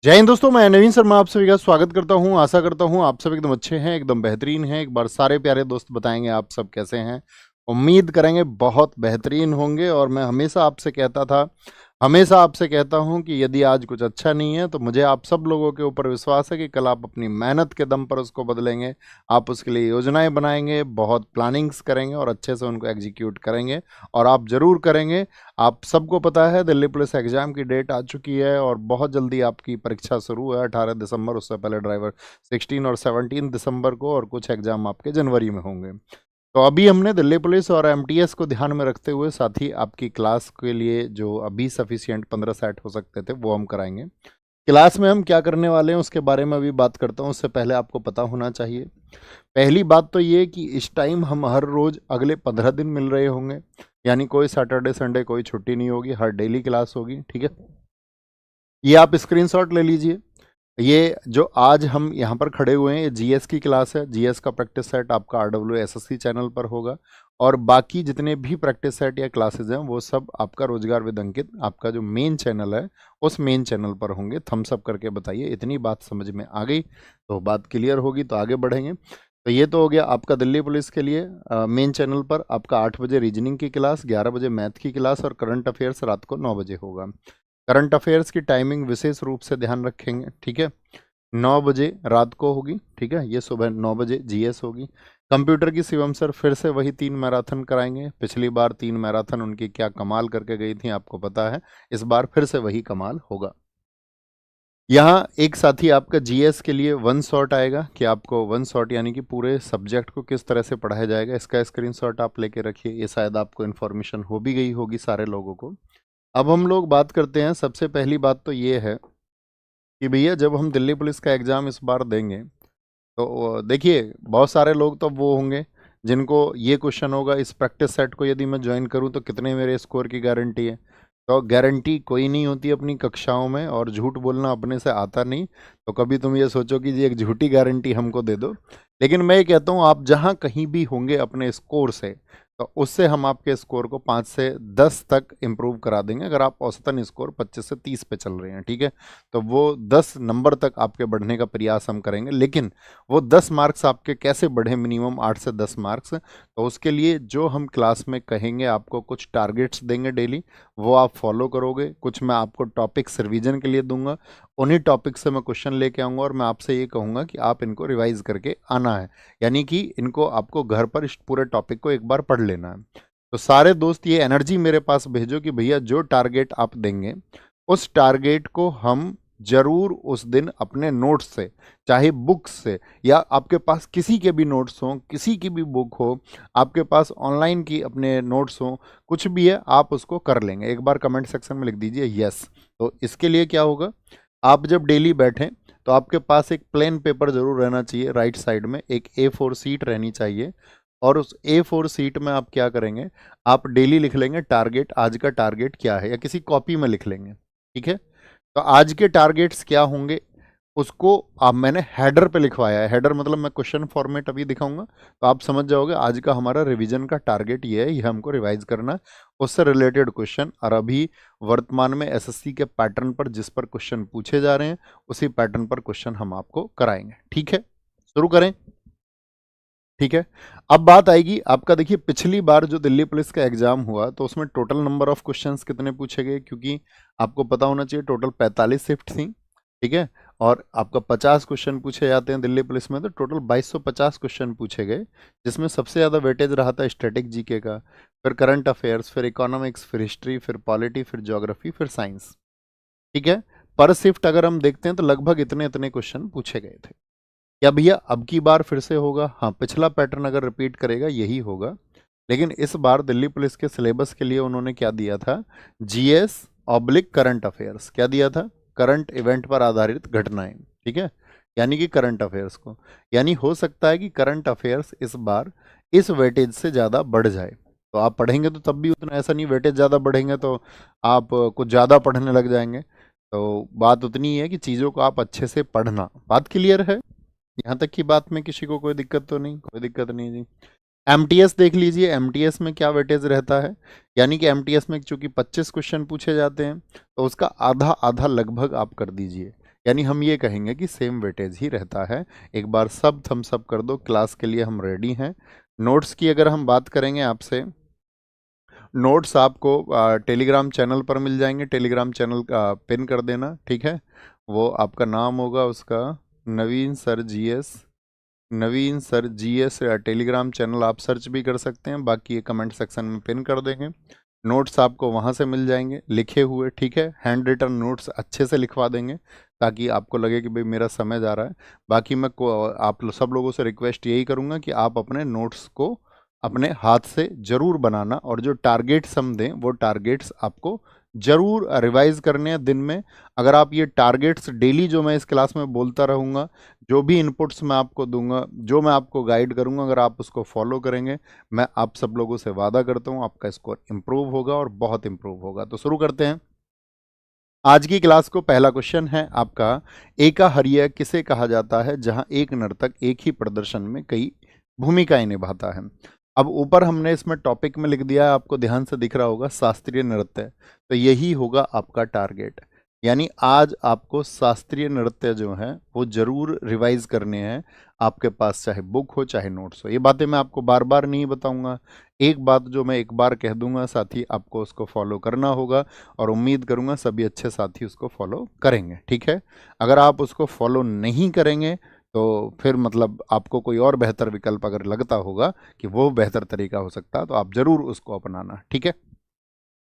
जय हिंद दोस्तों, मैं नवीन शर्मा आप सभी का स्वागत करता हूं। आशा करता हूं आप सब एकदम अच्छे हैं, एकदम बेहतरीन हैं। एक बार सारे प्यारे दोस्त बताएंगे आप सब कैसे हैं। उम्मीद करेंगे बहुत बेहतरीन होंगे। और मैं हमेशा आपसे कहता हूं कि यदि आज कुछ अच्छा नहीं है तो मुझे आप सब लोगों के ऊपर विश्वास है कि कल आप अपनी मेहनत के दम पर उसको बदलेंगे। आप उसके लिए योजनाएं बनाएंगे, बहुत प्लानिंग्स करेंगे और अच्छे से उनको एग्जीक्यूट करेंगे। और आप जरूर करेंगे। आप सबको पता है दिल्ली पुलिस एग्जाम की डेट आ चुकी है और बहुत जल्दी आपकी परीक्षा शुरू है 18 दिसंबर। उससे पहले ड्राइवर 16 और 17 दिसंबर को, और कुछ एग्जाम आपके जनवरी में होंगे। तो अभी हमने दिल्ली पुलिस और एमटीएस को ध्यान में रखते हुए साथ ही आपकी क्लास के लिए जो अभी सफिशियंट 15 सेट हो सकते थे वो हम कराएंगे। क्लास में हम क्या करने वाले हैं उसके बारे में अभी बात करता हूँ। उससे पहले आपको पता होना चाहिए, पहली बात तो ये कि इस टाइम हम हर रोज अगले 15 दिन मिल रहे होंगे। यानी कोई सैटरडे संडे कोई छुट्टी नहीं होगी, हर डेली क्लास होगी। ठीक है, ये आप स्क्रीनशॉट ले लीजिए। ये जो आज हम यहाँ पर खड़े हुए हैं ये जीएस की क्लास है। जीएस का प्रैक्टिस सेट आपका आरडब्ल्यू एसएससी चैनल पर होगा। और बाकी जितने भी प्रैक्टिस सेट या क्लासेज हैं वो सब आपका रोजगार विद अंकित, आपका जो मेन चैनल है उस मेन चैनल पर होंगे। थम्स अप करके बताइए इतनी बात समझ में आ गई। तो बात क्लियर होगी तो आगे बढ़ेंगे। तो ये तो हो गया आपका दिल्ली पुलिस के लिए। मेन चैनल पर आपका 8 बजे रीजनिंग की क्लास, 11 बजे मैथ की क्लास और करंट अफेयर्स रात को 9 बजे होगा। करंट अफेयर्स की टाइमिंग विशेष रूप से ध्यान रखेंगे। ठीक है, 9 बजे रात को होगी। ठीक है, ये सुबह 9 बजे जीएस होगी। कंप्यूटर की शिवम सर फिर से वही 3 मैराथन कराएंगे। पिछली बार 3 मैराथन उनकी क्या कमाल करके गई थी आपको पता है, इस बार फिर से वही कमाल होगा। यहाँ एक साथी आपका जीएस के लिए वन शॉट आएगा कि आपको वन शॉट यानी कि पूरे सब्जेक्ट को किस तरह से पढ़ाया जाएगा, इसका स्क्रीनशॉट आप लेके रखिए। ये शायद आपको इन्फॉर्मेशन हो भी गई होगी सारे लोगों को। अब हम लोग बात करते हैं। सबसे पहली बात तो ये है कि भैया जब हम दिल्ली पुलिस का एग्ज़ाम इस बार देंगे तो देखिए बहुत सारे लोग तो वो होंगे जिनको ये क्वेश्चन होगा, इस प्रैक्टिस सेट को यदि मैं ज्वाइन करूं तो कितने मेरे स्कोर की गारंटी है। तो गारंटी कोई नहीं होती अपनी कक्षाओं में, और झूठ बोलना अपने से आता नहीं। तो कभी तुम ये सोचो कि जी एक झूठी गारंटी हमको दे दो। लेकिन मैं ये कहता हूँ आप जहाँ कहीं भी होंगे अपने स्कोर से, तो उससे हम आपके स्कोर को 5 से 10 तक इम्प्रूव करा देंगे। अगर आप औसतन स्कोर 25 से 30 पे चल रहे हैं, ठीक है, तो वो 10 नंबर तक आपके बढ़ने का प्रयास हम करेंगे। लेकिन वो 10 मार्क्स आपके कैसे बढ़े, मिनिमम 8 से 10 मार्क्स, तो उसके लिए जो हम क्लास में कहेंगे आपको कुछ टारगेट्स देंगे डेली, वो आप फॉलो करोगे। कुछ मैं आपको टॉपिक्स रिवीजन के लिए दूंगा, उन्हीं टॉपिक से मैं क्वेश्चन लेके आऊँगा और मैं आपसे ये कहूँगा कि आप इनको रिवाइज करके आना है। यानी कि इनको आपको घर पर इस पूरे टॉपिक को एक बार पढ़ लेना है। तो सारे दोस्त ये एनर्जी मेरे पास भेजो कि भैया जो टारगेट आप देंगे उस टारगेट को हम जरूर उस दिन अपने नोट्स से, चाहे बुक्स से या आपके पास किसी के भी नोट्स हों, किसी की भी बुक हो, आपके पास ऑनलाइन की अपने नोट्स हों, कुछ भी है आप उसको कर लेंगे। एक बार कमेंट सेक्शन में लिख दीजिए यस। तो इसके लिए क्या होगा, आप जब डेली बैठें तो आपके पास एक प्लेन पेपर जरूर रहना चाहिए। राइट साइड में एक A4 सीट रहनी चाहिए। और उस A4 सीट में आप क्या करेंगे, आप डेली लिख लेंगे टारगेट, आज का टारगेट क्या है, या किसी कॉपी में लिख लेंगे। ठीक है, तो आज के टारगेट्स क्या होंगे उसको आप, मैंने हेडर पे लिखवाया है। हेडर मतलब मैं क्वेश्चन फॉर्मेट अभी दिखाऊंगा तो आप समझ जाओगे आज का हमारा रिवीजन का टारगेट ये है, ये हमको रिवाइज करना है, उससे रिलेटेड क्वेश्चन। और अभी वर्तमान में एसएससी के पैटर्न पर जिस पर क्वेश्चन पूछे जा रहे हैं उसी पैटर्न पर क्वेश्चन हम आपको कराएंगे। ठीक है, शुरू करें। ठीक है, अब बात आएगी आपका। देखिए पिछली बार जो दिल्ली पुलिस का एग्जाम हुआ तो उसमें टोटल नंबर ऑफ क्वेश्चंस कितने पूछे गए, क्योंकि आपको पता होना चाहिए टोटल 45 शिफ्ट थी। ठीक है, और आपका 50 क्वेश्चन पूछे जाते हैं दिल्ली पुलिस में, तो टोटल 2250 क्वेश्चन पूछे गए, जिसमें सबसे ज़्यादा वेटेज रहा था स्टैटिक जीके का, फिर करंट अफेयर्स, फिर इकोनॉमिक्स, फिर हिस्ट्री, फिर पॉलिटी, फिर ज्योग्राफी, फिर साइंस। ठीक है, पर शिफ्ट अगर हम देखते हैं तो लगभग इतने इतने क्वेश्चन पूछे गए थे। क्या भैया अब की बार फिर से होगा? हाँ, पिछला पैटर्न अगर रिपीट करेगा यही होगा। लेकिन इस बार दिल्ली पुलिस के सिलेबस के लिए उन्होंने क्या दिया था, जीएस ऑब्लिक करंट अफेयर्स। क्या दिया था, करंट इवेंट पर आधारित घटनाएं। ठीक है, यानी कि करंट अफेयर्स को, यानी हो सकता है कि करंट अफेयर्स इस बार इस वेटेज से ज़्यादा बढ़ जाए। तो आप पढ़ेंगे तो तब भी उतना, ऐसा नहीं वेटेज ज़्यादा बढ़ेंगे तो आप कुछ ज़्यादा पढ़ने लग जाएंगे। तो बात उतनी ही है कि चीज़ों को आप अच्छे से पढ़ना। बात क्लियर है? यहाँ तक की बात में किसी को कोई दिक्कत तो नहीं? कोई दिक्कत नहीं जी। एमटीएस देख लीजिए, एमटीएस में क्या वेटेज रहता है। यानी कि एमटीएस में चूंकि 25 क्वेश्चन पूछे जाते हैं तो उसका आधा आधा लगभग आप कर दीजिए। यानी हम ये कहेंगे कि सेम वेटेज ही रहता है। एक बार सब थम्स अप कर दो, क्लास के लिए हम रेडी हैं। नोट्स की अगर हम बात करेंगे आपसे, नोट्स आपको टेलीग्राम चैनल पर मिल जाएंगे। टेलीग्राम चैनल का पिन कर देना, ठीक है। वो आपका नाम होगा उसका नवीन सर जीएस, नवीन सर जीएस टेलीग्राम चैनल आप सर्च भी कर सकते हैं, बाकी ये कमेंट सेक्शन में पिन कर देंगे। नोट्स आपको वहाँ से मिल जाएंगे लिखे हुए, ठीक है। हैंड रिटन नोट्स अच्छे से लिखवा देंगे ताकि आपको लगे कि भाई मेरा समय जा रहा है। बाकी मैं सब लोगों से रिक्वेस्ट यही करूँगा कि आप अपने नोट्स को अपने हाथ से जरूर बनाना, और जो टारगेट्स हम दें वो टारगेट्स आपको जरूर रिवाइज करने हैं दिन में। अगर आप ये टारगेट्स डेली, जो मैं इस क्लास में बोलता रहूँगा, जो भी इनपुट्स मैं आपको दूंगा, जो मैं आपको गाइड करूँगा, अगर आप उसको फॉलो करेंगे, मैं आप सब लोगों से वादा करता हूँ आपका स्कोर इंप्रूव होगा और बहुत इंप्रूव होगा। तो शुरू करते हैं आज की क्लास को। पहला क्वेश्चन है आपका, एकाहर्य किसे कहा जाता है जहां एक नर्तक एक ही प्रदर्शन में कई भूमिकाएं निभाता है। अब ऊपर हमने इसमें टॉपिक में लिख दिया है, आपको ध्यान से दिख रहा होगा शास्त्रीय नृत्य, तो यही होगा आपका टारगेट। यानी आज आपको शास्त्रीय नृत्य जो है वो जरूर रिवाइज करने हैं, आपके पास चाहे बुक हो चाहे नोट्स हो। ये बातें मैं आपको बार बार नहीं बताऊंगा, एक बात जो मैं एक बार कह दूंगा साथी, आपको उसको फॉलो करना होगा, और उम्मीद करूंगा सभी अच्छे साथी उसको फॉलो करेंगे, ठीक है। अगर आप उसको फॉलो नहीं करेंगे तो फिर मतलब आपको कोई और बेहतर विकल्प अगर लगता होगा कि वो बेहतर तरीका हो सकता है, तो आप जरूर उसको अपनाना, ठीक है।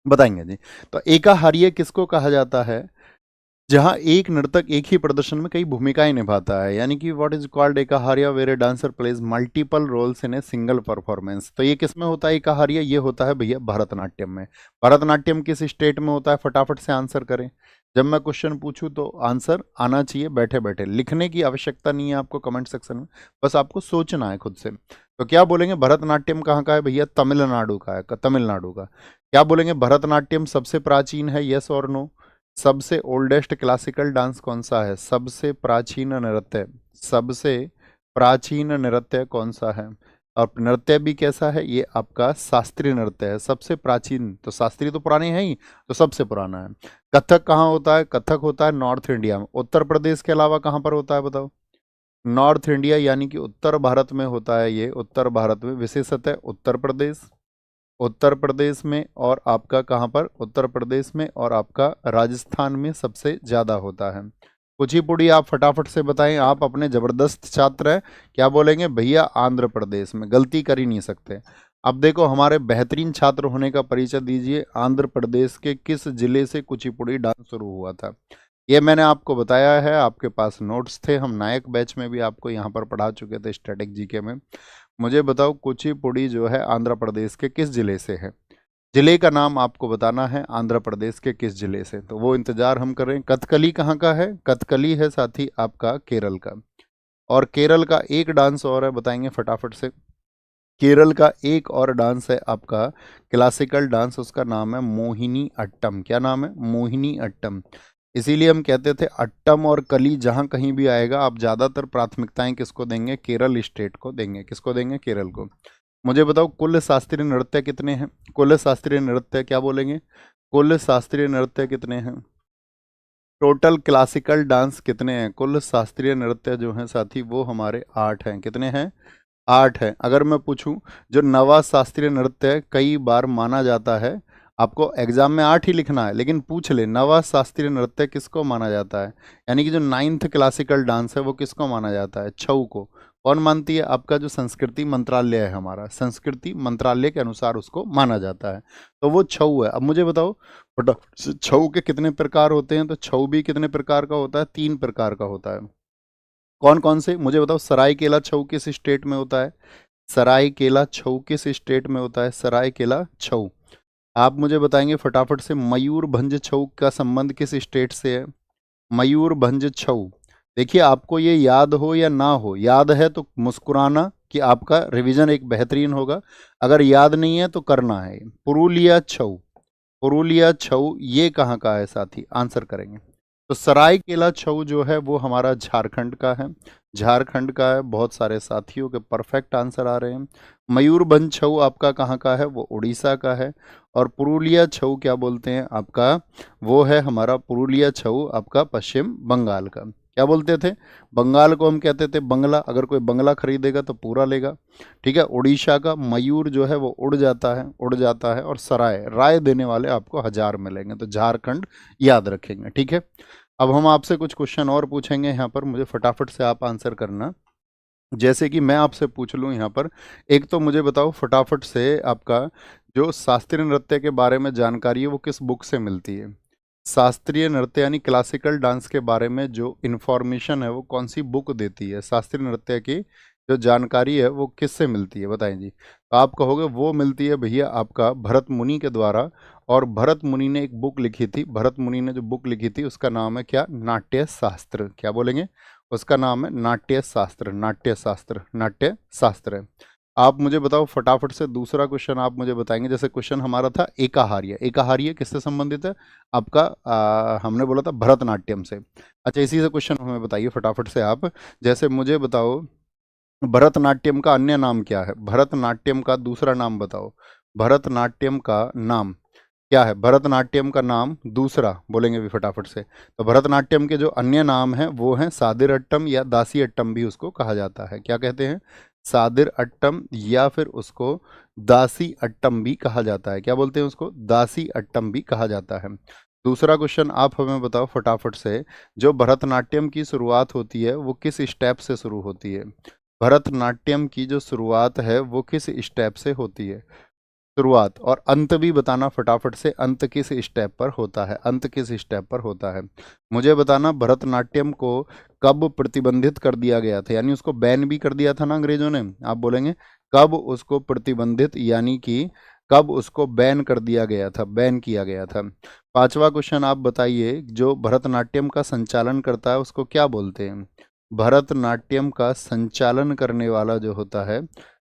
बताएंगे जी। तो एकाहार्य किसको कहा जाता है जहां एक नर्तक एक ही प्रदर्शन में कई भूमिकाएं निभाता है, यानी कि what is called Ekaharya where a dancer plays multiple roles in a single performance. तो ये किस में होता है एकाहार्य? ये होता है भैया भरतनाट्यम में। भरतनाट्यम किस स्टेट में होता है? फटाफट से आंसर करें। जब मैं क्वेश्चन पूछूं तो आंसर आना चाहिए बैठे बैठे, लिखने की आवश्यकता नहीं है आपको कमेंट सेक्शन में, बस आपको सोचना है खुद से। तो क्या बोलेंगे भरतनाट्यम कहाँ का है भैया? तमिलनाडु का है, तमिलनाडु का। क्या बोलेंगे भरतनाट्यम सबसे प्राचीन है, यस और नो? सबसे ओल्डेस्ट क्लासिकल डांस कौन सा है? सबसे प्राचीन नृत्य, सबसे प्राचीन नृत्य कौन सा है? और नृत्य भी कैसा है? ये आपका शास्त्रीय नृत्य है, सबसे प्राचीन। तो शास्त्रीय तो पुराने हैं ही, तो सबसे पुराना है। कथक कहाँ होता है? कथक होता है नॉर्थ इंडिया में। उत्तर प्रदेश के अलावा कहाँ पर होता है बताओ? नॉर्थ इंडिया यानी कि उत्तर भारत में होता है ये, उत्तर भारत में, विशेषतः उत्तर प्रदेश, उत्तर प्रदेश में, और आपका कहाँ पर? उत्तर प्रदेश में, और आपका राजस्थान में सबसे ज़्यादा होता है। कुचिपुड़ी आप फटाफट से बताएं, आप अपने ज़बरदस्त छात्र हैं। क्या बोलेंगे भैया? आंध्र प्रदेश में। गलती कर ही नहीं सकते। अब देखो हमारे बेहतरीन छात्र होने का परिचय दीजिए, आंध्र प्रदेश के किस जिले से कुचिपुड़ी डांस शुरू हुआ था? ये मैंने आपको बताया है, आपके पास नोट्स थे, हम नायक बैच में भी आपको यहाँ पर पढ़ा चुके थे स्टैटिक जीके में। मुझे बताओ कुचिपुड़ी जो है आंध्र प्रदेश के किस जिले से है? जिले का नाम आपको बताना है, आंध्र प्रदेश के किस जिले से, तो वो इंतजार हम कर रहे हैं। कथकली कहाँ का है? कथकली है साथी आपका केरल का। और केरल का एक डांस और है, बताएंगे फटाफट से। केरल का एक और डांस है आपका क्लासिकल डांस, उसका नाम है मोहिनी अट्टम। क्या नाम है? मोहिनी अट्टम। इसीलिए हम कहते थे अट्टम और कली जहाँ कहीं भी आएगा आप ज़्यादातर प्राथमिकताएं किसको देंगे? केरल स्टेट को देंगे। किसको देंगे? केरल को। मुझे बताओ कुल शास्त्रीय नृत्य कितने हैं? कुल शास्त्रीय नृत्य क्या बोलेंगे? कुल शास्त्रीय नृत्य कितने हैं? टोटल क्लासिकल डांस कितने हैं? कुल शास्त्रीय नृत्य जो हैं साथी वो हमारे 8 हैं। कितने हैं? 8 है। अगर मैं पूछूं जो नवा शास्त्रीय नृत्य कई बार माना जाता है, आपको एग्जाम में 8 ही लिखना है, लेकिन पूछ ले नवा शास्त्रीय नृत्य किसको माना जाता है, यानी कि जो 9th क्लासिकल डांस है वो किसको माना जाता है? छऊ को। कौन मानती है? आपका जो संस्कृति मंत्रालय है, हमारा संस्कृति मंत्रालय के अनुसार उसको माना जाता है, तो वो छऊ है। अब मुझे बताओ छऊ के कितने प्रकार होते हैं? तो छऊ भी कितने प्रकार का होता है? 3 प्रकार का होता है। कौन कौन से? मुझे बताओ सरायकेला छऊ किस स्टेट में होता है? सरायकेला छऊ किस स्टेट में होता है? सरायकेला छऊ। आप मुझे बताएंगे फटाफट से मयूरभंज छऊ का संबंध किस स्टेट से है? मयूरभंज छऊ। देखिए आपको ये याद हो या ना हो, याद है तो मुस्कुराना कि आपका रिवीजन एक बेहतरीन होगा, अगर याद नहीं है तो करना है। पुरुलिया छऊ, पुरुलिया छऊ ये कहाँ का है साथी? आंसर करेंगे। तो सरायकेला छऊ जो है वो हमारा झारखंड का है, झारखंड का है। बहुत सारे साथियों के परफेक्ट आंसर आ रहे हैं। मयूरभंज छऊ आपका कहाँ का है? वो उड़ीसा का है। और पुरुलिया छऊ क्या बोलते हैं आपका? वो है हमारा पुरुलिया छऊ आपका पश्चिम बंगाल का। क्या बोलते थे? बंगाल को हम कहते थे बंगला। अगर कोई बंगला खरीदेगा तो पूरा लेगा। ठीक है। उड़ीसा का मयूर जो है वो उड़ जाता है, उड़ जाता है। और सराय, राय देने वाले आपको 1000 मिलेंगे। तो झारखंड याद रखेंगे। ठीक है। अब हम आपसे कुछ क्वेश्चन और पूछेंगे यहाँ पर, मुझे फटाफट से आप आंसर करना। जैसे कि मैं आपसे पूछ लूँ यहाँ पर, एक तो मुझे बताओ फटाफट से, आपका जो शास्त्रीय नृत्य के बारे में जानकारी है वो किस बुक से मिलती है? शास्त्रीय नृत्य यानी क्लासिकल डांस के बारे में जो इन्फॉर्मेशन है वो कौन सी बुक देती है? शास्त्रीय नृत्य की जो जानकारी है वो किससे मिलती है? बताएं जी। तो आप कहोगे वो मिलती है भैया आपका भरत मुनि के द्वारा। और भरत मुनि ने एक बुक लिखी थी, भरत मुनि ने जो बुक लिखी थी उसका नाम है क्या? नाट्य शास्त्र। क्या बोलेंगे? उसका नाम है नाट्य शास्त्र, नाट्य शास्त्र, नाट्य शास्त्र है। आप मुझे बताओ फटाफट से दूसरा क्वेश्चन आप मुझे बताएंगे। जैसे क्वेश्चन हमारा था एकाहार्य, एकाहार्य किससे संबंधित है? आपका हमने बोला था भरतनाट्यम से। अच्छा, इसी से क्वेश्चन हमें बताइए फटाफट से आप। जैसे मुझे बताओ भरतनाट्यम का अन्य नाम क्या है? भरतनाट्यम का दूसरा नाम बताओ। भरतनाट्यम का नाम क्या है? भरतनाट्यम का नाम दूसरा बोलेंगे भी फटाफट से। तो भरतनाट्यम के जो अन्य नाम हैं वो हैं सादिर अट्टम या दासी अट्टम भी उसको कहा जाता है। क्या कहते हैं? सादिर अट्टम या फिर उसको दासी अट्टम भी कहा जाता है। क्या बोलते हैं उसको? दासी अट्टम भी कहा जाता है। दूसरा क्वेश्चन आप हमें बताओ फटाफट से, जो भरतनाट्यम की शुरुआत होती है वो किस स्टेप से शुरू होती है? भरतनाट्यम की जो शुरुआत है वो किस स्टेप से होती है? शुरुआत और अंत भी बताना फटाफट से, अंत किस स्टेप पर होता है? अंत किस स्टेप पर होता है मुझे बताना। भरतनाट्यम को कब प्रतिबंधित कर दिया गया था, यानी उसको बैन भी कर दिया था ना अंग्रेजों ने? आप बोलेंगे कब उसको प्रतिबंधित, यानी कि कब उसको बैन कर दिया गया था, बैन किया गया था। पांचवा क्वेश्चन आप बताइए, जो भरतनाट्यम का संचालन करता है उसको क्या बोलते हैं? भरतनाट्यम का संचालन करने वाला जो होता है,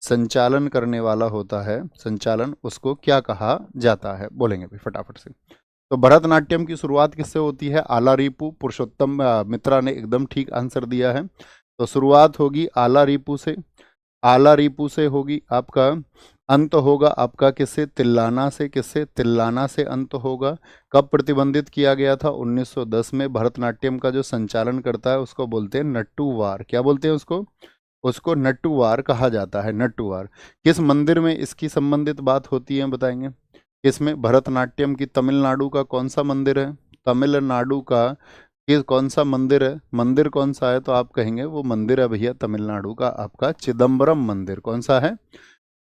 संचालन करने वाला होता है, संचालन, उसको क्या कहा जाता है? बोलेंगे भी फटाफट से। तो भरतनाट्यम की शुरुआत किससे होती है? आला रिपु। पुरुषोत्तम मित्रा ने एकदम ठीक आंसर दिया है। तो शुरुआत होगी आला रिपु से, आला रिपु से होगी आपका। अंत होगा आपका किससे? तिल्लाना से। किससे? तिल्लाना से अंत होगा। कब प्रतिबंधित किया गया था? 1910 में। भरतनाट्यम का जो संचालन करता है उसको बोलते हैं नट्टूवार। क्या बोलते हैं उसको? उसको नट्टूवार कहा जाता है, नट्टूवार। किस मंदिर में इसकी संबंधित बात होती है बताएंगे? किसमें? भरतनाट्यम की तमिलनाडु का कौन सा मंदिर है? तमिलनाडु का किस कौन सा मंदिर है? मंदिर कौन सा है? तो आप कहेंगे वो मंदिर है भैया तमिलनाडु का आपका चिदम्बरम मंदिर। कौन सा है?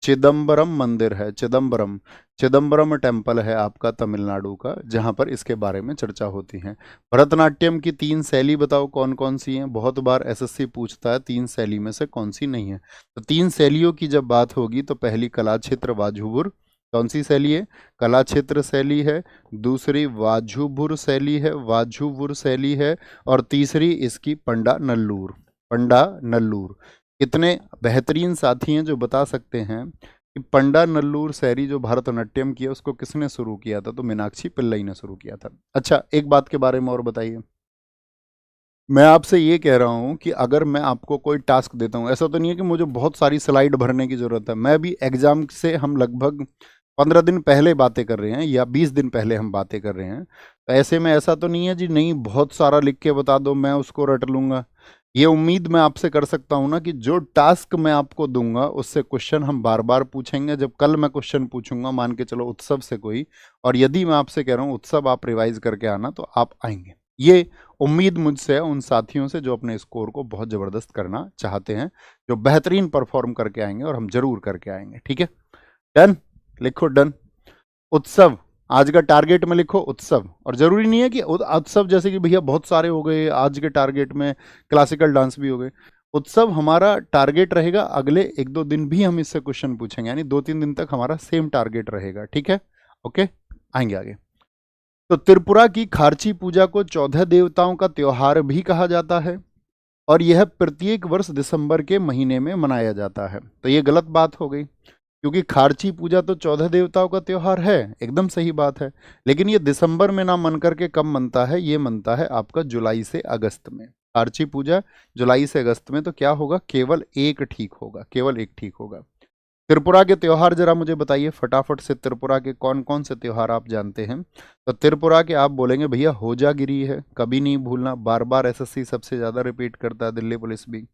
चिदम्बरम मंदिर है, चिदम्बरम। चिदम्बरम टेम्पल है आपका तमिलनाडु का, जहाँ पर इसके बारे में चर्चा होती है। भरतनाट्यम की 3 शैली बताओ कौन कौन सी हैं? बहुत बार एसएससी पूछता है 3 शैली में से कौन सी नहीं है। तो 3 शैलियों की जब बात होगी तो पहली कला क्षेत्र वाजुबुर। कौन सी शैली है? कला क्षेत्र शैली है। दूसरी वाजुबुर शैली है, वाजुबुर शैली है। और तीसरी इसकी पंडा नल्लूर, पंडा नल्लूर। कितने बेहतरीन साथी हैं जो बता सकते हैं कि पंडा नल्लूर शैली जो भरतनाट्यम की है उसको किसने शुरू किया था? तो मीनाक्षी पिल्लई ने शुरू किया था। अच्छा, एक बात के बारे में और बताइए। मैं आपसे ये कह रहा हूँ कि अगर मैं आपको कोई टास्क देता हूँ, ऐसा तो नहीं है कि मुझे बहुत सारी स्लाइड भरने की ज़रूरत है। मैं भी एग्जाम से हम लगभग 15 दिन पहले बातें कर रहे हैं या 20 दिन पहले हम बातें कर रहे हैं। तो ऐसे में ऐसा तो नहीं है जी नहीं बहुत सारा लिख के बता दो मैं उसको रट लूँगा। ये उम्मीद मैं आपसे कर सकता हूँ ना कि जो टास्क मैं आपको दूंगा उससे क्वेश्चन हम बार बार पूछेंगे। जब कल मैं क्वेश्चन पूछूंगा, मान के चलो उत्सव से कोई, और यदि मैं आपसे कह रहा हूँ उत्सव आप रिवाइज करके आना, तो आप आएंगे। ये उम्मीद मुझसे है उन साथियों से जो अपने स्कोर को बहुत ज़बरदस्त करना चाहते हैं, जो बेहतरीन परफॉर्म करके आएंगे, और हम जरूर करके आएंगे। ठीक है, डन? लिखो डन। उत्सव, आज का टारगेट में लिखो उत्सव। और जरूरी नहीं है कि उत्सव जैसे कि भैया बहुत सारे हो गए, आज के टारगेट में क्लासिकल डांस भी हो गए। उत्सव हमारा टारगेट रहेगा, अगले 1-2 दिन भी हम इससे क्वेश्चन पूछेंगे, यानी 2-3 दिन तक हमारा सेम टारगेट रहेगा। ठीक है, ओके, आएंगे आगे। तो त्रिपुरा की खार्ची पूजा को 14 देवताओं का त्योहार भी कहा जाता है, और यह प्रत्येक वर्ष दिसंबर के महीने में मनाया जाता है। तो ये गलत बात हो गई। क्योंकि खार्ची पूजा तो 14 देवताओं का त्योहार है, एकदम सही बात है। लेकिन ये दिसंबर में ना मन करके कब मनता है, ये मनता है आपका जुलाई से अगस्त में। खार्ची पूजा जुलाई से अगस्त में, तो क्या होगा, केवल एक ठीक होगा, केवल एक ठीक होगा। त्रिपुरा के त्योहार जरा मुझे बताइए फटाफट से, त्रिपुरा के कौन कौन से त्योहार आप जानते हैं? तो त्रिपुरा के आप बोलेंगे भैया होजागिरी है, कभी नहीं भूलना, बार बार एसएससी सबसे ज्यादा रिपीट करता है, दिल्ली पुलिस भी।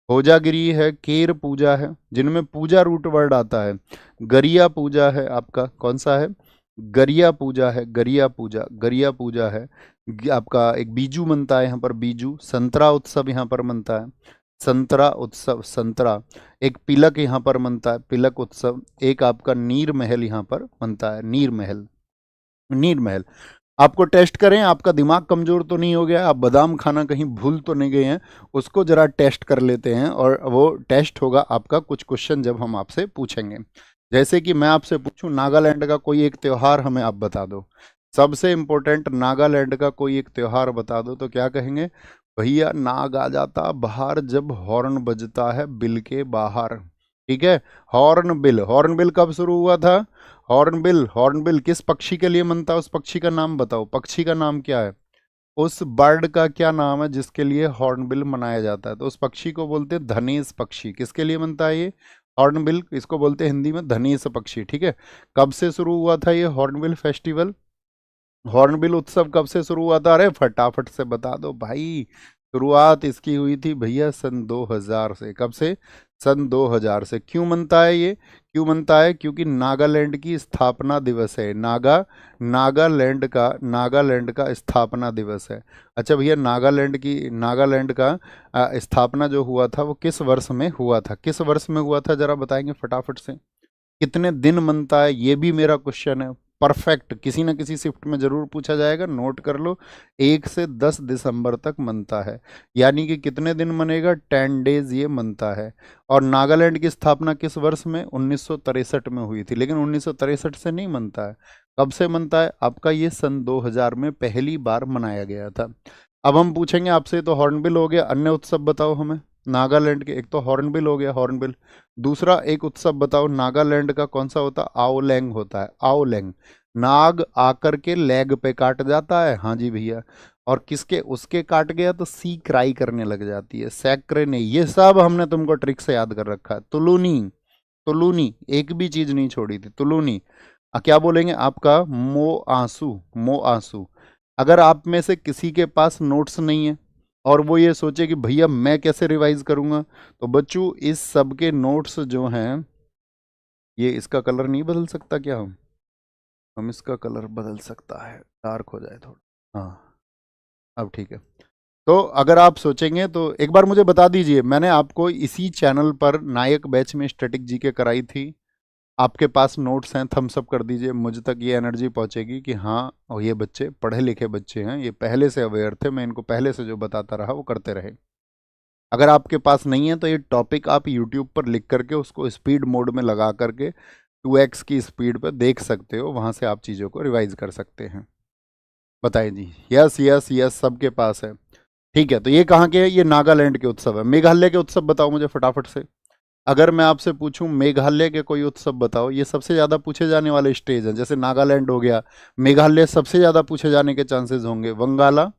होजागिरी है, केर पूजा है, जिनमें पूजा रूट वर्ड आता है। गरिया पूजा है, आपका कौन सा है, गरिया पूजा है, गरिया पूजा, गरिया पूजा है। आपका एक बीजू मनता है यहाँ पर, बीजू। संतरा उत्सव यहाँ पर मनता है, संतरा उत्सव, संतरा। एक पिलक यहाँ पर मनता है, पिलक उत्सव। एक आपका नीर महल यहाँ पर मनता है, नीर महल, नीर महल। आपको टेस्ट करें, आपका दिमाग कमजोर तो नहीं हो गया, आप बादाम खाना कहीं भूल तो नहीं गए हैं, उसको जरा टेस्ट कर लेते हैं। और वो टेस्ट होगा आपका कुछ क्वेश्चन जब हम आपसे पूछेंगे। जैसे कि मैं आपसे पूछूं नागालैंड का कोई एक त्योहार हमें आप बता दो, सबसे इंपॉर्टेंट, नागालैंड का कोई एक त्योहार बता दो, तो क्या कहेंगे, भैया नाग आ जाता बाहर जब हॉर्न बजता है बिल के बाहर। ठीक है, हॉर्न बिल, हॉर्न बिल कब शुरू हुआ था, हॉर्नबिल, हॉर्नबिल किस पक्षी के लिए मनता है, उस पक्षी का नाम बताओ, पक्षी का नाम क्या है, उस बर्ड का क्या नाम है जिसके लिए हॉर्नबिल मनाया जाता है? तो उस पक्षी को बोलते हैं धनेश पक्षी। किसके लिए मनता है ये हॉर्नबिल, इसको बोलते हैं हिंदी में धनेश पक्षी। ठीक है, कब से शुरू हुआ था ये हॉर्नबिल फेस्टिवल, हॉर्नबिल उत्सव कब से शुरू हुआ था? अरे फटाफट से बता दो भाई। शुरुआत इसकी हुई थी भैया सन 2000 से। कब से? सन 2000 से। क्यों मनता है ये, क्यों मनता है? क्योंकि नागालैंड की स्थापना दिवस है, नागालैंड का स्थापना दिवस है। अच्छा भैया, नागालैंड का स्थापना जो हुआ था वो किस वर्ष में हुआ था, किस वर्ष में हुआ था, जरा बताएंगे फटाफट से। कितने दिन मनता है, ये भी मेरा क्वेश्चन है। परफेक्ट, किसी ना किसी शिफ्ट में जरूर पूछा जाएगा, नोट कर लो। 1 से 10 दिसंबर तक मनता है, यानी कि कितने दिन मनेगा, 10 डेज ये मनता है। और नागालैंड की स्थापना किस वर्ष में, 1963 में हुई थी, लेकिन 1963 से नहीं मनता है। कब से मनता है आपका, ये सन 2000 में पहली बार मनाया गया था। अब हम पूछेंगे आपसे, तो हॉर्नबिल हो गया, अन्य उत्सव बताओ हमें नागालैंड के। एक तो हॉर्नबिल हो गया, हॉर्नबिल। दूसरा एक उत्सव बताओ नागालैंड का कौन सा होता है, आओलैंग होता है, आओलैंग। नाग आकर के लेग पे काट जाता है, हाँ जी भैया, और किसके, उसके काट गया तो सी क्राई करने लग जाती है, सैक्रे नहीं। ये सब हमने तुमको ट्रिक से याद कर रखा है। तुलूनी, तुलूनी, एक भी चीज नहीं छोड़ी थी, तुलूनी। क्या बोलेंगे आपका, मो आंसू, मो आंसू। अगर आप में से किसी के पास नोट्स नहीं है और वो ये सोचे कि भैया मैं कैसे रिवाइज करूंगा, तो बच्चों इस सब के नोट्स जो हैं, ये इसका कलर नहीं बदल सकता क्या, हम इसका कलर बदल सकता है, डार्क हो जाए थोड़ा, हाँ अब ठीक है। तो अगर आप सोचेंगे तो एक बार मुझे बता दीजिए, मैंने आपको इसी चैनल पर नायक बैच में स्टैटिक जीके कराई थी, आपके पास नोट्स हैं, थम्स अप कर दीजिए, मुझ तक ये एनर्जी पहुंचेगी कि हाँ और ये बच्चे पढ़े लिखे बच्चे हैं, ये पहले से अवेयर थे, मैं इनको पहले से जो बताता रहा वो करते रहे। अगर आपके पास नहीं है तो ये टॉपिक आप यूट्यूब पर लिख करके उसको स्पीड मोड में लगा करके 2x की स्पीड पर देख सकते हो, वहाँ से आप चीज़ों को रिवाइज कर सकते हैं। बताइए जी, यस यस यस, सबके पास है। ठीक है, तो ये कहाँ के है, ये नागालैंड के उत्सव है। मेघालय के उत्सव बताओ मुझे फटाफट से। अगर मैं आपसे पूछूं मेघालय के कोई उत्सव बताओ, ये सबसे ज़्यादा पूछे जाने वाले स्टेज हैं, जैसे नागालैंड हो गया, मेघालय सबसे ज़्यादा पूछे जाने के चांसेस होंगे। वंगाला,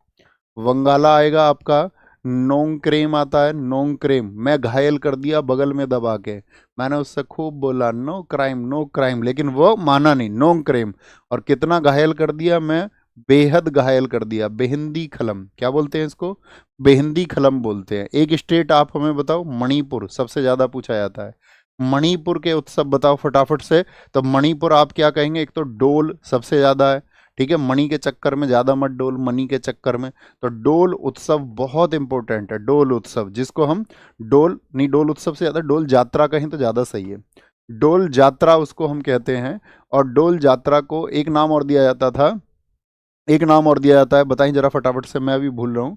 वंगाला आएगा आपका। नोंगक्रेम आता है, नोंगक्रेम, मैं घायल कर दिया बगल में दबा के, मैंने उससे खूब बोला नो क्राइम नो क्राइम, लेकिन वो माना नहीं, नोंगक्रेम। और कितना घायल कर दिया मैं, बेहद घायल कर दिया, बेहिंदी खलम, क्या बोलते हैं इसको, बेहिंदी खलम बोलते हैं। एक स्टेट आप हमें बताओ, मणिपुर, सबसे ज्यादा पूछा जाता है। मणिपुर के उत्सव बताओ फटाफट से। तो मणिपुर आप क्या कहेंगे, एक तो डोल सबसे ज्यादा है, ठीक है, मणि के चक्कर में ज्यादा मत डोल, मणि के चक्कर में। तो डोल उत्सव बहुत इंपॉर्टेंट है, डोल उत्सव, जिसको हम डोल नहीं, डोल उत्सव से ज्यादा डोल यात्रा कहें तो ज्यादा सही है, डोल यात्रा उसको हम कहते हैं। और डोल यात्रा को एक नाम और दिया जाता था, एक नाम और दिया जाता है, बताइए जरा फटाफट से, मैं अभी भूल रहा हूँ।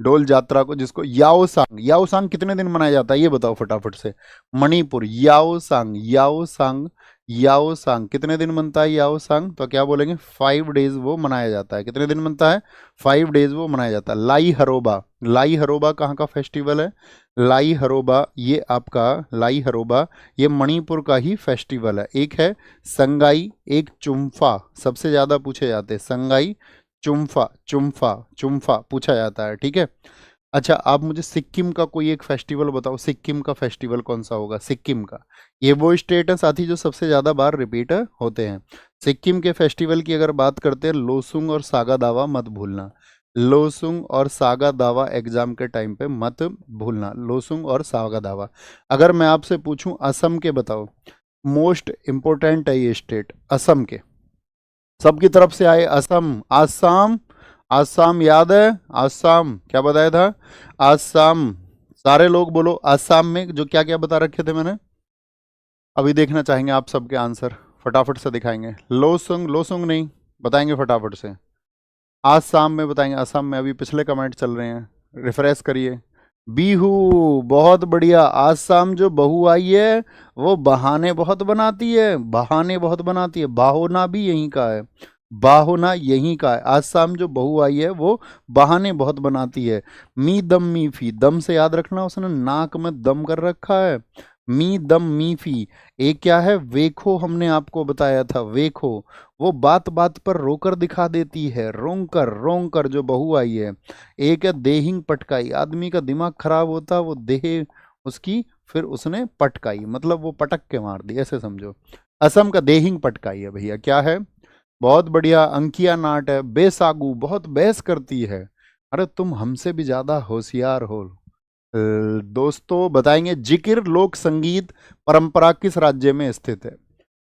डोल यात्रा को जिसको याओसांग, याओसांग कितने दिन मनाया जाता है ये बताओ फटाफट से। मणिपुर, याओसांग, याओसांग, याओसांग कितने दिन मनता है याओसांग, तो क्या बोलेंगे, 5 डेज वो मनाया जाता है। कितने दिन मनता है, 5 डेज वो मनाया जाता है। लाई हरोबा, लाई हरोबा कहाँ का फेस्टिवल है, लाई हरोबा, ये आपका लाई हरोबा ये मणिपुर का ही फेस्टिवल है। एक है संगाई, एक चुम्फा, सबसे ज्यादा पूछे जाते हैं संगाई, चुम्फा, चुम्फा, चुम्फा पूछा जाता है, ठीक है। अच्छा, आप मुझे सिक्किम का कोई एक फेस्टिवल बताओ, सिक्किम का फेस्टिवल कौन सा होगा सिक्किम का। ये वो स्टेट है साथी जो सबसे ज़्यादा बार रिपीट होते हैं। सिक्किम के फेस्टिवल की अगर बात करते हैं, लोसुंग और सागा दावा मत भूलना। लोसुंग और सागा दावा एग्जाम के टाइम पे मत भूलना, लोसुंग और सागा दावा। अगर मैं आपसे पूछूं असम के बताओ, मोस्ट इम्पोर्टेंट है ये स्टेट असम के, सबकी तरफ से आए असम, आसाम, आसाम याद है, आसाम क्या बताया था, आसाम। सारे लोग बोलो आसाम में जो क्या क्या बता रखे थे मैंने, अभी देखना चाहेंगे आप सबके आंसर, फटाफट से दिखाएंगे। लोसुंग, लोसुंग नहीं बताएंगे फटाफट से, आसाम में बताएंगे, आसाम में अभी पिछले कमेंट चल रहे हैं, रिफ्रेश करिए। बीहू, बहुत बढ़िया। आसाम जो बहू आई है वो बहाने बहुत बनाती है, बहाने बहुत बनाती है, बाहोना भी यहीं का है, बाहोना यहीं का है। आसाम जो बहू आई है वो बहाने बहुत बनाती है। मी दम मी फी, दम से याद रखना, उसने नाक में दम कर रखा है। मी दम मी फी। एक क्या है, वेखो, हमने आपको बताया था वेखो, वो बात बात पर रोकर दिखा देती है, रोंकर, रोंकर जो बहू आई है। एक है देहिंग पटकाई, आदमी का दिमाग खराब होता वो देह उसकी, फिर उसने पटकाई मतलब वो पटक के मार दी, ऐसे समझो। असम का देहिंग पटकाई है भैया, क्या है, बहुत बढ़िया। अंकिया नाट है, बेसागु, बहुत बहस करती है। अरे तुम हमसे भी ज्यादा होशियार हो। दोस्तों बताएंगे जिक्र लोक संगीत परंपरा किस राज्य में स्थित है।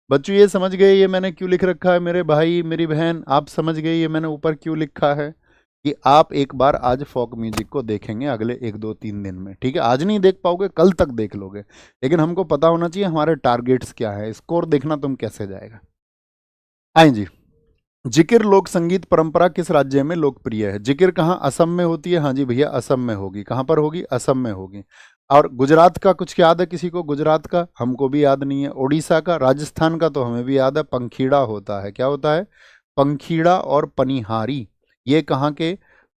बच्चों ये समझ गए ये मैंने क्यों लिख रखा है, मेरे भाई मेरी बहन आप समझ गए ये मैंने ऊपर क्यों लिखा है, कि आप एक बार आज फोक म्यूजिक को देखेंगे अगले 1 2 3 दिन में, ठीक है। आज नहीं देख पाओगे कल तक देख लोगे, लेकिन हमको पता होना चाहिए हमारे टारगेट्स क्या है, स्कोर देखना तुम कैसे जाएगा। आए जी, जिक्र लोक संगीत परंपरा किस राज्य में लोकप्रिय है। जिक्र कहाँ, असम में होती है, हाँ जी भैया असम में होगी। कहाँ पर होगी, असम में होगी। और गुजरात का कुछ याद है किसी को, गुजरात का हमको भी याद नहीं है। उड़ीसा का, राजस्थान का तो हमें भी याद है, पंखीड़ा होता है, क्या होता है, पंखीड़ा और पनिहारी, ये कहाँ के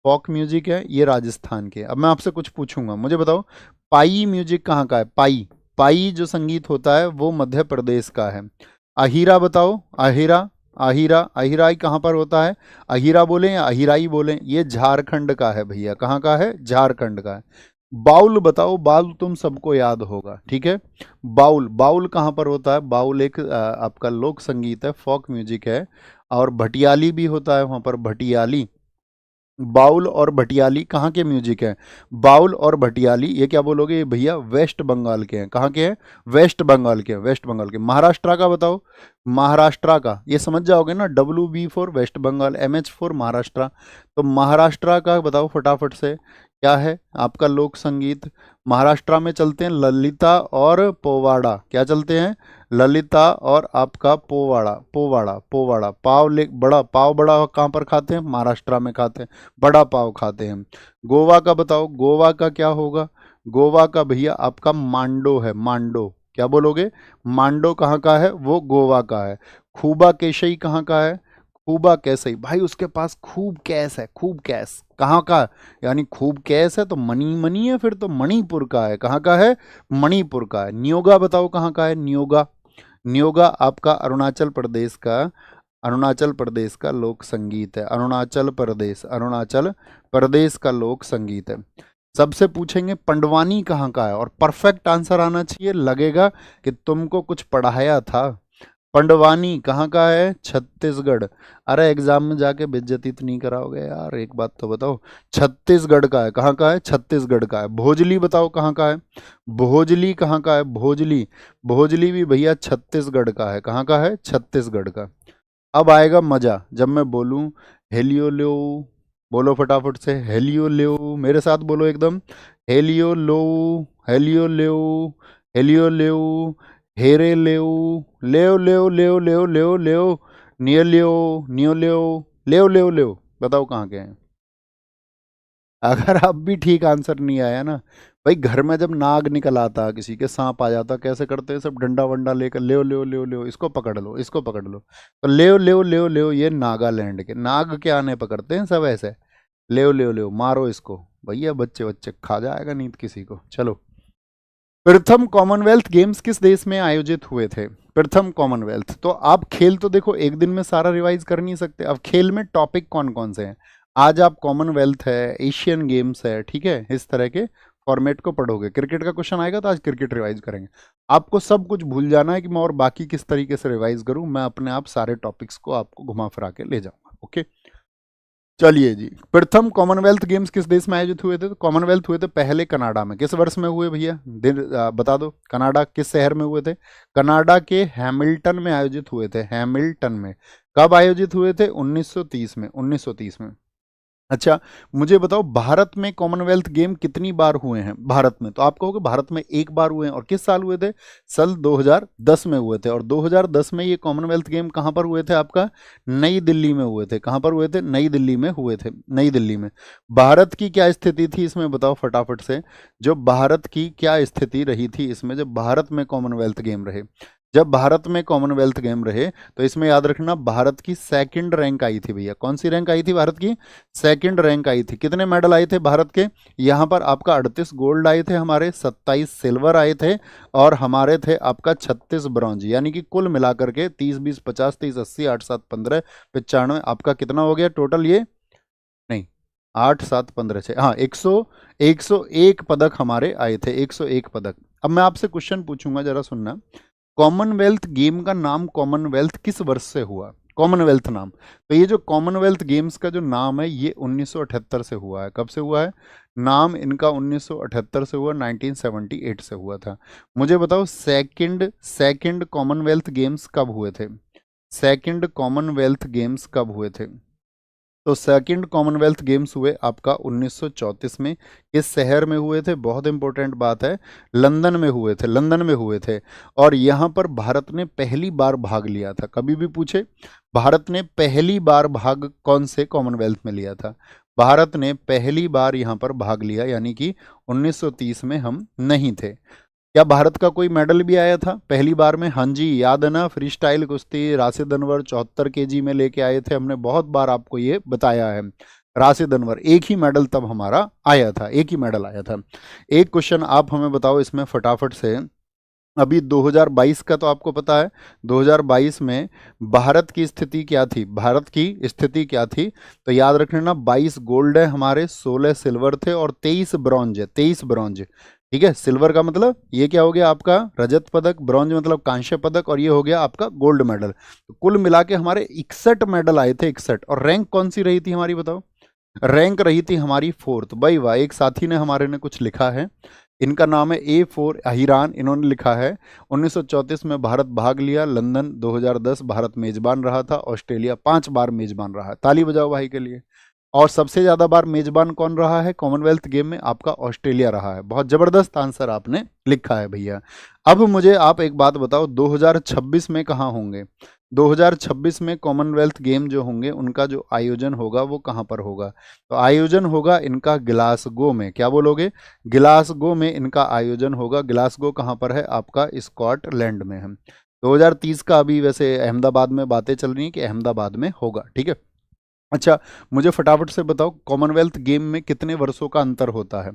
फोक म्यूजिक है, ये राजस्थान के। अब मैं आपसे कुछ पूछूंगा, मुझे बताओ पाई म्यूजिक कहाँ का है, पाई, पाई जो संगीत होता है वो मध्य प्रदेश का है। अहीरा बताओ, अहीरा, अहीरा, अहीराई कहाँ पर होता है, अहीरा बोले या अहीराई बोले, ये झारखंड का है भैया, कहाँ का है, झारखंड का है। बाउल बताओ, बाउल तुम सबको याद होगा, ठीक है। बाउल, बाउल कहाँ पर होता है, बाउल एक आपका लोक संगीत है, फोक म्यूजिक है। और भटियाली भी होता है वहाँ पर, भटियाली। बाउल और भटियाली कहाँ के म्यूजिक है, बाउल और भटियाली ये क्या बोलोगे, ये भैया वेस्ट बंगाल के हैं। कहाँ के हैं, वेस्ट बंगाल के हैं, वेस्ट बंगाल के। महाराष्ट्र का बताओ, महाराष्ट्र का ये समझ जाओगे ना, WB for West Bengal, MH for Maharashtra. तो महाराष्ट्र का बताओ फटाफट से, क्या है आपका लोक संगीत। महाराष्ट्र में चलते हैं ललिता और पोवाड़ा, क्या चलते हैं, ललिता और आपका पोवाड़ा, पोवाड़ा, पोवाड़ा। पाव ले बड़ा, पाव बड़ा कहाँ पर खाते हैं, महाराष्ट्र में खाते हैं, बड़ा पाव खाते हैं। गोवा का बताओ, गोवा का क्या होगा, गोवा का भैया आपका मांडो है, मांडो, क्या बोलोगे, मांडो कहाँ का है, वो गोवा का है। खूबा केशई कहाँ का है, खूबा कैसे भाई, उसके पास खूब कैश है, खूब कैश कहाँ का, यानी खूब कैश है तो मनी मनी है, फिर तो मणिपुर का है, कहाँ का है, मणिपुर का है। न्योगा बताओ कहाँ का है, न्योगा, न्योगा आपका अरुणाचल प्रदेश का, अरुणाचल प्रदेश का लोक संगीत है, अरुणाचल प्रदेश, अरुणाचल प्रदेश का लोक संगीत है। सबसे पूछेंगे पंडवानी कहाँ का है, और परफेक्ट आंसर आना चाहिए, लगेगा कि तुमको कुछ पढ़ाया था। पंडवानी कहाँ का है, छत्तीसगढ़। अरे एग्जाम में जाके बेइज्जती तो नहीं कराओगे यार, एक बात तो बताओ, छत्तीसगढ़ का है, कहाँ का है, छत्तीसगढ़ का है। भोजली बताओ कहाँ का है, भोजली कहाँ का है, भोजली, भोजली भी भैया छत्तीसगढ़ का है, कहाँ का है, छत्तीसगढ़ का। अब आएगा मजा जब मैं बोलूं हेलियो, बोलो फटाफट से हेलियो, मेरे साथ बोलो एकदम, हेलियो, हेलियो, हेलियो, हेरे लेओ, लेओ लेओ लेओ लेओ लेओ लेओ, नियो लेओ, नियो लेओ, लेओ लेओ लेओ। बताओ कहाँ के हैं। अगर अब भी ठीक आंसर नहीं आया ना, भाई घर में जब नाग निकल आता किसी के, सांप आ जाता, कैसे करते हैं सब, डंडा वंडा लेकर लेओ लेओ लेओ लेओ, इसको पकड़ लो, इसको पकड़ लो। तो लेओ लेओ लेओ लेओ ये नागालैंड के, नाग के आने पकड़ते हैं सब ऐसे, ले मारो इसको भैया, बच्चे बच्चे खा जाएगा नींद किसी को। चलो, प्रथम कॉमनवेल्थ गेम्स किस देश में आयोजित हुए थे? प्रथम कॉमनवेल्थ, तो आप खेल तो देखो एक दिन में सारा रिवाइज कर नहीं सकते। अब खेल में टॉपिक कौन कौन से हैं, आज आप कॉमनवेल्थ है, एशियन गेम्स है, ठीक है, इस तरह के फॉर्मेट को पढ़ोगे। क्रिकेट का क्वेश्चन आएगा तो आज क्रिकेट रिवाइज करेंगे। आपको सब कुछ भूल जाना है कि मैं और बाकी किस तरीके से रिवाइज करूं, मैं अपने आप सारे टॉपिक्स को आपको घुमा फिरा के ले जाऊंगा। ओके, चलिए जी, प्रथम कॉमनवेल्थ गेम्स किस देश में आयोजित हुए थे? तो कॉमनवेल्थ हुए थे पहले कनाडा में। किस वर्ष में हुए भैया, दिन बता दो। कनाडा किस शहर में हुए थे? कनाडा के हैमिल्टन में आयोजित हुए थे, हैमिल्टन में। कब आयोजित हुए थे? 1930 में, 1930 में। अच्छा, मुझे बताओ भारत में कॉमनवेल्थ गेम कितनी बार हुए हैं? भारत में, तो आप कहोगे भारत में एक बार हुए हैं, और किस साल हुए थे? सन 2010 में हुए थे। और 2010 में ये कॉमनवेल्थ गेम कहाँ पर हुए थे? आपका नई दिल्ली में हुए थे। कहाँ पर हुए थे? नई दिल्ली में हुए थे, नई दिल्ली में। भारत की क्या स्थिति थी इसमें, बताओ फटाफट से। जो भारत की क्या स्थिति रही थी इसमें, जब भारत में कॉमनवेल्थ गेम रहे? जब भारत में कॉमनवेल्थ गेम रहे तो इसमें याद रखना, भारत की सेकंड रैंक आई थी भैया। कौन सी रैंक आई थी भारत की? सेकंड रैंक आई थी। कितने मेडल आए थे भारत के? यहाँ पर आपका 38 गोल्ड आए थे हमारे, 27 सिल्वर आए थे, और हमारे थे आपका 36 ब्रॉन्ज। यानी कि कुल मिलाकर के 30 20 50 30 80 8 7 15 95, आपका कितना हो गया टोटल? ये नहीं, 8 7 15 6, हाँ, 101 पदक हमारे आए थे, 101 पदक। अब मैं आपसे क्वेश्चन पूछूंगा, जरा सुनना। कॉमनवेल्थ गेम का नाम कॉमनवेल्थ किस वर्ष से हुआ? कॉमनवेल्थ नाम, तो ये जो कॉमनवेल्थ गेम्स का जो नाम है ये 1978 से हुआ है। कब से हुआ है नाम इनका? 1978 से हुआ, 1978 से हुआ था। मुझे बताओ सेकंड सेकंड कॉमनवेल्थ गेम्स कब हुए थे? सेकंड कॉमनवेल्थ गेम्स कब हुए थे? तो सेकंड कॉमनवेल्थ गेम्स हुए आपका 1934 में। इस शहर में हुए थे, बहुत इंपॉर्टेंट बात है, लंदन में हुए थे, लंदन में हुए थे। और यहाँ पर भारत ने पहली बार भाग लिया था। कभी भी पूछे, भारत ने पहली बार भाग कौन से कॉमनवेल्थ में लिया था? भारत ने पहली बार यहाँ पर भाग लिया, यानी कि 1930 में हम नहीं थे। क्या भारत का कोई मेडल भी आया था पहली बार में? हाँ जी, याद है ना, फ्री स्टाइल कुश्ती राशिद अनवर 74 केजी में लेके आए थे, हमने बहुत बार आपको ये बताया है। राशिद अनवर, एक ही मेडल तब हमारा आया था, एक ही मेडल आया था। एक क्वेश्चन आप हमें बताओ इसमें फटाफट से। अभी 2022 का तो आपको पता है, 2022 में भारत की स्थिति क्या थी? भारत की स्थिति क्या थी? तो याद रखना, 22 गोल्ड है हमारे, 16 सिल्वर थे, और 23 ब्रॉन्ज है, 23 ब्रॉन्ज। ठीक है, सिल्वर का मतलब ये क्या हो गया आपका? रजत पदक, ब्रॉन्ज मतलब कांस्य पदक, और ये हो गया आपका गोल्ड मेडल। तो कुल मिला के हमारे 61 मेडल आए थे, 61। और रैंक कौन सी रही थी हमारी, बताओ? रैंक रही थी हमारी 4th। भाई वाह, एक साथी ने हमारे ने कुछ लिखा है, इनका नाम है A4 हिरान, इन्होंने लिखा है 1934 में भारत भाग लिया, लंदन 2010 भारत मेजबान रहा था, ऑस्ट्रेलिया 5 बार मेजबान रहा है। ताली बजाओ भाई के लिए। और सबसे ज्यादा बार मेजबान कौन रहा है कॉमनवेल्थ गेम में? आपका ऑस्ट्रेलिया रहा है। बहुत जबरदस्त आंसर आपने लिखा है भैया। अब मुझे आप एक बात बताओ, 2026 में कहाँ होंगे? 2026 में कॉमनवेल्थ गेम जो होंगे उनका जो आयोजन होगा वो कहाँ पर होगा? तो आयोजन होगा इनका ग्लासगो में। क्या बोलोगे? ग्लासगो में इनका आयोजन होगा। ग्लासगो कहाँ पर है? आपका स्कॉटलैंड में है। 2030 का अभी वैसे अहमदाबाद में बातें चल रही हैं कि अहमदाबाद में होगा। ठीक है, अच्छा, मुझे फटाफट से बताओ कॉमनवेल्थ गेम में कितने वर्षों का अंतर होता है?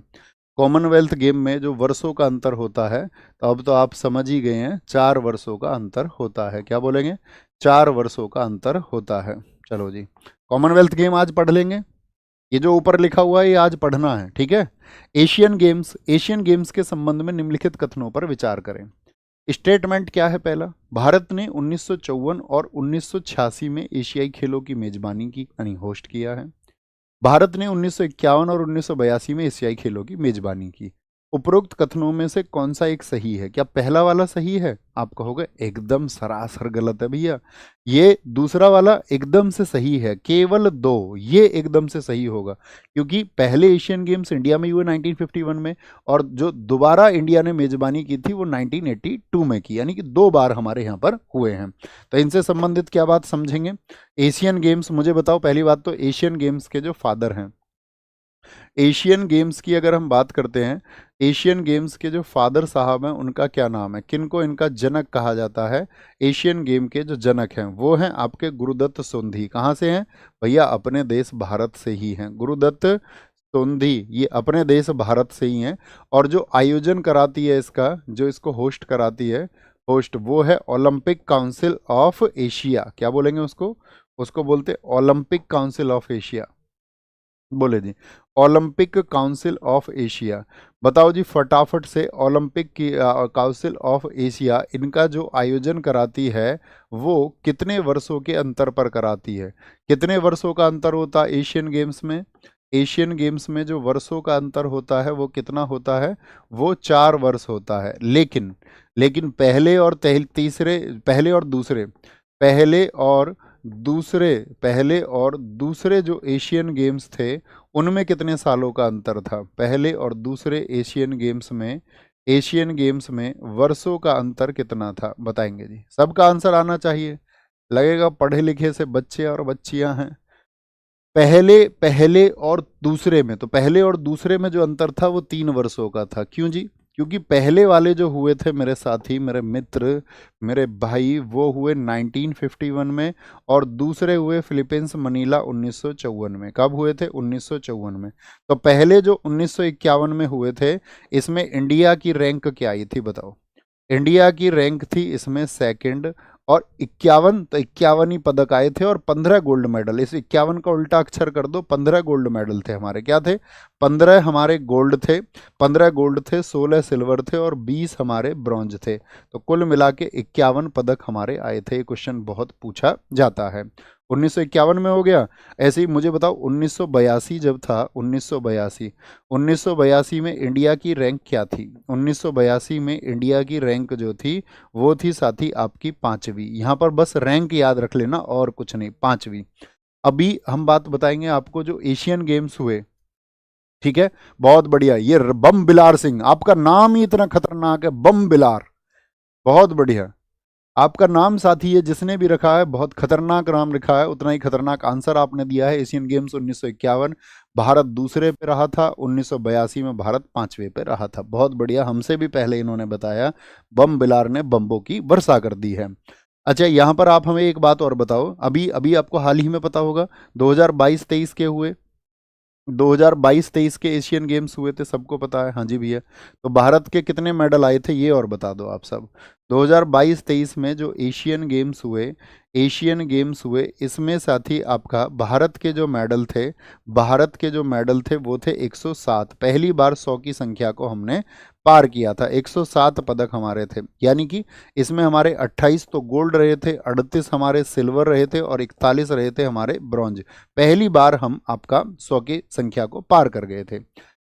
कॉमनवेल्थ गेम में जो वर्षों का अंतर होता है, तो अब तो आप समझ ही गए हैं, 4 वर्षों का अंतर होता है। क्या बोलेंगे? 4 वर्षों का अंतर होता है। चलो जी, कॉमनवेल्थ गेम आज पढ़ लेंगे। ये जो ऊपर लिखा हुआ है ये आज पढ़ना है, ठीक है। एशियन गेम्स, एशियन गेम्स के संबंध में निम्नलिखित कथनों पर विचार करें। स्टेटमेंट क्या है पहला? भारत ने 1954 और 1986 में एशियाई खेलों की मेजबानी की, यानी होस्ट किया है। भारत ने 1951 और 1982 में एशियाई खेलों की मेजबानी की। उपरोक्त कथनों में से कौन सा एक सही है? क्या पहला वाला सही है? आप कहोगे एकदम सरासर गलत है भैया। ये दूसरा वाला एकदम से सही है, केवल 2 ये एकदम से सही होगा, क्योंकि पहले एशियन गेम्स इंडिया में हुए 1951 में, और जो दोबारा इंडिया ने मेजबानी की थी वो 1982 में की, यानी कि 2 बार हमारे यहाँ पर हुए हैं। तो इनसे संबंधित क्या बात समझेंगे? एशियन गेम्स, मुझे बताओ पहली बात तो एशियन गेम्स के जो फादर हैं, एशियन गेम्स की अगर हम बात करते हैं, एशियन गेम्स के जो फादर साहब हैं उनका क्या नाम है, किनको इनका जनक कहा जाता है? एशियन गेम के जो जनक हैं वो हैं आपके गुरुदत्त सोंधी। कहाँ से हैं भैया? अपने देश भारत से ही हैं गुरुदत्त सोंधी, ये अपने देश भारत से ही हैं। और जो आयोजन कराती है इसका, जो इसको होस्ट कराती है, होस्ट वो है ओलंपिक काउंसिल ऑफ एशिया। क्या बोलेंगे उसको? उसको बोलते ओलंपिक काउंसिल ऑफ एशिया। बोले जी, ओलंपिक काउंसिल ऑफ एशिया। बताओ जी फटाफट से, ओलंपिक की काउंसिल ऑफ एशिया इनका जो आयोजन कराती है वो कितने वर्षों के अंतर पर कराती है? कितने वर्षों का अंतर होता है एशियन गेम्स में? एशियन गेम्स में जो वर्षों का अंतर होता है वो कितना होता है? वो 4 वर्ष होता है। लेकिन लेकिन पहले और दूसरे जो एशियन गेम्स थे उनमें कितने सालों का अंतर था? पहले और दूसरे एशियन गेम्स में वर्षों का अंतर कितना था? बताएंगे जी, सबका आंसर आना चाहिए। लगेगा पढ़े लिखे से बच्चे और बच्चियां हैं। पहले और दूसरे में, तो पहले और दूसरे में जो अंतर था वो 3 वर्षों का था। क्यों जी? क्योंकि पहले वाले जो हुए थे मेरे साथी, मेरे मित्र, मेरे भाई, वो हुए 1951 में, और दूसरे हुए फिलीपींस मनीला 1954 में। कब हुए थे? 1954 में। तो पहले जो 1951 में हुए थे, इसमें इंडिया की रैंक क्या आई थी बताओ? इंडिया की रैंक थी इसमें सेकंड, और 51, तो 51 ही पदक आए थे और 15 गोल्ड मेडल। इस 51 का उल्टा अक्षर कर दो, 15 गोल्ड मेडल थे हमारे। क्या थे? 15 हमारे गोल्ड थे, 15 गोल्ड थे, 16 सिल्वर थे और 20 हमारे ब्रॉन्ज थे। तो कुल मिला के 51 पदक हमारे आए थे। ये क्वेश्चन बहुत पूछा जाता है। 1951 में हो गया। ऐसे ही मुझे बताओ 1982 जब था, 1982 में इंडिया की रैंक क्या थी? 1982 में इंडिया की रैंक जो थी वो थी साथी आपकी 5वीं। यहाँ पर बस रैंक याद रख लेना और कुछ नहीं, 5वीं। अभी हम बात बताएंगे आपको जो एशियन गेम्स हुए, ठीक है? बहुत बढ़िया, ये बम बिलार सिंह, आपका नाम ही इतना खतरनाक है, बम बिलार। बहुत बढ़िया, आपका नाम साथी है जिसने भी रखा है बहुत खतरनाक नाम लिखा है, उतना ही खतरनाक आंसर आपने दिया है। एशियन गेम्स 1951, भारत दूसरे पे रहा था। 1982 में भारत 5वें पे रहा था। बहुत बढ़िया, हमसे भी पहले इन्होंने बताया। बम बिलार ने बम्बों की वर्षा कर दी है। अच्छा, यहाँ पर आप हमें एक बात और बताओ, अभी अभी आपको हाल ही में पता होगा 2022-23 के हुए, 2022-23 के एशियन गेम्स हुए थे, सबको पता है। हाँ जी भैया, तो भारत के कितने मेडल आए थे ये और बता दो आप सब। 2022-23 में जो एशियन गेम्स हुए इसमें साथी आपका भारत के जो मेडल थे वो थे 107। पहली बार 100 की संख्या को हमने पार किया था। 107 पदक हमारे थे, यानी कि इसमें हमारे 28 तो गोल्ड रहे थे, 38 हमारे सिल्वर रहे थे और 41 रहे थे हमारे ब्रॉन्ज। पहली बार हम आपका 100 की संख्या को पार कर गए थे।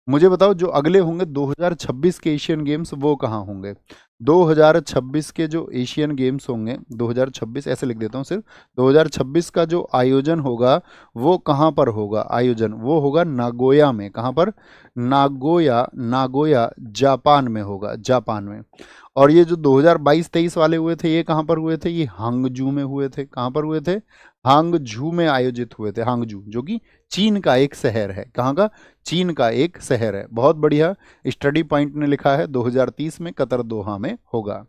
मुझे बताओ जो अगले होंगे 2026 के एशियन गेम्स वो कहाँ होंगे? 2026 के जो एशियन गेम्स होंगे, 2026 ऐसे लिख देता हूँ सिर्फ, 2026 का जो आयोजन होगा वो कहाँ पर होगा? आयोजन वो होगा नागोया में। कहाँ पर? नागोया जापान में होगा, जापान में। और ये जो 2022-23 वाले हुए थे ये कहाँ पर हुए थे? ये हांगजू में हुए थे। कहाँ पर हुए थे? हांगजू में आयोजित हुए थे। हांगजू जो कि चीन का एक शहर है। कहाँ का? चीन का एक शहर है। बहुत बढ़िया, स्टडी पॉइंट ने लिखा है 2030 में कतर दोहा में होगा।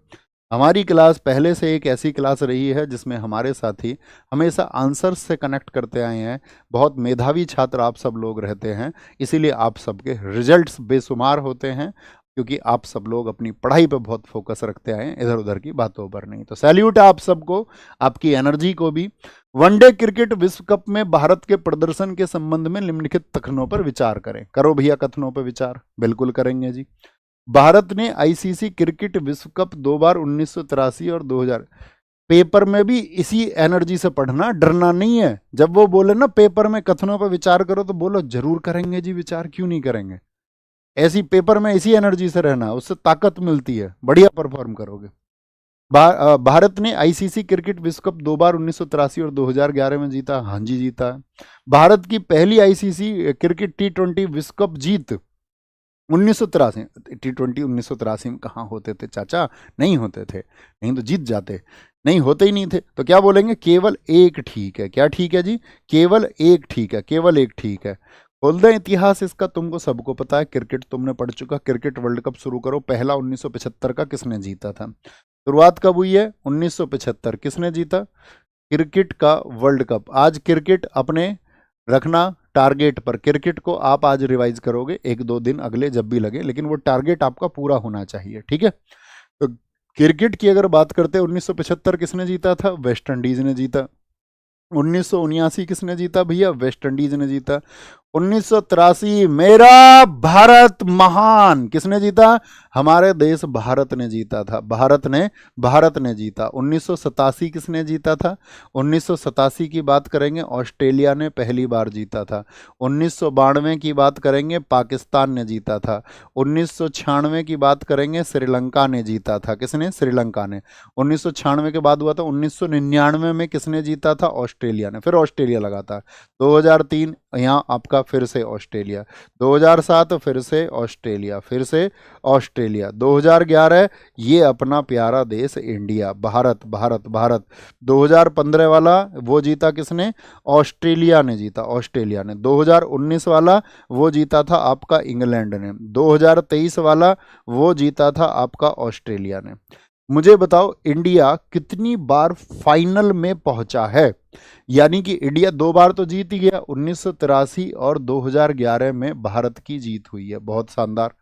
हमारी क्लास पहले से एक ऐसी क्लास रही है जिसमें हमारे साथी हमेशा आंसर्स से कनेक्ट करते आए हैं। बहुत मेधावी छात्र आप सब लोग रहते हैं, इसीलिए आप सबके रिजल्ट्स बेशुमार होते हैं, क्योंकि आप सब लोग अपनी पढ़ाई पर बहुत फोकस रखते आए हैं, इधर उधर की बातों पर नहीं। तो सैल्यूट है आप सबको, आपकी एनर्जी को भी। वनडे क्रिकेट विश्व कप में भारत के प्रदर्शन के संबंध में निम्नलिखित कथनों पर विचार करें। करो भैया कथनों पर विचार, बिल्कुल करेंगे जी। भारत ने आईसीसी क्रिकेट विश्व कप 2 बार 1983 और 2000। पेपर में भी इसी एनर्जी से पढ़ना, डरना नहीं है। जब वो बोले ना पेपर में कथनों पर विचार करो तो बोलो जरूर करेंगे जी विचार, क्यों नहीं करेंगे। ऐसी पेपर में इसी एनर्जी से रहना, उससे ताकत मिलती है, बढ़िया परफॉर्म करोगे। भारत ने आईसीसी क्रिकेट विश्व कप 2 बार 1983 और 2011 में जीता। हाँ जी जीता। भारत की पहली आईसीसी क्रिकेट T20 विश्व कप जीत 1983। T20 1983 में कहाँ होते थे चाचा? नहीं होते थे, नहीं तो जीत जाते, नहीं होते ही नहीं थे। तो क्या बोलेंगे? केवल एक ठीक है। क्या ठीक है जी? केवल एक ठीक है, केवल एक ठीक है। खोल दें इतिहास इसका, तुमको सबको पता है, क्रिकेट तुमने पढ़ चुका, क्रिकेट वर्ल्ड कप शुरू करो। पहला 1975 का किसने जीता था? शुरुआत कब हुई है? 1975। किसने जीता क्रिकेट का वर्ल्ड कप? आज क्रिकेट अपने रखना टारगेट पर, क्रिकेट को आप आज रिवाइज करोगे 1-2 दिन अगले जब भी लगे, लेकिन वो टारगेट आपका पूरा होना चाहिए, ठीक है। तो क्रिकेट की अगर बात करते हैं, 1975 किसने जीता था? वेस्ट इंडीज ने जीता। 1979 किसने जीता भैया? वेस्ट इंडीज ने जीता। 1983 मेरा भारत महान किसने जीता? हमारे देश भारत ने जीता था, भारत ने जीता। 1987 किसने जीता था? 1987 की बात करेंगे, ऑस्ट्रेलिया ने पहली बार जीता था। 1992 की बात करेंगे, पाकिस्तान ने जीता था। 1996 की बात करेंगे, श्रीलंका ने जीता था। किसने? श्रीलंका ने। 1996 के बाद हुआ था 1999 में किसने जीता था? ऑस्ट्रेलिया ने। फिर ऑस्ट्रेलिया लगा था। 2003 यहाँ आपका फिर से ऑस्ट्रेलिया। 2007 फिर से ऑस्ट्रेलिया, फिर से ऑस्ट्रेलिया। 2011 ये अपना प्यारा देश इंडिया, भारत भारत भारत। 2015 वाला वो जीता किसने? ऑस्ट्रेलिया ने जीता, ऑस्ट्रेलिया ने। 2019 वाला वो जीता था आपका इंग्लैंड ने। 2023 वाला वो जीता था आपका ऑस्ट्रेलिया ने। मुझे बताओ इंडिया कितनी बार फाइनल में पहुंचा है? यानी कि इंडिया 2 बार तो जीत ही गया, 1983 और 2011 में भारत की जीत हुई है, बहुत शानदार।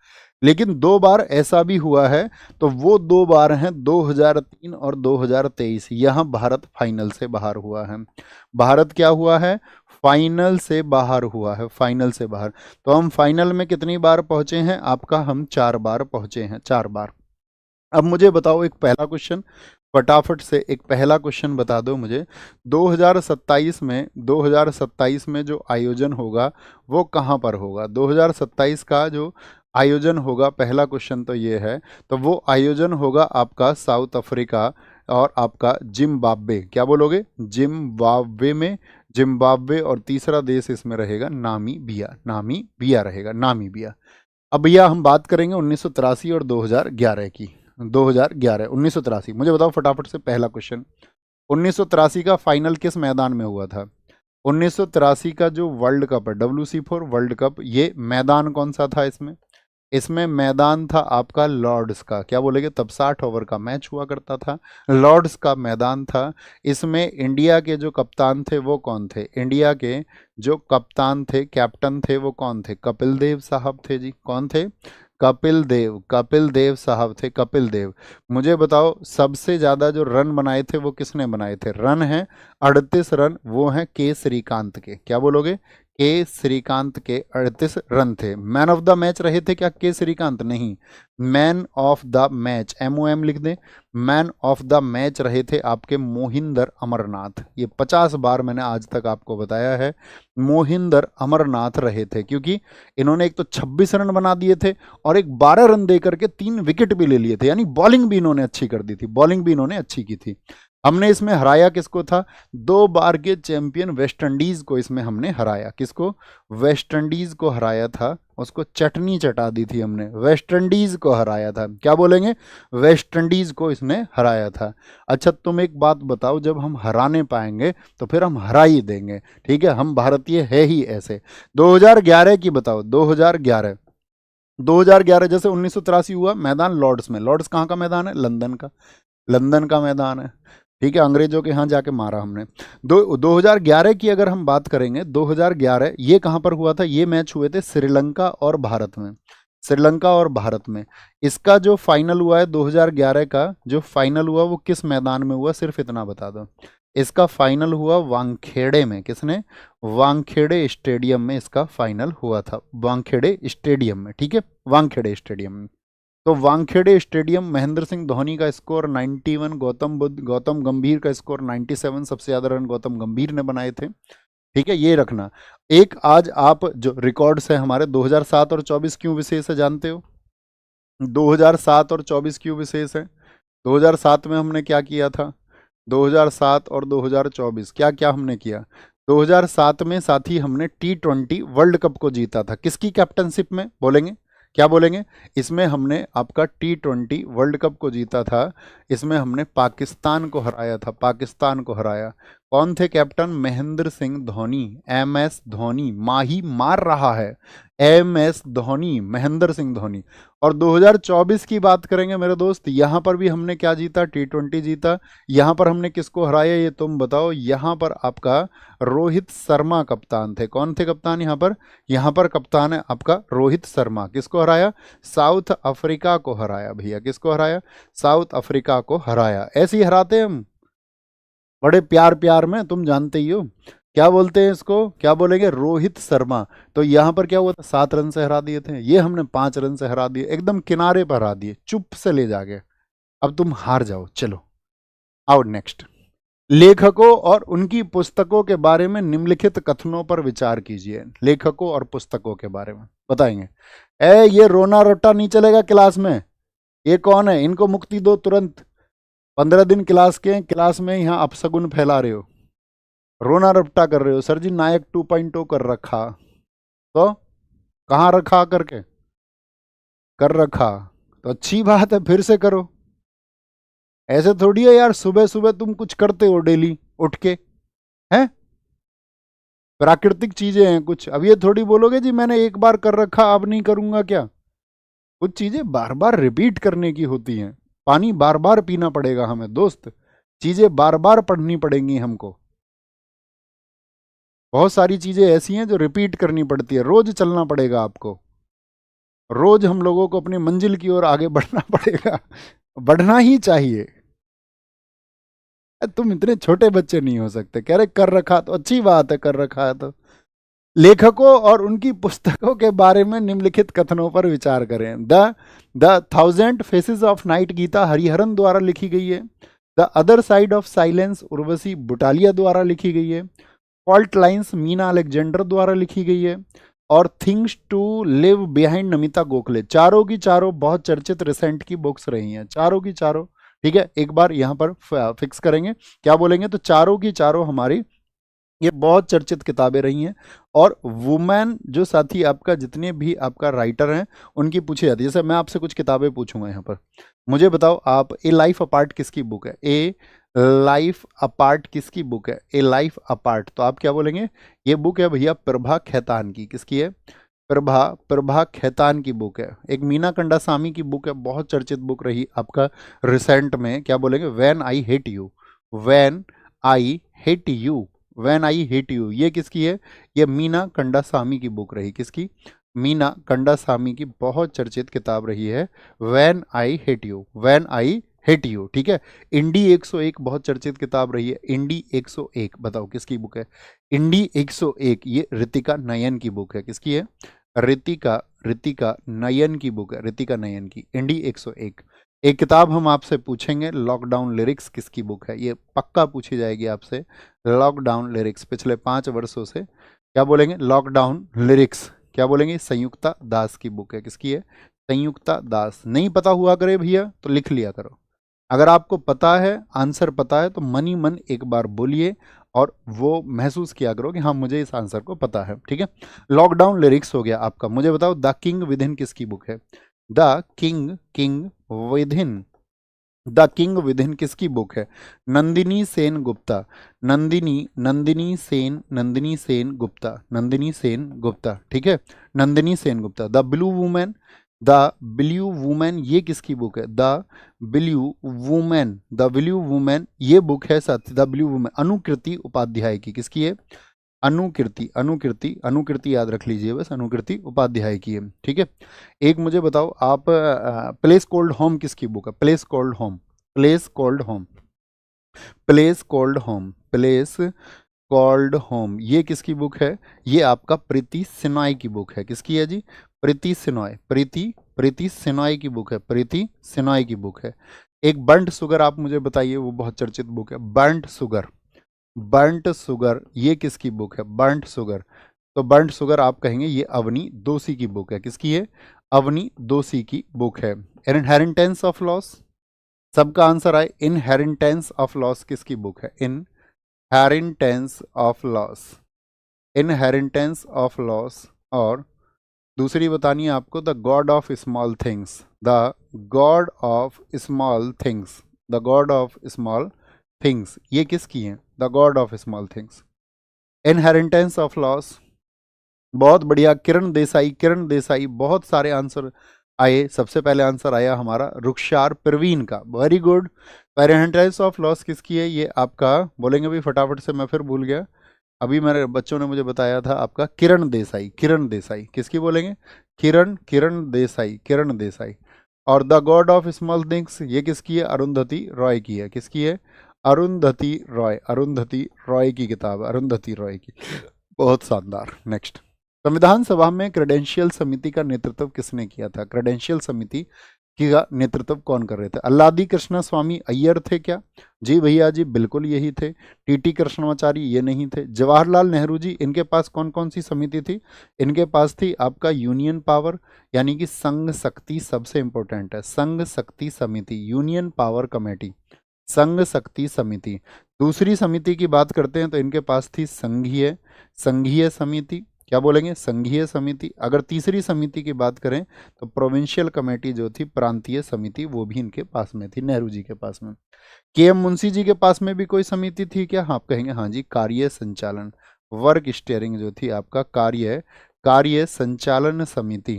लेकिन 2 बार ऐसा भी हुआ है, तो वो 2 बार हैं 2003 और 2023। यहां भारत फाइनल से बाहर हुआ है। भारत क्या हुआ है? फाइनल से बाहर हुआ है, फाइनल से बाहर। तो हम फाइनल में कितनी बार पहुंचे हैं आपका? हम 4 बार पहुंचे हैं, 4 बार। अब मुझे बताओ एक पहला क्वेश्चन, फटाफट से एक पहला क्वेश्चन बता दो मुझे। 2027 में जो आयोजन होगा वो कहाँ पर होगा? 2027 का जो आयोजन होगा, पहला क्वेश्चन तो ये है, तो वो आयोजन होगा आपका साउथ अफ्रीका और आपका जिम्बाब्वे। क्या बोलोगे? जिम्बाब्वे में, जिम्बाब्वे। और तीसरा देश इसमें रहेगा नामीबिया, नामीबिया रहेगा, नामीबिया। अब भैया हम बात करेंगे 1983 और 2011 की। 2011, 1983, मुझे बताओ फटाफट से पहला क्वेश्चन। 1983 का फाइनल किस मैदान में हुआ था? 1983 का जो वर्ल्ड कप है, WC4 वर्ल्ड कप, ये मैदान कौन सा था इसमें? इसमें मैदान था आपका लॉर्ड्स का। क्या बोलेंगे? तब 60 ओवर का मैच हुआ करता था, लॉर्ड्स का मैदान था। इसमें इंडिया के जो कप्तान थे वो कौन थे? इंडिया के जो कप्तान थे, कैप्टन थे, वो कौन थे? कपिल देव साहब थे जी। कौन थे? कपिल देव, कपिल देव साहब थे, कपिल देव। मुझे बताओ सबसे ज्यादा जो रन बनाए थे वो किसने बनाए थे? रन है 38 रन, वो हैं के श्रीकांत के। क्या बोलोगे? के श्रीकांत के 38 रन थे। मैन ऑफ द मैच रहे थे क्या के श्रीकांत? नहीं, man of the match, MOM लिख दें, मैन ऑफ द मैच रहे थे आपके मोहिंदर अमरनाथ। ये 50 बार मैंने आज तक आपको बताया है, मोहिंदर अमरनाथ रहे थे, क्योंकि इन्होंने एक तो 26 रन बना दिए थे और एक 12 रन दे करके 3 विकेट भी ले लिए थे। यानी बॉलिंग भी इन्होंने अच्छी कर दी थी, बॉलिंग भी इन्होंने अच्छी की थी। हमने इसमें हराया किसको था? 2 बार के चैंपियन वेस्ट इंडीज को इसमें हमने हराया। किसको? वेस्ट इंडीज को हराया था, उसको चटनी चटा दी थी हमने, वेस्ट इंडीज को हराया था। क्या बोलेंगे? वेस्ट इंडीज को इसने हराया था। अच्छा तुम एक बात बताओ, जब हम हराने पाएंगे तो फिर हम हरा ही देंगे, ठीक है, हम भारतीय है ही ऐसे। 2011 की बताओ, 2011, 2011 जैसे 1983 हुआ, मैदान लॉर्ड्स में। लॉर्ड्स कहाँ का मैदान है? लंदन का, लंदन का मैदान है, ठीक है, अंग्रेजों के यहाँ जाके मारा हमने। 2011 की अगर हम बात करेंगे, 2011 ये कहाँ पर हुआ था? ये मैच हुए थे श्रीलंका और भारत में, श्रीलंका और भारत में। इसका जो फाइनल हुआ है 2011 का, जो फाइनल हुआ वो किस मैदान में हुआ? सिर्फ इतना बता दो। इसका फाइनल हुआ वानखेड़े में। किसने? वानखेड़े स्टेडियम में इसका फाइनल हुआ था, वानखेड़े स्टेडियम में, ठीक है, वानखेड़े स्टेडियम में। तो वानखेड़े स्टेडियम, महेंद्र सिंह धोनी का स्कोर 91, गौतम गंभीर का स्कोर 97, सबसे ज्यादा रन गौतम गंभीर ने बनाए थे, ठीक है, ये रखना। एक आज आप जो रिकॉर्ड्स है हमारे 2007 और 24 क्यों विशेष है जानते हो? 2007 और 24 क्यों विशेष है? 2007 में हमने क्या किया था? 2007 और 2024 क्या क्या हमने किया? 2007 में साथी हमने T20 वर्ल्ड कप को जीता था। किसकी कैप्टनशिप में? बोलेंगे क्या बोलेंगे? इसमें हमने आपका T20 वर्ल्ड कप को जीता था। इसमें हमने पाकिस्तान को हराया था, पाकिस्तान को हराया। कौन थे captain? Mahendra Singh Dhoni, M S Dhoni. Mahi मार रहा है, एम एस धोनी, महेंद्र सिंह धोनी। और 2024 की बात करेंगे मेरे दोस्त, यहां पर भी हमने क्या जीता? T20 जीता। यहां पर हमने किसको हराया ये तुम बताओ? यहां पर आपका रोहित शर्मा कप्तान थे। कौन थे कप्तान यहां पर? यहां पर कप्तान है आपका रोहित शर्मा। किसको हराया? साउथ अफ्रीका को हराया भैया। किसको हराया? साउथ अफ्रीका को हराया। ऐसे ही हराते हैं हम, बड़े प्यार प्यार में, तुम जानते ही हो। क्या बोलते हैं इसको? क्या बोलेंगे? रोहित शर्मा। तो यहां पर क्या हुआ था? 7 रन से हरा दिए थे। ये हमने 5 रन से हरा दिए, एकदम किनारे पर हरा दिए, चुप से ले जाके। अब तुम हार जाओ। चलो आओ नेक्स्ट। लेखकों और उनकी पुस्तकों के बारे में निम्नलिखित कथनों पर विचार कीजिए। लेखकों और पुस्तकों के बारे में बताएंगे। ये रोना रट्टा नहीं चलेगा क्लास में। ये कौन है? इनको मुक्ति दो तुरंत। 15 दिन क्लास के हैं, क्लास में यहाँ अपशगुन फैला रहे हो, रोना रपटा कर रहे हो। सर जी नायक 2.0 कर रखा, तो कहाँ रखा? करके कर रखा तो अच्छी बात है, फिर से करो। ऐसे थोड़ी है यार, सुबह सुबह तुम कुछ करते हो डेली उठ के, हैं? प्राकृतिक चीजें हैं कुछ। अब ये थोड़ी बोलोगे जी मैंने एक बार कर रखा अब नहीं करूंगा क्या? कुछ चीजें बार बार रिपीट करने की होती हैं। पानी बार बार पीना पड़ेगा हमें दोस्त, चीजें बार बार पढ़नी पड़ेंगी हमको। बहुत सारी चीजें ऐसी हैं जो रिपीट करनी पड़ती है, रोज चलना पड़ेगा आपको। रोज हम लोगों को अपनी मंजिल की ओर आगे बढ़ना पड़ेगा, बढ़ना ही चाहिए। तुम इतने छोटे बच्चे नहीं हो सकते। कह रहे कर रखा, तो अच्छी बात है, कर रखा है तो। लेखकों और उनकी पुस्तकों के बारे में निम्नलिखित कथनों पर विचार करें। The 1000 faces of night Gita Hariharan द्वारा लिखी गई है। The other side of silence Urvashi Butalia द्वारा लिखी गई है। फॉल्ट लाइन्स मीना अलेक्जेंडर द्वारा लिखी गई है। और things to live behind Namita Gokhale. चारों की चारों बहुत चर्चित रिसेंट की बुक्स रही हैं, चारों की चारों। ठीक है, एक बार यहां पर फिक्स करेंगे, क्या बोलेंगे? तो चारों की चारों हमारी ये बहुत चर्चित किताबें रही हैं। और वुमेन जो साथी आपका, जितने भी आपका राइटर हैं उनकी पूछी जाती है। जैसे मैं आपसे कुछ किताबें पूछूंगा यहाँ पर, मुझे बताओ आप, ए लाइफ अपार्ट किसकी बुक है? ए लाइफ अपार्ट किसकी बुक है? ए लाइफ अपार्ट। तो आप क्या बोलेंगे? ये बुक है भैया प्रभा खेतान की। किसकी है? प्रभा प्रभा खेतान की बुक है। एक मीना कंडासामी की बुक है, बहुत चर्चित बुक रही आपका रिसेंट में। क्या बोलेंगे? When I hate you. When I hate you, when I hate you, ये किसकी है? ये मीना कंडासामी की बुक रही। किसकी? मीना कंडासामी की बहुत चर्चित किताब रही है, when I hate you, when I hate you. ठीक है। इंडी 101 बहुत चर्चित किताब रही है। इंडी 101 बताओ किसकी बुक है? इंडी 101 ये ऋतिका नयन की बुक है। किसकी है? ऋतिका ऋतिका नयन की बुक है, ऋतिका नयन की, इंडी 101। एक किताब हम आपसे पूछेंगे, लॉकडाउन लिरिक्स किसकी बुक है? ये पक्का पूछी जाएगी आपसे। लॉकडाउन लिरिक्स पिछले 5 वर्षों से, क्या बोलेंगे? Lockdown lyrics. क्या बोलेंगे? संयुक्ता दास की बुक है। किसकी है? संयुक्ता दास। नहीं पता हुआ करे भैया तो लिख लिया करो। अगर आपको पता है, आंसर पता है, तो मन ही मन एक बार बोलिए और वो महसूस किया करो कि हाँ मुझे इस आंसर को पता है। ठीक है। लॉकडाउन लिरिक्स हो गया आपका। मुझे बताओ द किंग विद इन किसकी बुक है? The king king with in, the king with in किसकी बुक है? नंदिनी सेन गुप्ता। नंदिनी सेन गुप्ता, नंदिनी सेन गुप्ता। ठीक है, Nandini Sen Gupta. The blue women, the blue women ये किसकी बुक है? The blue women, the blue women ये बुक है साथ। द ब्लू वुमेन अनुकृति उपाध्याय की। किसकी है? अनुकृति, अनुकृति, अनुकृति याद रख लीजिए बस, अनुकृति उपाध्याय की है। ठीक है। एक मुझे बताओ आप, प्लेस कॉल्ड होम किसकी बुक है? Place called home, place called home, place called home, place called home ये किसकी बुक है? ये आपका प्रीति सिनॉय की बुक है। किसकी है जी? प्रीति सिनॉय, प्रीति सिनॉय की बुक है, प्रीति सिनॉय की बुक है। एक बर्न्ट शुगर आप मुझे बताइए, वो बहुत चर्चित बुक है, बर्न्ट शुगर। बर्न्ट शुगर ये किसकी बुक है? Burnt sugar. तो बर्न्ट शुगर आप कहेंगे ये अवनी दोषी की बुक है। किसकी है? अवनी दोषी की बुक है। इनहेरिटेंस ऑफ लॉस, सबका आंसर आए। इनहेरिटेंस ऑफ लॉस किसकी बुक है? Inheritance of loss, inheritance of loss. और दूसरी बतानी है आपको, the God of small things, the God of small things, the God of small things, ये किसकी है? The God of small things. Inheritance of loss, बहुत बढ़िया किरण देसाई, किरण देसाई, बहुत सारे आंसर आए। सबसे पहले आंसर आया हमारा रुखसार परवीन का, very good. Inheritance of loss किसकी है? ये आपका बोलेंगे भी फटाफट से, मैं फिर भूल गया। अभी मेरे बच्चों ने मुझे बताया था आपका किरण देसाई, किरण देसाई किसकी बोलेंगे? किरण, किरण देसाई, किरण देसाई। और the God of small things ये किसकी है? अरुंधति रॉय की है। किसकी है? अरुंधति रॉय, अरुंधति रॉय की किताब है, अरुंधति रॉय की। बहुत शानदार। नेक्स्ट, संविधान सभा में क्रेडेंशियल समिति का नेतृत्व किसने किया था? क्रेडेंशियल समिति का नेतृत्व कौन कर रहे थे? अल्लादी कृष्ण स्वामी अय्यर थे क्या? जी भैया जी, बिल्कुल यही थे। टीटी कृष्णमाचारी ये नहीं थे। जवाहरलाल नेहरू जी, इनके पास कौन कौन सी समिति थी? इनके पास थी आपका यूनियन पावर, यानी कि संघ शक्ति, सबसे इंपॉर्टेंट है संघ शक्ति समिति, यूनियन पावर कमेटी, संघ शक्ति समिति। दूसरी समिति की बात करते हैं तो इनके पास थी संघीय, संघीय समिति, क्या बोलेंगे? संघीय समिति। अगर तीसरी समिति की बात करें तो प्रोविंशियल कमेटी जो थी, प्रांतीय समिति, वो भी इनके पास में थी, नेहरू जी के पास में। के एम मुंशी जी के पास में भी कोई समिति थी क्या? हाँ, आप कहेंगे हाँ जी, कार्य संचालन, वर्क स्टीयरिंग जो थी आपका, कार्य, कार्य संचालन समिति,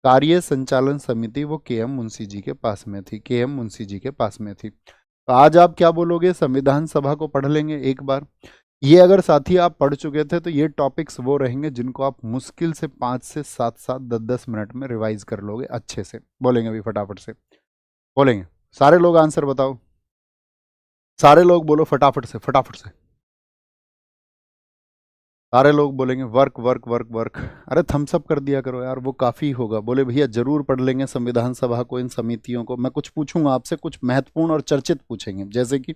कार्य संचालन समिति, वो के एम मुंशी जी के पास में थी, के एम मुंशी जी के पास में थी। तो आज आप क्या बोलोगे? संविधान सभा को पढ़ लेंगे एक बार। ये अगर साथी आप पढ़ चुके थे तो ये टॉपिक्स वो रहेंगे जिनको आप मुश्किल से 5 से 7 7 10 मिनट में रिवाइज कर लोगे अच्छे से। बोलेंगे अभी फटाफट से, बोलेंगे सारे लोग आंसर बताओ, सारे लोग बोलो फटाफट से, फटाफट से सारे लोग बोलेंगे वर्क वर्क वर्क वर्क। अरे थम्स अप कर दिया करो यार, वो काफ़ी होगा। बोले भैया जरूर पढ़ लेंगे संविधान सभा को, इन समितियों को। मैं कुछ पूछूंगा आपसे, कुछ महत्वपूर्ण और चर्चित पूछेंगे, जैसे कि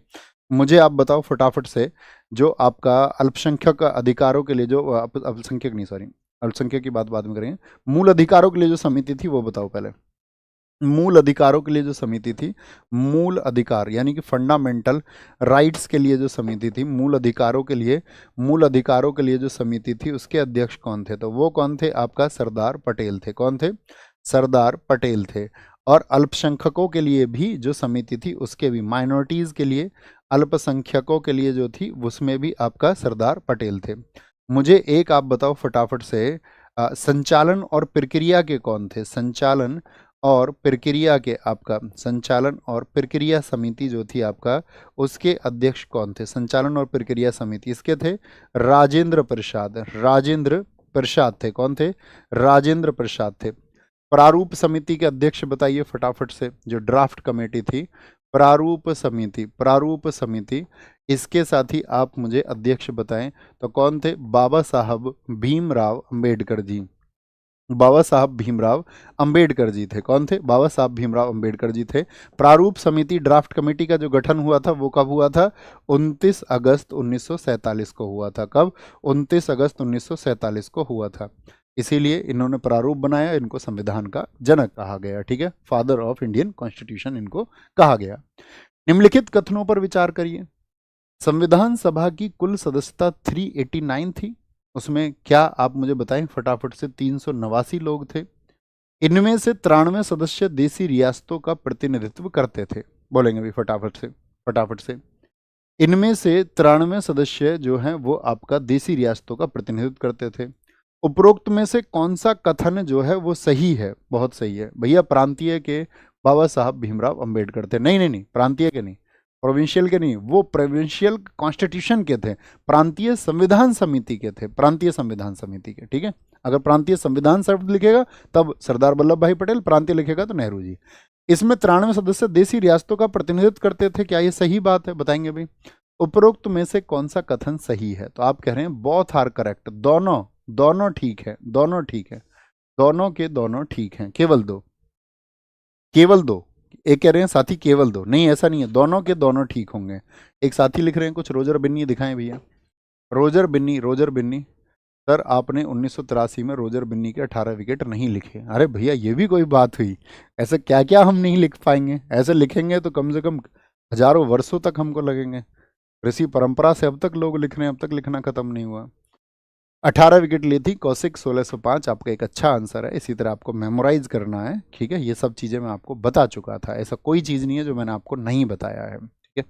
मुझे आप बताओ फटाफट से, जो आपका अल्पसंख्यक अधिकारों के लिए जो अल्पसंख्यक नहीं, सॉरी, अल्पसंख्यक की बात बाद में करेंगे। मूल अधिकारों के लिए जो समिति थी वो बताओ पहले। मूल अधिकारों के लिए जो समिति थी, मूल अधिकार यानी कि फंडामेंटल राइट्स के लिए जो समिति थी, मूल अधिकारों के लिए, मूल अधिकारों के लिए जो समिति थी, उसके अध्यक्ष कौन थे? तो वो कौन थे? आपका सरदार पटेल थे। कौन थे? सरदार पटेल थे। और अल्पसंख्यकों के लिए भी जो समिति थी, उसके भी, माइनॉरिटीज़ के लिए, अल्पसंख्यकों के लिए जो थी, उसमें भी आपका सरदार पटेल थे। मुझे एक आप बताओ फटाफट से, संचालन और प्रक्रिया के कौन थे? संचालन और प्रक्रिया के, आपका संचालन और प्रक्रिया समिति जो थी आपका, उसके अध्यक्ष कौन थे? संचालन और प्रक्रिया समिति इसके थे राजेंद्र प्रसाद, राजेंद्र प्रसाद थे। कौन थे? राजेंद्र प्रसाद थे। प्रारूप समिति के अध्यक्ष बताइए फटाफट से, जो ड्राफ्ट कमेटी थी, प्रारूप समिति, प्रारूप समिति, इसके साथ ही आप मुझे अध्यक्ष बताएं तो कौन थे? बाबा साहब भीमराव अंबेडकर जी, बाबा साहब भीमराव अंबेडकर जी थे। कौन थे? बाबा साहब भीमराव अंबेडकर जी थे। प्रारूप समिति ड्राफ्ट कमेटी का जो गठन हुआ था वो कब हुआ था? 29 अगस्त 1947 को हुआ था। कब? 29 अगस्त 1947 को हुआ था। इसीलिए इन्होंने प्रारूप बनाया, इनको संविधान का जनक कहा गया। ठीक है, फादर ऑफ इंडियन कॉन्स्टिट्यूशन इनको कहा गया। निम्नलिखित कथनों पर विचार करिए। संविधान सभा की कुल सदस्यता 389 थी, उसमें क्या आप मुझे बताएं फटाफट से? 389 लोग थे। इनमें से 93 सदस्य देसी रियासतों का प्रतिनिधित्व करते थे। बोलेंगे भी फटाफट से, फटाफट से। इनमें से 93 सदस्य जो हैं वो आपका देसी रियासतों का प्रतिनिधित्व करते थे। उपरोक्त में से कौन सा कथन जो है वो सही है? बहुत सही है भैया। प्रांतीय के बाबा साहब भीमराव अंबेडकर थे। नहीं नहीं नहीं, प्रांतीय के नहीं, प्रोविंशियल के नहीं, वो प्रोविंशियल कॉन्स्टिट्यूशन के थे, प्रांतीय संविधान समिति के थे, प्रांतीय संविधान समिति के। ठीक है, अगर प्रांतीय संविधान शब्द लिखेगा तब सरदार वल्लभ भाई पटेल, प्रांतीय लिखेगा तो नेहरू जी। इसमें 93 सदस्य देसी रियासतों का प्रतिनिधित्व करते थे। क्या ये सही बात है? बताएंगे भाई। उपरोक्त में से कौन सा कथन सही है? तो आप कह रहे हैं बोथ आर करेक्ट, दोनों, दोनों ठीक है, दोनों ठीक है, दोनों के दोनों ठीक हैं, केवल दो, केवल दो। एक कह रहे हैं साथी केवल दो, नहीं ऐसा नहीं है, दोनों के दोनों ठीक होंगे। एक साथी लिख रहे हैं कुछ रोजर बिन्नी दिखाएं भैया, रोजर बिन्नी, रोजर बिन्नी। सर आपने 1983 में रोजर बिन्नी के 18 विकेट नहीं लिखे। अरे भैया ये भी कोई बात हुई? ऐसे क्या क्या हम नहीं लिख पाएंगे? ऐसे लिखेंगे तो कम से कम हजारों वर्षों तक हमको लगेंगे। ऋषि परंपरा से अब तक लोग लिख रहे हैं, अब तक लिखना खत्म नहीं हुआ। 18 विकेट ली थी कौशिक, 1605 आपका एक अच्छा आंसर है। इसी तरह आपको मेमोराइज करना है। ठीक है, ये सब चीज़ें मैं आपको बता चुका था, ऐसा कोई चीज़ नहीं है जो मैंने आपको नहीं बताया है। ठीक है,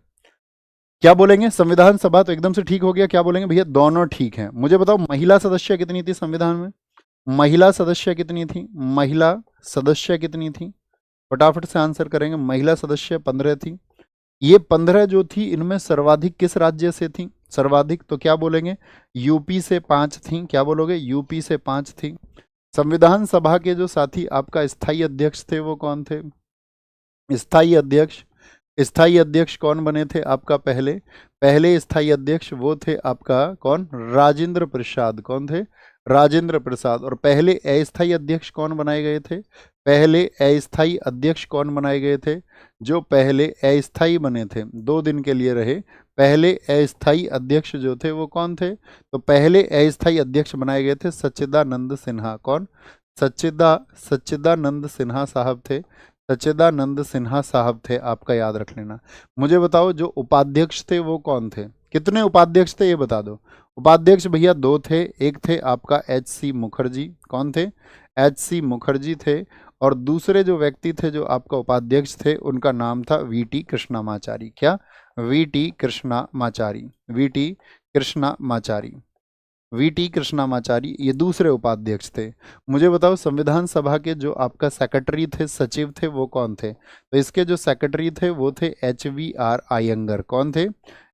क्या बोलेंगे? संविधान सभा तो एकदम से ठीक हो गया, क्या बोलेंगे भैया? दोनों ठीक हैं। मुझे बताओ महिला सदस्य कितनी थी संविधान में? महिला सदस्य कितनी थी? महिला सदस्य कितनी थी? फटाफट से आंसर करेंगे। महिला सदस्य 15 थी। ये 15 जो थी इनमें सर्वाधिक किस राज्य से थी? सर्वाधिक तो क्या बोलेंगे? यूपी से 5 थी। क्या बोलोगे? यूपी से 5 थी। संविधान सभा के जो साथी आपका स्थायी अध्यक्ष थे वो कौन थे? स्थायी अध्यक्ष, स्थायी अध्यक्ष कौन बने थे आपका? पहले पहले स्थायी अध्यक्ष वो थे आपका कौन? राजेंद्र प्रसाद। कौन थे? राजेंद्र प्रसाद। और पहले अस्थायी अध्यक्ष कौन बनाए गए थे? पहले अस्थायी अध्यक्ष कौन बनाए गए थे? जो पहले अस्थायी बने थे, 2 दिन के लिए रहे, पहले अस्थायी अध्यक्ष जो थे वो कौन थे? तो पहले अस्थायी अध्यक्ष बनाए गए थे सच्चिदानंद सिन्हा। कौन? सच्चिदानंद सिन्हा साहब थे। सच्चिदानंद सिन्हा साहब थे, आपका याद रख लेना। मुझे बताओ जो उपाध्यक्ष थे वो कौन थे? कितने उपाध्यक्ष थे ये बता दो। उपाध्यक्ष भैया 2 थे। एक थे आपका एच.सी. मुखर्जी। कौन थे? एच.सी. मुखर्जी थे। और दूसरे जो व्यक्ति थे जो आपका उपाध्यक्ष थे उनका नाम था वी.टी. कृष्णामाचारी। क्या? VT. Krishnamachari. VT. Krishnamachari. VT. Krishnamachari ये दूसरे उपाध्यक्ष थे। मुझे बताओ संविधान सभा के जो आपका सेक्रेटरी थे, सचिव थे, वो कौन थे? तो इसके जो सेक्रेटरी थे वो थे एच.वी.आर. अयंगर। कौन थे?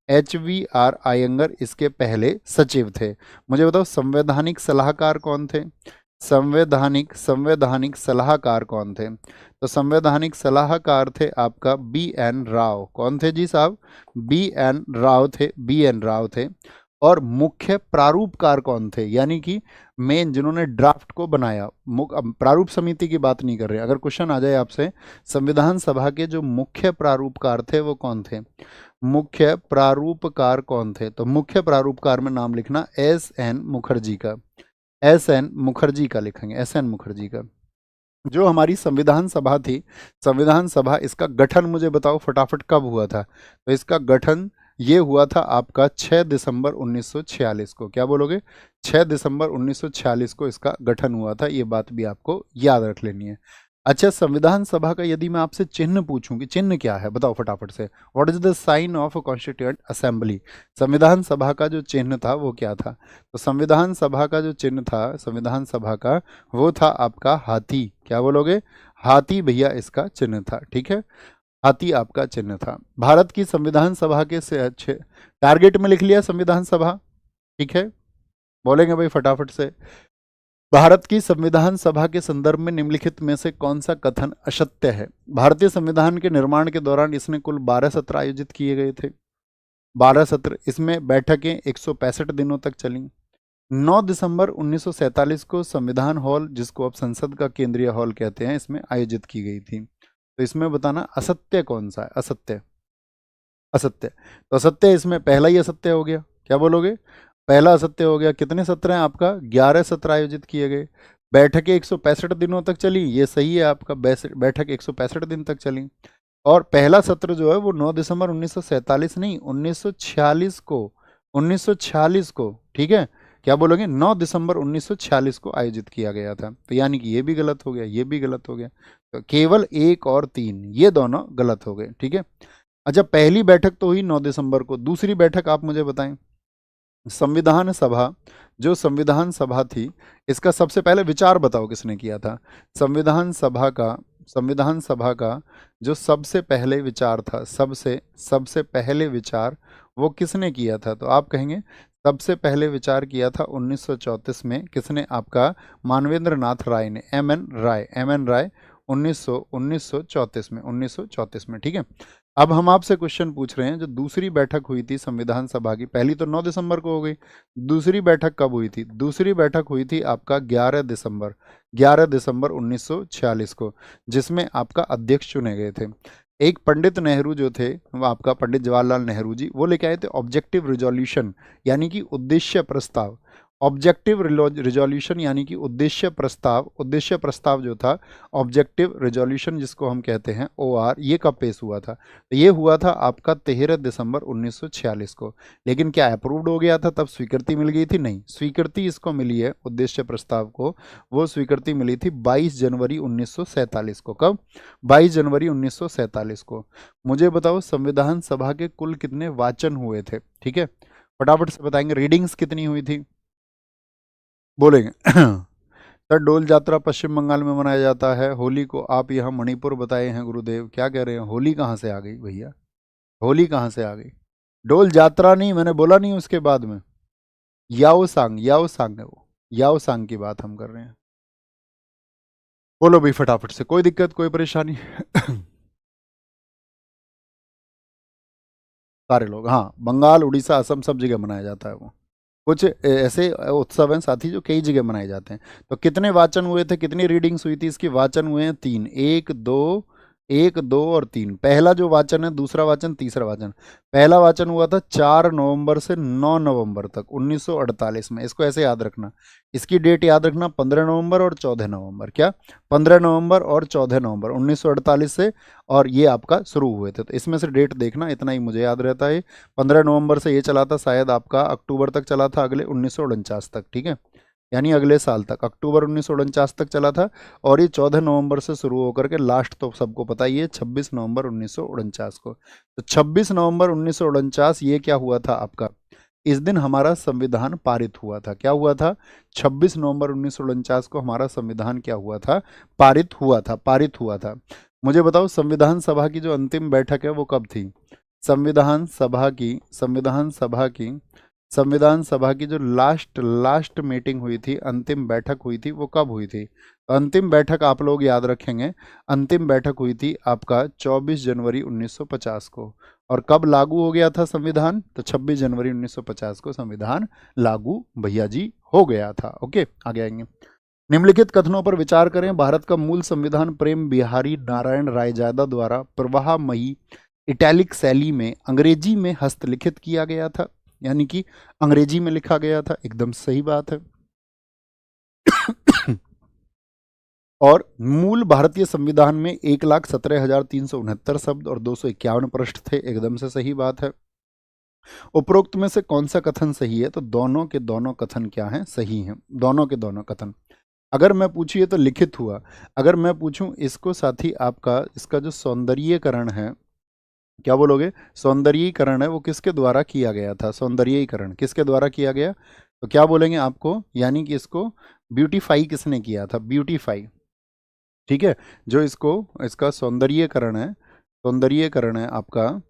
एच.वी.आर. अयंगर इसके पहले सचिव थे। मुझे बताओ संवैधानिक सलाहकार कौन थे? संवैधानिक सलाहकार कौन थे? तो संवैधानिक सलाहकार थे आपका बी.एन. राव। कौन थे जी साहब? बी.एन. राव थे। बी.एन. राव थे। और मुख्य प्रारूपकार कौन थे? यानी कि मेन जिन्होंने ड्राफ्ट को बनाया। अब प्रारूप समिति की बात नहीं कर रहे, अगर क्वेश्चन आ जाए आपसे संविधान सभा के जो मुख्य प्रारूपकार थे वो कौन थे? मुख्य प्रारूपकार कौन थे? तो मुख्य प्रारूपकार में नाम लिखना एस.एन. मुखर्जी का। एस.एन. मुखर्जी का लिखेंगे, एस.एन. मुखर्जी का। जो हमारी संविधान सभा थी, संविधान सभा इसका गठन मुझे बताओ फटाफट कब हुआ था? तो इसका गठन ये हुआ था आपका 6 दिसंबर 1946 को। क्या बोलोगे? 6 दिसंबर 1946 को इसका गठन हुआ था। ये बात भी आपको याद रख लेनी है। अच्छा, संविधान सभा का यदि मैं आपसे चिन्ह पूछूं कि चिन्ह क्या है, बताओ फटाफट से। What is the sign of a constituent assembly? संविधान सभा का जो चिन्ह था वो क्या था? तो संविधान सभा का जो चिन्ह था संविधान सभा का वो था आपका हाथी। क्या बोलोगे? हाथी भैया इसका चिन्ह था। ठीक है, हाथी आपका चिन्ह था। भारत की संविधान सभा के से अच्छे टारगेट में लिख लिया संविधान सभा। ठीक है, बोलेंगे भाई फटाफट से। भारत की संविधान सभा के संदर्भ में निम्नलिखित में से कौन सा कथन असत्य है? भारतीय संविधान के निर्माण के दौरान इसने कुल 12 सत्र आयोजित किए गए थे। 12 सत्र, इसमें बैठकें 165 दिनों तक चली। 9 दिसंबर 1947 को संविधान हॉल, जिसको अब संसद का केंद्रीय हॉल कहते हैं, इसमें आयोजित की गई थी। तो इसमें बताना असत्य कौन सा है? असत्य, असत्य। तो असत्य इसमें पहला ही असत्य हो गया। क्या बोलोगे? पहला असत्य हो गया। कितने सत्र हैं आपका? 11 सत्र आयोजित किए गए। बैठकें 165 दिनों तक चली, ये सही है आपका। बैठक 165 दिन तक चली। और पहला सत्र जो है वो 9 दिसंबर 1947 नहीं, 1946 को, 1946 को, ठीक है। क्या बोलोगे? 9 दिसंबर 1946 को आयोजित किया गया था। तो यानी कि ये भी गलत हो गया, ये भी गलत हो गया। तो केवल 1 और 3 ये दोनों गलत हो गए। ठीक है। अच्छा, पहली बैठक तो हुई 9 दिसंबर को, दूसरी बैठक आप मुझे बताएं। संविधान सभा, जो संविधान सभा थी, इसका सबसे पहले विचार बताओ किसने किया था? संविधान सभा का, संविधान सभा का जो सबसे पहले विचार था, सबसे सबसे पहले विचार वो किसने किया था? तो आप कहेंगे सबसे पहले विचार किया था 1934 में। किसने? आपका मानवेंद्र नाथ राय ने, एम.एन. राय, एम.एन. राय 1934 में, 1934 में। ठीक है। अब हम आपसे क्वेश्चन पूछ रहे हैं, जो दूसरी बैठक हुई थी संविधान सभा की, पहली तो 9 दिसंबर को हो गई, दूसरी बैठक कब हुई थी? दूसरी बैठक हुई थी आपका 11 दिसंबर, 11 दिसंबर 1946 को, जिसमें आपका अध्यक्ष चुने गए थे। एक पंडित नेहरू जो थे, वो आपका पंडित जवाहरलाल नेहरू जी, वो लेके आए थे ऑब्जेक्टिव रिजोल्यूशन, यानी कि उद्देश्य प्रस्ताव। ऑब्जेक्टिव रिजोल्यूशन यानी कि उद्देश्य प्रस्ताव जो था, ऑब्जेक्टिव रिजोल्यूशन जिसको हम कहते हैं OR, ये कब पेश हुआ था? तो ये हुआ था आपका 13 दिसंबर 1946 को। लेकिन क्या अप्रूव्ड हो गया था तब, स्वीकृति मिल गई थी? नहीं, स्वीकृति इसको मिली है उद्देश्य प्रस्ताव को, वो स्वीकृति मिली थी 22 जनवरी 1947 को। कब? 22 जनवरी 1947 को। मुझे बताओ संविधान सभा के कुल कितने वाचन हुए थे? ठीक है, फटाफट से बताएंगे। रीडिंग्स कितनी हुई थी? बोलेंगे सर डोल यात्रा पश्चिम बंगाल में मनाया जाता है, होली को आप यहाँ मणिपुर बताए हैं गुरुदेव, क्या कह रहे हैं? होली कहाँ से आ गई भैया? होली कहाँ से आ गई? डोल यात्रा नहीं, मैंने बोला नहीं उसके बाद में। याओ सांग है वो, याओ सांग की बात हम कर रहे हैं। बोलो भाई फटाफट से, कोई दिक्कत कोई परेशानी? सारे लोग, हाँ, बंगाल उड़ीसा असम सब जगह मनाया जाता है वो। कुछ ऐसे उत्सव हैं साथी जो कई जगह मनाए जाते हैं। तो कितने वाचन हुए थे, कितनी रीडिंग्स हुई थी इसकी? वाचन हुए हैं 3, 1 2 और 3। पहला जो वाचन है, दूसरा वाचन, तीसरा वाचन। पहला वाचन हुआ था 4 नवंबर से 9 नवंबर तक 1948 में। इसको ऐसे याद रखना, इसकी डेट याद रखना, 15 नवंबर और 14 नवंबर। क्या? 15 नवंबर और 14 नवंबर 1948 से, और ये आपका शुरू हुए थे। तो इसमें से डेट देखना, इतना ही मुझे याद रहता है। 15 नवंबर से ये चला था, शायद आपका अक्टूबर तक चला था, अगले 1949 तक। ठीक है, यानी अगले साल तक, अक्टूबर 1949 तक चला था। और ये 14 नवंबर से शुरू होकर के लास्ट तो सबको पता ही है 26 नवंबर 1949 को। तो 26 नवंबर 1949 ये क्या हुआ था आपका? इस दिन हमारा संविधान पारित हुआ था। क्या हुआ था? 26 नवंबर 1949 को हमारा संविधान क्या हुआ था? पारित हुआ था। मुझे बताओ संविधान सभा की जो अंतिम बैठक है वो कब थी? संविधान सभा की जो लास्ट लास्ट मीटिंग हुई थी, अंतिम बैठक हुई थी, वो कब हुई थी? तो अंतिम बैठक आप लोग याद रखेंगे, अंतिम बैठक हुई थी आपका 24 जनवरी 1950 को। और कब लागू हो गया था संविधान? तो 26 जनवरी 1950 को संविधान लागू भैया जी हो गया था। ओके, आगे आएंगे। निम्नलिखित कथनों पर विचार करें। भारत का मूल संविधान प्रेम बिहारी नारायण रायजादा द्वारा प्रवाहमयी इटैलिक शैली में अंग्रेजी में हस्तलिखित किया गया था, यानी कि अंग्रेजी में लिखा गया था। एकदम सही बात है। और मूल भारतीय संविधान में 1,17,369 शब्द और 251 पृष्ठ थे। एकदम से सही बात है। उपरोक्त में से कौन सा कथन सही है? तो दोनों के दोनों कथन क्या हैं? सही हैं, दोनों के दोनों कथन। अगर मैं पूछिए तो लिखित हुआ, अगर मैं पूछूं इसको साथी, आपका इसका जो सौंदर्यीकरण है, क्या बोलोगे? सौंदर्यीकरण है वो किसके द्वारा किया गया था? सौंदर्यीकरण किसके द्वारा किया गया? तो क्या बोलेंगे आपको? यानी कि इसको ब्यूटीफाई किसने किया था? ब्यूटीफाई। ठीक है, जो इसको, इसका सौंदर्यीकरण है आपका,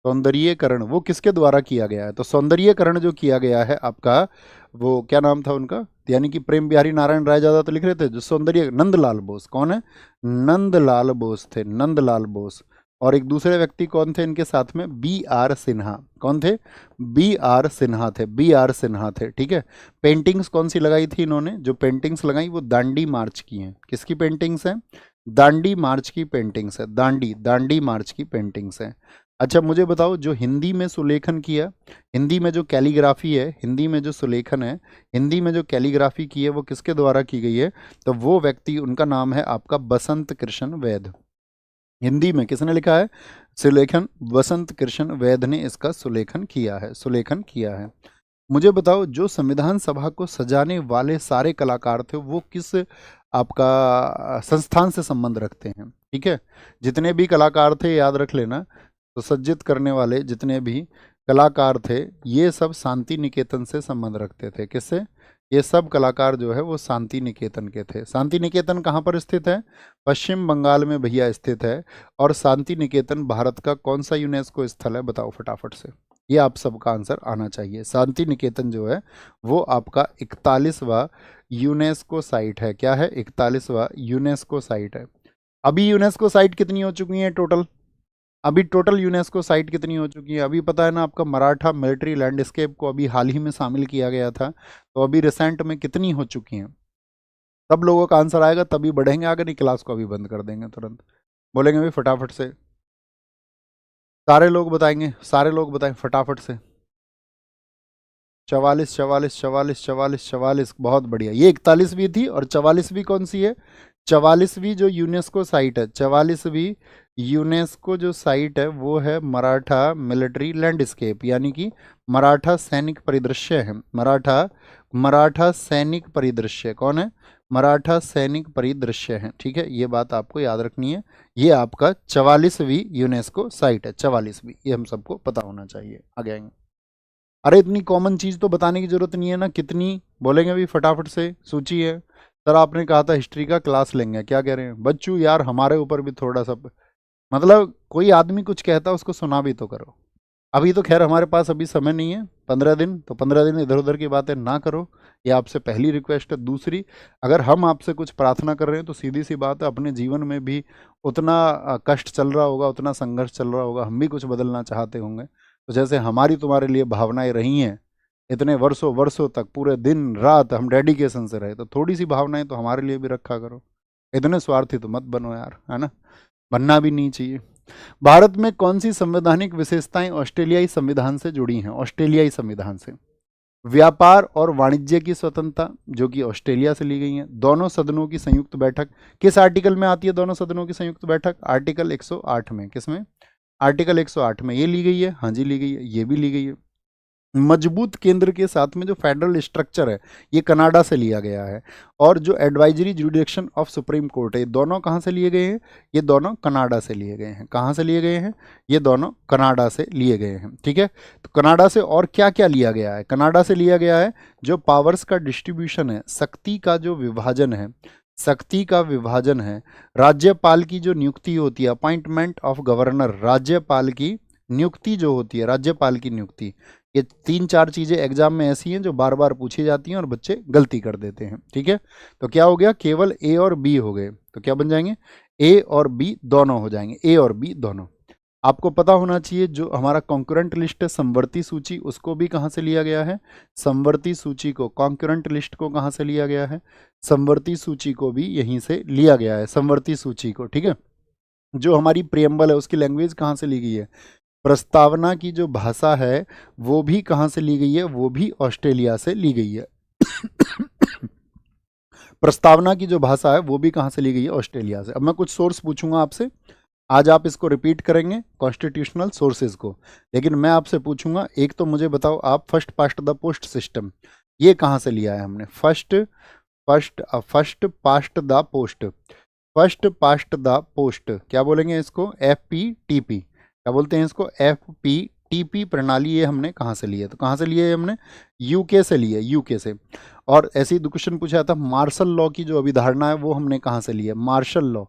सौंदर्यीकरण वो किसके द्वारा किया गया है? तो सौंदर्यीकरण जो किया गया है आपका, वो क्या नाम था उनका? यानी कि प्रेम बिहारी नारायण राय ज्यादा तो लिख रहे थे, जो सौंदर्य, नंदलाल बोस। कौन है? नंदलाल बोस थे, नंदलाल बोस। और एक दूसरे व्यक्ति कौन थे इनके साथ में? B.R. सिन्हा। कौन थे? B.R. सिन्हा थे, B.R. सिन्हा थे। ठीक है, पेंटिंग्स कौन सी लगाई थी इन्होंने? जो पेंटिंग्स लगाई वो दांडी मार्च की हैं। किसकी पेंटिंग्स हैं? दांडी मार्च की पेंटिंग्स है, दांडी दांडी मार्च की पेंटिंग्स हैं। अच्छा मुझे बताओ, जो हिंदी में सुलेखन किया, हिंदी में जो कैलीग्राफी है, हिंदी में जो सुलेखन है, हिंदी में जो कैलीग्राफी की है वो किसके द्वारा की गई है? तो वो व्यक्ति, उनका नाम है आपका बसंत कृष्ण वैद। हिंदी में किसने लिखा है सुलेखन? बसंत कृष्ण वैद ने इसका सुलेखन किया है, सुलेखन किया है। मुझे बताओ जो संविधान सभा को सजाने वाले सारे कलाकार थे वो किस आपका संस्थान से संबंध रखते हैं? ठीक है, जितने भी कलाकार थे याद रख लेना, सुसज्जित करने वाले जितने भी कलाकार थे ये सब शांति निकेतन से संबंध रखते थे। किससे? ये सब कलाकार जो है वो शांति निकेतन के थे। शांति निकेतन कहाँ पर स्थित है? पश्चिम बंगाल में भैया स्थित है। और शांति निकेतन भारत का कौन सा यूनेस्को स्थल है? बताओ फटाफट से, ये आप सबका आंसर आना चाहिए। शांति निकेतन जो है वो आपका 41वां यूनेस्को साइट है। क्या है? 41वां यूनेस्को साइट है। अभी यूनेस्को साइट कितनी हो चुकी है टोटल? अभी टोटल यूनेस्को साइट कितनी हो चुकी है? अभी पता है ना आपका, मराठा मिलिट्री लैंडस्केप को अभी हाल ही में शामिल किया गया था, तो अभी रिसेंट में कितनी हो चुकी हैं? तब लोगों का आंसर आएगा तभी बढ़ेंगे आगे, नहीं क्लास को अभी बंद कर देंगे तुरंत। बोलेंगे भाई फटाफट से, सारे लोग बताएंगे, सारे लोग बताएं फटाफट से। 44 44 44 44 44, बहुत बढ़िया। ये 41वीं थी और 44वीं कौन सी है? 44वीं जो यूनेस्को साइट है, 44वीं यूनेस्को जो साइट है वो है मराठा मिलिट्री लैंडस्केप, यानी कि मराठा सैनिक परिदृश्य है। मराठा सैनिक परिदृश्य कौन है? मराठा सैनिक परिदृश्य है। ठीक है, ये बात आपको याद रखनी है। ये आपका 44वीं यूनेस्को साइट है, 44वीं, ये हम सबको पता होना चाहिए। आगे आएंगे। अरे इतनी कॉमन चीज तो बताने की जरूरत नहीं है ना, कितनी बोलेंगे अभी फटाफट से, सूची है। सर आपने कहा था हिस्ट्री का क्लास लेंगे, क्या कह रहे हैं बच्चू? यार हमारे ऊपर भी थोड़ा सा, मतलब कोई आदमी कुछ कहता है उसको सुना भी तो करो। अभी तो खैर हमारे पास अभी समय नहीं है, 15 दिन, तो 15 दिन इधर उधर की बातें ना करो, ये आपसे पहली रिक्वेस्ट है। दूसरी, अगर हम आपसे कुछ प्रार्थना कर रहे हैं तो सीधी सी बात है, अपने जीवन में भी उतना कष्ट चल रहा होगा, उतना संघर्ष चल रहा होगा, हम भी कुछ बदलना चाहते होंगे। तो जैसे हमारी तुम्हारे लिए भावनाएं रही हैं इतने वर्षों वर्षों तक, पूरे दिन रात हम डेडिकेशन से रहे, तो थोड़ी सी भावनाएं तो हमारे लिए भी रखा करो। इतने स्वार्थी तो मत बनो यार, है ना, बनना भी नहीं चाहिए। भारत में कौन सी संवैधानिक विशेषताएं ऑस्ट्रेलियाई संविधान से जुड़ी हैं? ऑस्ट्रेलियाई संविधान से व्यापार और वाणिज्य की स्वतंत्रता, जो कि ऑस्ट्रेलिया से ली गई है। दोनों सदनों की संयुक्त बैठक, किस आर्टिकल में आती है दोनों सदनों की संयुक्त बैठक? आर्टिकल 108 में। किसमें? आर्टिकल 108 में ये ली गई है। हाँ जी ली गई है, ये भी ली गई है। मजबूत केंद्र के साथ में जो फेडरल स्ट्रक्चर है ये कनाडा से लिया गया है। और जो एडवाइजरी जुडिक्शन ऑफ सुप्रीम कोर्ट है, ये दोनों कहाँ से लिए गए हैं? ये दोनों कनाडा से लिए गए हैं। कहाँ से लिए गए हैं? ये दोनों कनाडा से लिए गए हैं। ठीक है, तो कनाडा से और क्या क्या लिया गया है? कनाडा से लिया गया है जो पावर्स का डिस्ट्रीब्यूशन है, शक्ति का जो विभाजन है, शक्ति का विभाजन है। राज्यपाल की जो नियुक्ति होती है, अपॉइंटमेंट ऑफ गवर्नर, राज्यपाल की नियुक्ति जो होती है, राज्यपाल की नियुक्ति, ये 3-4 चीज़ें एग्जाम में ऐसी हैं जो बार बार पूछी जाती हैं और बच्चे गलती कर देते हैं। ठीक है, तो क्या हो गया? केवल ए और बी हो गए, तो क्या बन जाएंगे? ए और बी दोनों हो जाएंगे, ए और बी दोनों। आपको पता होना चाहिए जो हमारा कॉन्करेंट लिस्ट है, समवर्ती सूची, उसको भी कहाँ से लिया गया है? समवर्ती सूची को, कॉन्करेंट लिस्ट को कहाँ से लिया गया है? समवर्ती सूची को भी यहीं से लिया गया है, समवर्ती सूची को। ठीक है, जो हमारी प्रियम्बल है उसकी लैंग्वेज कहाँ से ली गई है? प्रस्तावना की जो भाषा है वो भी कहाँ से ली गई है? वो भी ऑस्ट्रेलिया से ली गई है। प्रस्तावना की जो भाषा है वो भी कहाँ से ली गई है? ऑस्ट्रेलिया से। अब मैं कुछ सोर्स पूछूंगा आपसे, आज आप इसको रिपीट करेंगे कॉन्स्टिट्यूशनल सोर्सेज को, लेकिन मैं आपसे पूछूंगा एक तो मुझे बताओ आप, first past the post system ये कहाँ से लिया है हमने? First past the post, first past the post क्या बोलेंगे इसको? FPTP, क्या बोलते हैं इसको? FPTP प्रणाली, ये हमने कहाँ से लिए? तो कहाँ से लिए हमने? यूके से लिए, यूके से। और ऐसे ही क्वेश्चन पूछा था, मार्शल लॉ की जो अभिधारणा है वो हमने कहाँ से लिया? मार्शल लॉ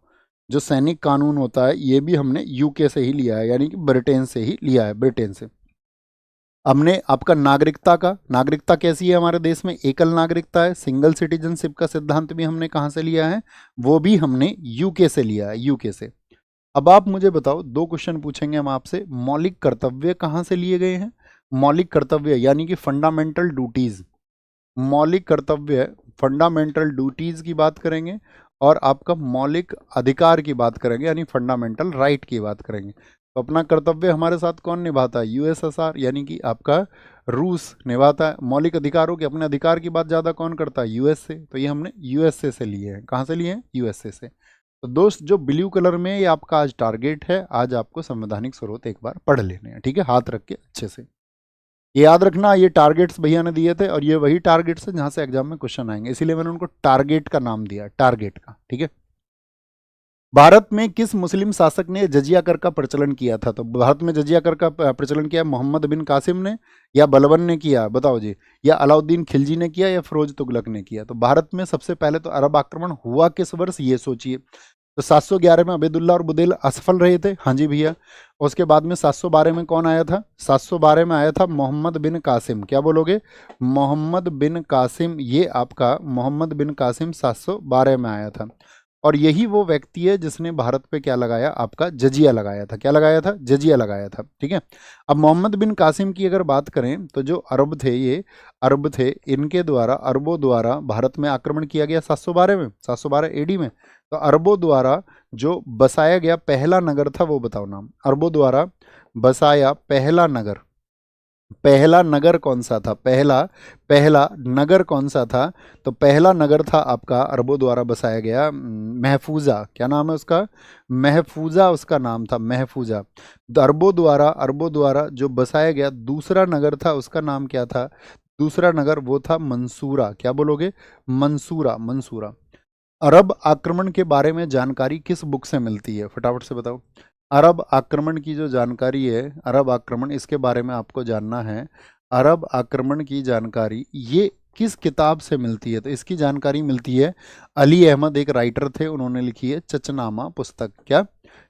जो सैनिक कानून होता है ये भी हमने यूके से ही लिया है, यानी कि ब्रिटेन से ही लिया है, ब्रिटेन से। हमने आपका नागरिकता का, नागरिकता कैसी है हमारे देश में? एकल नागरिकता है, सिंगल सिटीजनशिप का सिद्धांत भी हमने कहाँ से लिया है? वो भी हमने यूके से लिया है, यूके से। अब आप मुझे बताओ, 2 क्वेश्चन पूछेंगे हम आपसे, मौलिक कर्तव्य कहाँ से लिए गए हैं? मौलिक कर्तव्य यानी कि फंडामेंटल ड्यूटीज, मौलिक कर्तव्य, फंडामेंटल ड्यूटीज की बात करेंगे, और आपका मौलिक अधिकार की बात करेंगे, यानी फंडामेंटल राइट की बात करेंगे। तो अपना कर्तव्य हमारे साथ कौन निभाता है? USSR, यानी कि आपका रूस निभाता है। मौलिक अधिकारों के, अपने अधिकार की बात ज़्यादा कौन करता है? USA। तो ये हमने USA से लिए हैं। कहाँ से लिए हैं? USA से। तो दोस्त जो ब्लू कलर में ये आपका आज टारगेट है, आज आपको संवैधानिक स्रोत एक बार पढ़ लेने हैं। ठीक है, हाथ रख के अच्छे से ये याद रखना, ये टारगेट्स भैया ने दिए थे और ये वही टारगेट्स है जहां से एग्जाम में क्वेश्चन आएंगे, इसीलिए मैंने उनको टारगेट का नाम दिया, टारगेट का। ठीक है, भारत में किस मुस्लिम शासक ने जजिया कर का प्रचलन किया था? तो भारत में जजिया कर का प्रचलन किया मोहम्मद बिन कासिम ने, या बलबन ने किया? बताओ जी, या अलाउद्दीन खिलजी ने किया, या फिरोज तुगलक ने किया? तो भारत में सबसे पहले तो अरब आक्रमण हुआ किस वर्ष, ये सोचिए। तो 711 में अबेदुल्ला और बुदेल असफल रहे थे, हाँ जी भैया। उसके बाद में 712 में कौन आया था? 712 में आया था मोहम्मद बिन कासिम। क्या बोलोगे? मोहम्मद बिन कासिम, ये आपका मोहम्मद बिन कासिम 712 में आया था। और यही वो व्यक्ति है जिसने भारत पे क्या लगाया? आपका जजिया लगाया था। क्या लगाया था? जजिया लगाया था। ठीक है, अब मोहम्मद बिन कासिम की अगर बात करें तो जो अरब थे, ये अरब थे, इनके द्वारा, अरबों द्वारा भारत में आक्रमण किया गया 712 में, 712 AD में। तो अरबों द्वारा जो बसाया गया पहला नगर था वो बताओ नाम, अरबों द्वारा बसाया पहला नगर, पहला नगर कौन सा था? पहला पहला नगर कौन सा था? तो पहला नगर था आपका अरबों द्वारा बसाया गया महफूजा। क्या नाम है उसका? महफूजा उसका नाम था, महफूजा। अरबों द्वारा जो बसाया गया दूसरा नगर था, उसका नाम क्या था? दूसरा नगर वो था मंसूरा। क्या बोलोगे? मंसूरा, मंसूरा। अरब आक्रमण के बारे में जानकारी किस बुक से मिलती है? फटाफट से बताओ। अरब आक्रमण की जो जानकारी है, अरब आक्रमण, इसके बारे में आपको जानना है। अरब आक्रमण की जानकारी ये किस किताब से मिलती है? तो इसकी जानकारी मिलती है, अली अहमद एक राइटर थे, उन्होंने लिखी है चचनामा पुस्तक। क्या?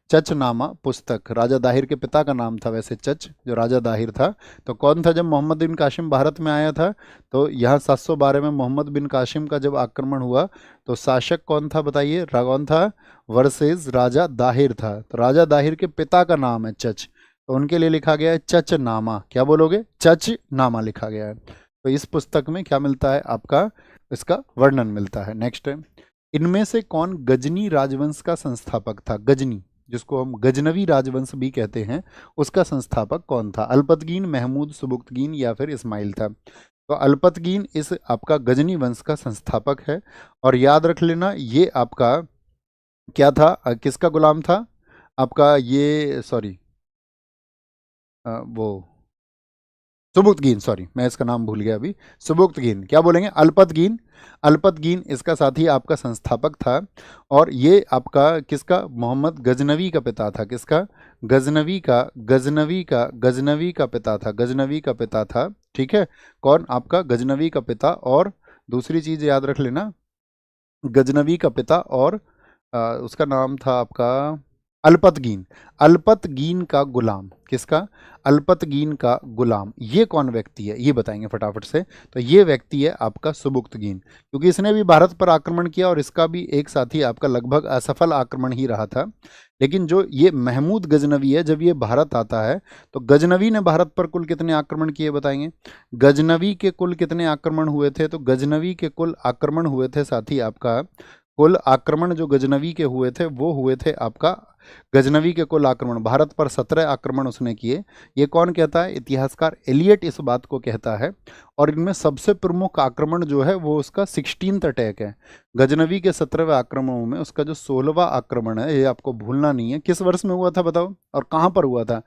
चचनामा पुस्तक। राजा दाहिर के पिता का नाम था वैसे चच, जो राजा दाहिर था। तो कौन था जब मोहम्मद बिन कासिम भारत में आया था? तो यहाँ 712 में मोहम्मद बिन कासिम का जब आक्रमण हुआ तो शासक कौन था बताइए? कौन था? वर्सेस राजा दाहिर था। तो राजा दाहिर के पिता का नाम है चच, तो उनके लिए लिखा गया है चचनामा। क्या बोलोगे? चचनामा लिखा गया है। तो इस पुस्तक में क्या मिलता है आपका? इसका वर्णन मिलता है। नेक्स्ट है, इनमें से कौन गजनी राजवंश का संस्थापक था? गजनी, जिसको हम गजनवी राजवंश भी कहते हैं, उसका संस्थापक कौन था? अल्पतगीन, महमूद, सुबुक्तगीन या फिर इस्माइल था? तो अल्पतगीन इस आपका गजनी वंश का संस्थापक है। और याद रख लेना ये आपका क्या था, किसका गुलाम था? आपका ये सॉरी वो सुबुक्तगीन, सॉरी मैं इसका नाम भूल गया अभी। सुबुक्तगीन। क्या बोलेंगे? अल्पतगीन। अल्पतगीन इसका साथी आपका संस्थापक था। और ये आपका किसका? मोहम्मद गजनवी का पिता था। किसका? गजनवी का पिता था, गजनवी का पिता था। ठीक है, कौन? आपका गजनवी का पिता। और दूसरी चीज याद रख लेना, गजनवी का पिता और उसका नाम था आपका अल्पतगीन। अल्पतगीन का गुलाम। किसका? अल्पतगीन का गुलाम। ये कौन व्यक्ति है ये बताएंगे फटाफट से। तो ये व्यक्ति है आपका सुबुक्तगीन, क्योंकि इसने भी भारत पर आक्रमण किया और इसका भी एक साथी आपका लगभग असफल आक्रमण ही रहा था। लेकिन जो ये महमूद गजनवी है, जब ये भारत आता है तो गजनवी ने भारत पर कुल कितने आक्रमण किए बताएंगे? गजनवी के कुल कितने आक्रमण हुए थे? तो गजनवी के कुल आक्रमण हुए थे साथी आपका, कुल आक्रमण जो गजनवी के हुए थे वो हुए थे आपका, गजनवी के कुल आक्रमण, भारत पर 17 आक्रमण उसने किए। ये कौन कहता है? इतिहासकार एलियट इस बात को कहता है। और इनमें सबसे प्रमुख आक्रमण जो है वो उसका 16th अटैक है। गजनवी के 17वें आक्रमणों में उसका जो 16वां आक्रमण है, ये आपको भूलना नहीं है। किस वर्ष में हुआ था बताओ, और कहाँ पर हुआ था?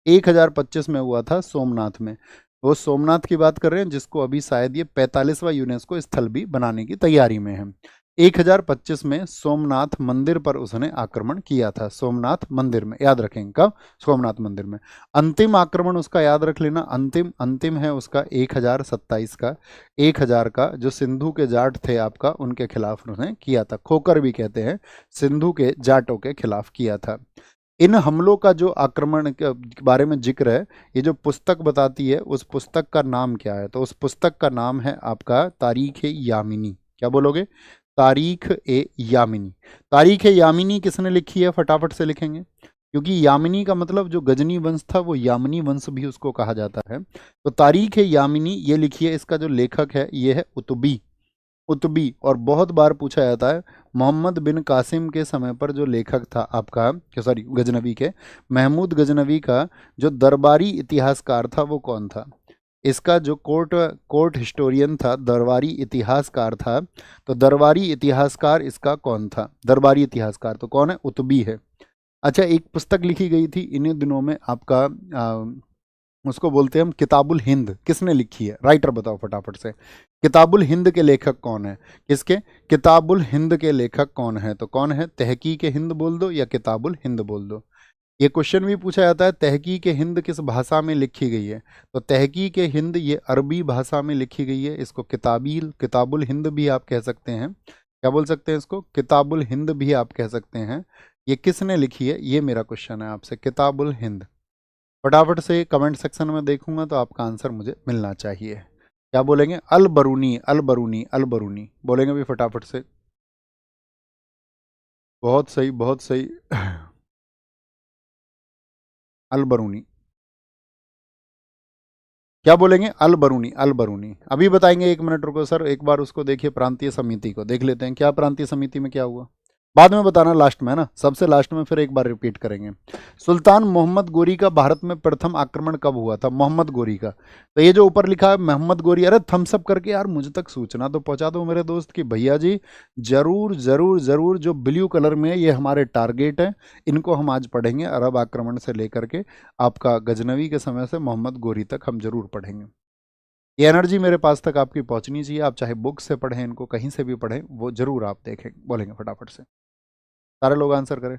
1025 में हुआ था, सोमनाथ में। वो सोमनाथ की बात कर रहे हैं, जिसको अभी शायद ये 45वां यूनेस्को स्थल भी बनाने की तैयारी में है। 1025 में सोमनाथ मंदिर पर उसने आक्रमण किया था। सोमनाथ मंदिर में, याद रखेंगे कब? सोमनाथ मंदिर में। अंतिम आक्रमण उसका याद रख लेना, अंतिम अंतिम है उसका 1027 का। 1000 का जो सिंधु के जाट थे आपका, उनके खिलाफ उन्होंने किया था। खोकर भी कहते हैं, सिंधु के जाटों के खिलाफ किया था। इन हमलों का जो आक्रमण के बारे में जिक्र है, ये जो पुस्तक बताती है, उस पुस्तक का नाम क्या है? तो उस पुस्तक का नाम है आपका तारीख ए यामिनी। क्या बोलोगे? तारीख ए यामिनी। तारीख ए यामिनी किसने लिखी है? फटाफट से लिखेंगे, क्योंकि यामिनी का मतलब जो गजनी वंश था वो यामिनी वंश भी उसको कहा जाता है। तो तारीख ए यामिनी ये लिखी है, इसका जो लेखक है ये है उतबी। उतबी। और बहुत बार पूछा जाता है, मोहम्मद बिन कासिम के समय पर जो लेखक था आपका, सॉरी गजनवी के, महमूद गजनवी का जो दरबारी इतिहासकार था वो कौन था? इसका जो कोर्ट हिस्टोरियन था, दरबारी इतिहासकार था। तो दरबारी इतिहासकार इसका कौन था? दरबारी इतिहासकार तो कौन है? उतबी है। अच्छा, एक पुस्तक लिखी गई थी इन्हीं दिनों में आपका, उसको बोलते हैं हम किताबुल हिंद। किसने लिखी है? राइटर बताओ फटाफट से। किताबुल हिंद के लेखक कौन है? किसके? किताबुल हिंद के लेखक कौन है? तो कौन है? तहकीक हिंद बोल दो या किताबुल हिंद बोल दो। ये क्वेश्चन भी पूछा जाता है, तहकीक हिंद किस भाषा में लिखी गई है? तो तहकीक हिंद ये अरबी भाषा में लिखी गई है। इसको किताबुल हिंद भी आप कह सकते हैं। क्या बोल सकते हैं इसको? किताबुल हिंद भी आप कह सकते हैं। ये किसने लिखी है, ये मेरा क्वेश्चन है आपसे। किताबुल हिंद। फटाफट से कमेंट सेक्शन में देखूंगा तो आपका आंसर मुझे मिलना चाहिए। क्या बोलेंगे? अल बरूनी, अल बरूनी, अल बरूनी बोलेंगे भी फटाफट से। बहुत सही, बहुत सही। अल बरूनी। क्या बोलेंगे? अल बरूनी, अल बरूनी। अभी बताएंगे, 1 मिनट रुको सर, एक बार उसको देखिए, प्रांतीय समिति को देख लेते हैं। क्या प्रांतीय समिति में क्या हुआ? बाद में बताना लास्ट में, है ना, सबसे लास्ट में फिर एक बार रिपीट करेंगे। सुल्तान मोहम्मद गोरी का भारत में प्रथम आक्रमण कब हुआ था? मोहम्मद गोरी का। तो ये जो ऊपर लिखा है मोहम्मद गोरी, अरे थम्स अप करके यार मुझ तक सूचना तो पहुंचा दो मेरे दोस्त कि भैया जी जरूर जरूर जरूर, जो ब्लू कलर में है ये हमारे टारगेट है, इनको हम आज पढ़ेंगे। अरब आक्रमण से लेकर के आपका गजनवी के समय से मोहम्मद गोरी तक हम जरूर पढ़ेंगे। ये एनर्जी मेरे पास तक आपकी पहुंचनी चाहिए। आप चाहे बुक से पढ़ें इनको, कहीं से भी पढ़ें, वो जरूर आप देखें। बोलेंगे फटाफट से, सारे लोग आंसर करें,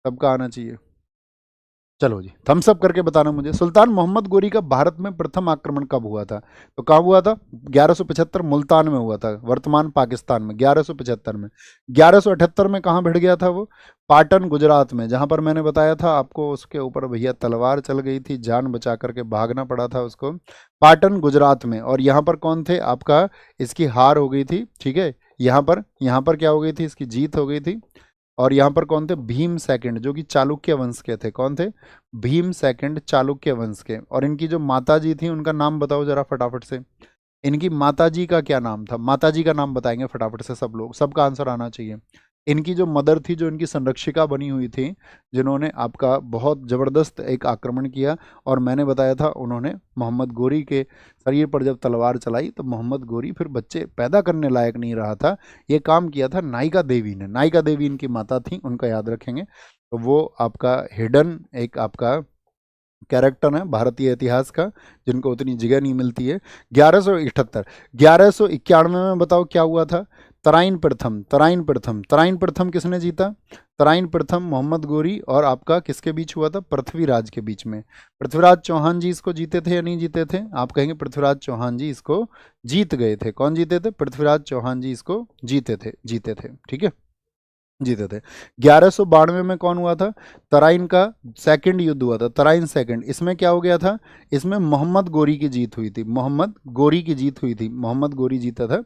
सबका आना चाहिए। चलो जी, थम्स अप करके बताना मुझे, सुल्तान मोहम्मद गोरी का भारत में प्रथम आक्रमण कब हुआ था? तो कहाँ हुआ था? 1175 मुल्तान में हुआ था, वर्तमान पाकिस्तान में, 1175 में। 1178 में कहाँ भिड़ गया था वो? पाटन गुजरात में, जहां पर मैंने बताया था आपको उसके ऊपर भैया तलवार चल गई थी, जान बचा करके भागना पड़ा था उसको। पाटन गुजरात में। और यहाँ पर कौन थे आपका, इसकी हार हो गई थी, ठीक है। यहाँ पर क्या हो गई थी, इसकी जीत हो गई थी। और यहाँ पर कौन थे? भीम सेकंड, जो कि चालुक्य वंश के थे। कौन थे? भीम सेकंड चालुक्य वंश के। और इनकी जो माता जी थी उनका नाम बताओ जरा फटाफट से। इनकी माता जी का क्या नाम था? माता जी का नाम बताएंगे फटाफट से सब लोग, सबका आंसर आना चाहिए। इनकी जो मदर थी, जो इनकी संरक्षिका बनी हुई थी, जिन्होंने आपका बहुत ज़बरदस्त एक आक्रमण किया, और मैंने बताया था उन्होंने मोहम्मद गोरी के शरीर पर जब तलवार चलाई तो मोहम्मद गोरी फिर बच्चे पैदा करने लायक नहीं रहा था। ये काम किया था नायिका देवी ने। नायिका देवी इनकी माता थी, उनका याद रखेंगे। तो वो आपका हिडन एक आपका कैरेक्टर है भारतीय इतिहास का, जिनको उतनी जगह नहीं मिलती है। 1178, 1191 में बताओ क्या हुआ था? तराइन प्रथम, तराइन प्रथम, तराइन प्रथम किसने जीता? तराइन प्रथम मोहम्मद गोरी और आपका किसके बीच हुआ था? पृथ्वीराज के बीच में। पृथ्वीराज चौहान जी इसको जीते थे या नहीं जीते थे? आप कहेंगे पृथ्वीराज चौहान जी इसको जीत गए थे। कौन जीते थे? पृथ्वीराज चौहान जी इसको जीते थे, जीते थे, ठीक है, जीते थे। 1192 में कौन हुआ था? तराइन का सेकंड युद्ध हुआ था, तराइन सेकंड। इसमें क्या हो गया था? इसमें मोहम्मद गोरी की जीत हुई थी, मोहम्मद गोरी की जीत हुई थी, मोहम्मद गोरी जीता था।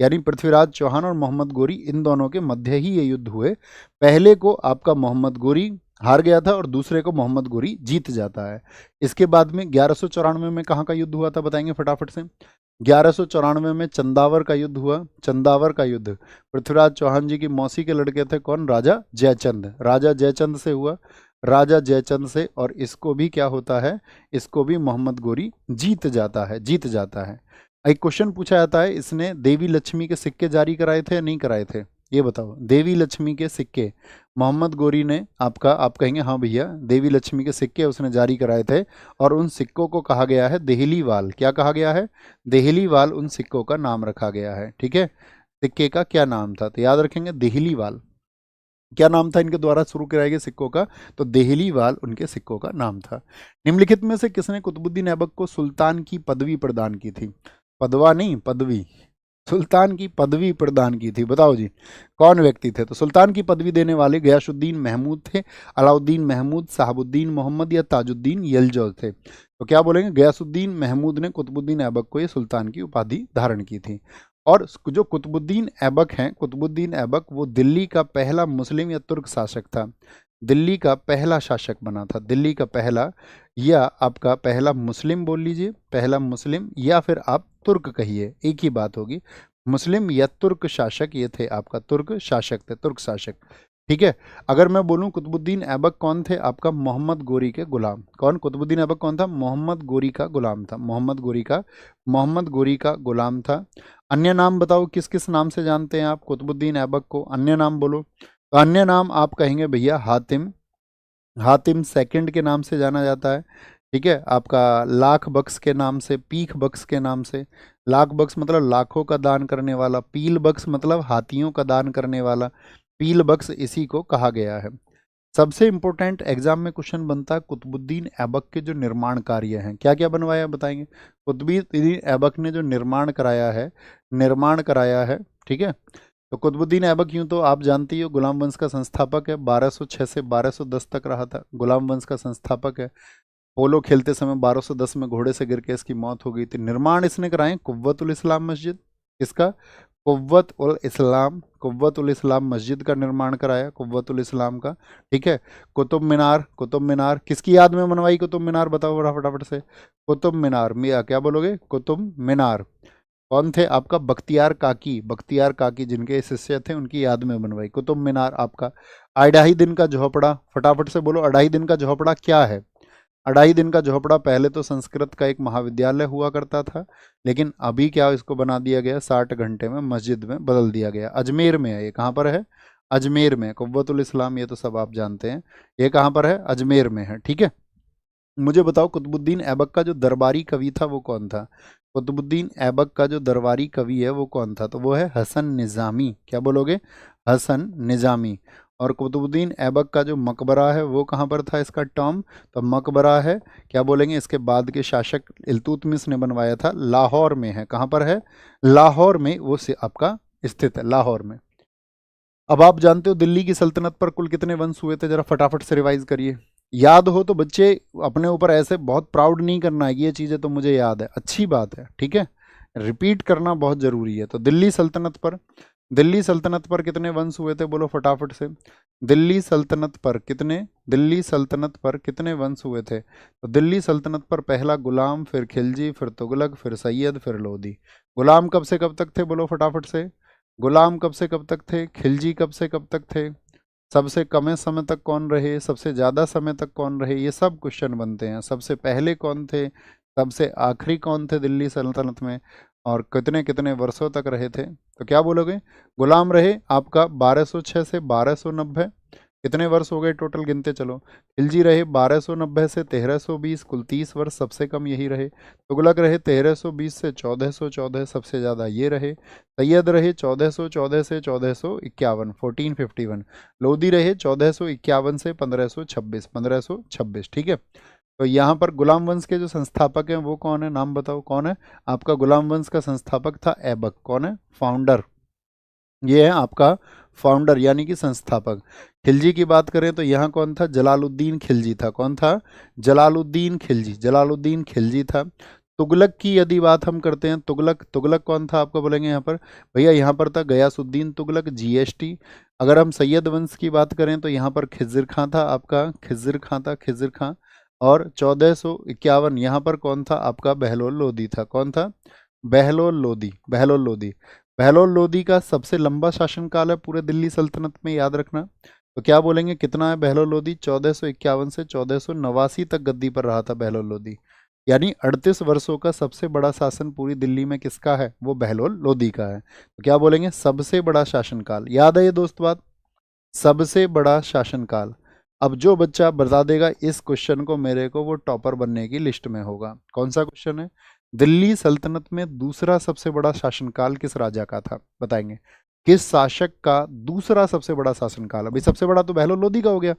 यानी पृथ्वीराज चौहान और मोहम्मद गोरी, इन दोनों के मध्य ही ये युद्ध हुए। पहले को आपका मोहम्मद गोरी हार गया था और दूसरे को मोहम्मद गोरी जीत जाता है। इसके बाद में 1194 में कहाँ का युद्ध हुआ था बताएंगे फटाफट से। 1194 में चंदावर का युद्ध हुआ, चंदावर का युद्ध। पृथ्वीराज चौहान जी की मौसी के लड़के थे कौन? राजा जयचंद, राजा जयचंद से हुआ, राजा जयचंद से। और इसको भी क्या होता है? इसको भी मोहम्मद गोरी जीत जाता है, जीत जाता है। एक क्वेश्चन पूछा जाता है, इसने देवी लक्ष्मी के सिक्के जारी कराए थे या नहीं कराए थे? ये बताओ, देवी लक्ष्मी के सिक्के मोहम्मद गोरी ने आपका, आप कहेंगे हाँ भैया देवी लक्ष्मी के सिक्के उसने जारी कराए थे। और उन सिक्कों को कहा गया है देहलीवाल। क्या कहा गया है? देहलीवाल उन सिक्कों का नाम रखा गया है, ठीक है। सिक्के का क्या नाम था? तो याद रखेंगे देहलीवाल। क्या नाम था इनके द्वारा शुरू कराए गए सिक्कों का? तो देहलीवाल उनके सिक्कों का नाम था। निम्नलिखित में से किसने कुतुबुद्दीन ऐबक को सुल्तान की पदवी प्रदान की थी? पदवा नहीं, पदवी। सुल्तान की पदवी प्रदान की थी, बताओ जी कौन व्यक्ति थे? तो सुल्तान की पदवी देने वाले गयासुद्दीन महमूद थे, अलाउद्दीन महमूद, शहाबुद्दीन मोहम्मद या ताजुद्दीन यलजौज थे। तो क्या बोलेंगे? गयासुद्दीन महमूद ने कुतुबुद्दीन ऐबक को ये सुल्तान की उपाधि धारण की थी। और जो कुतुबुद्दीन ऐबक हैं, कुतुबुद्दीन ऐबक वो दिल्ली का पहला मुस्लिम या तुर्क शासक था। दिल्ली का पहला शासक बना था, दिल्ली का पहला, या आपका पहला मुस्लिम बोल लीजिए, पहला मुस्लिम, या फिर आप तुर्क कहिए, एक ही बात होगी। मुस्लिम या तुर्क शासक ये थे, आपका तुर्क शासक थे, तुर्क शासक, ठीक है। अगर मैं बोलूं कुतुबुद्दीन ऐबक कौन थे? आपका मोहम्मद गोरी के गुलाम। कौन? कुतुबुद्दीन ऐबक कौन था? मोहम्मद गोरी का गुलाम था, मोहम्मद गोरी का, मोहम्मद गोरी का गुलाम था। अन्य नाम बताओ, किस किस नाम से जानते हैं आप कुतुबुद्दीन ऐबक को? अन्य नाम बोलो। तो अन्य नाम आप कहेंगे भैया हातिम, हातिम सेकंड के नाम से जाना जाता है, ठीक है। आपका लाख बख्श के नाम से, पीख बख्श के नाम से। लाख बख्श मतलब लाखों का दान करने वाला, पील बख्श मतलब हाथियों का दान करने वाला, पील बख्श इसी को कहा गया है। सबसे इंपॉर्टेंट एग्जाम में क्वेश्चन बनता है कुतुबुद्दीन ऐबक के जो निर्माण कार्य हैं, क्या क्या बनवाया बताएंगे। कुतुबुद्दीन ऐबक ने जो निर्माण कराया है, निर्माण कराया है, ठीक है। तो कुतुबुद्दीन ऐबक यूं तो आप जानती हो गुलाम वंश का संस्थापक है, 1206 से 1210 तक रहा था, गुलाम वंश का संस्थापक है। पोलो खेलते समय 1210 में घोड़े से गिर के इसकी मौत हो गई थी। निर्माण इसने कराए कुव्वतुल इस्लाम मस्जिद, इसका कुव्वत उल इस्लाम, कुव्वत उल इस्लाम मस्जिद का निर्माण कराया, कुव्वत उल इस्लाम का, ठीक है। कुतुब मीनार, कुतुब मीनार किसकी याद में बनवाई? कुतुब मीनार बताओ बड़ा फटाफट से। कुतुब मीनार, मिया क्या बोलोगे? कुतुब मीनार। कौन थे आपका? बख्तियार काकी। बख्तियार काकी जिनके शिष्य थे, उनकी याद में बनवाई। कुतुब मीनार आपका। अढ़ाई दिन का झोपड़ा, फटाफट से बोलो, अढ़ाई दिन का झोपड़ा क्या है? अढ़ाई दिन का झोपड़ा पहले तो संस्कृत का एक महाविद्यालय हुआ करता था, लेकिन अभी क्या इसको बना दिया गया, 60 घंटे में मस्जिद में बदल दिया गया। अजमेर में है ये। कहाँ पर है? अजमेर में। कुव्वतुल इस्लाम ये तो सब आप जानते हैं। ये कहाँ पर है? अजमेर में है। ठीक है। मुझे बताओ कुतुबुद्दीन ऐबक का जो दरबारी कवि था वो कौन था? कुतुबुद्दीन ऐबक का जो दरबारी कवि है वो कौन था? तो वो है हसन निज़ामी। क्या बोलोगे? हसन निज़ामी। और कुतुबुद्दीन ऐबक का जो मकबरा है वो कहाँ पर था? इसका टॉम, तो मकबरा है, क्या बोलेंगे, इसके बाद के शासक इल्तुतमिश ने बनवाया था, लाहौर में है। कहाँ पर है? लाहौर में वो से आपका स्थित है, लाहौर में। अब आप जानते हो दिल्ली की सल्तनत पर कुल कितने वंश हुए थे? जरा फटाफट से रिवाइज करिए। याद हो तो बच्चे अपने ऊपर ऐसे बहुत प्राउड नहीं करना है, ये चीज़ें तो मुझे याद है, अच्छी बात है, ठीक है। रिपीट करना बहुत ज़रूरी है। तो दिल्ली सल्तनत पर कितने वंश हुए थे? बोलो फटाफट से। दिल्ली सल्तनत पर कितने वंश हुए थे? तो दिल्ली सल्तनत पर पहला गुलाम, फिर खिलजी, फिर तुगलक, फिर सैयद, फिर लोधी। गुलाम कब से कब तक थे? बोलो फटाफट से। गुलाम कब से कब तक थे? खिलजी कब से कब तक थे? सबसे कम समय तक कौन रहे? सबसे ज़्यादा समय तक कौन रहे? ये सब क्वेश्चन बनते हैं। सबसे पहले कौन थे? सबसे आखिरी कौन थे दिल्ली सल्तनत में? और कितने कितने वर्षों तक रहे थे? तो क्या बोलोगे? गुलाम रहे आपका 1206 से 1290। कितने वर्ष हो गए टोटल? गिनते चलो। खिलजी रहे 1290 से 1320, कुल 30 वर्ष, सबसे कम यही रहे। तुगलक रहे 1320 से 1414, सबसे ज़्यादा ये रहे। सैयद रहे 1414 से 1451, 1451। लोधी रहे 1451 से 1526, 1526। ठीक है। तो यहाँ पर गुलाम वंश के जो संस्थापक हैं वो कौन है? नाम बताओ कौन है? आपका गुलाम वंश का संस्थापक था ऐबक। कौन है? फाउंडर। ये है आपका फाउंडर यानी कि संस्थापक। खिलजी की बात करें तो यहाँ कौन था? जलालुद्दीन खिलजी था। कौन था? जलालुद्दीन खिलजी। जलालुद्दीन खिलजी था। तुगलक की यदि बात हम करते हैं, तुगलक, तुगलक कौन था आपको बोलेंगे यहाँ पर? भैया यहाँ पर था गयासुद्दीन तुगलक, जीएसटी। अगर हम सैयद वंश की बात करें तो यहाँ पर खिज़िर खां था आपका, खिज़िर खां था, खिज़िर खां। और 1451 यहाँ पर कौन था आपका? बहलोल लोदी था। कौन था? बहलोल लोदी। बहलोल लोदी। बहलोल लोदी का सबसे लंबा शासनकाल है पूरे दिल्ली सल्तनत में, याद रखना। तो क्या बोलेंगे कितना है बहलोल लोदी? 1451 से 1489 तक गद्दी पर रहा था बहलोल लोदी। यानी 38 वर्षों का सबसे बड़ा शासन पूरी दिल्ली में किसका है? वो बहलोल लोदी का है। तो क्या बोलेंगे? सबसे बड़ा शासनकाल। याद है ये दोस्त बात? सबसे बड़ा शासनकाल। अब जो बच्चा बता देगा इस क्वेश्चन को मेरे को, वो टॉपर बनने की लिस्ट में होगा। कौन सा क्वेश्चन है? दिल्ली सल्तनत में दूसरा सबसे बड़ा शासनकाल किस राजा का था? बताएंगे। किस शासक का दूसरा सबसे बड़ा शासनकाल? अभी सबसे बड़ा तो बहलोल लोधी का हो गया।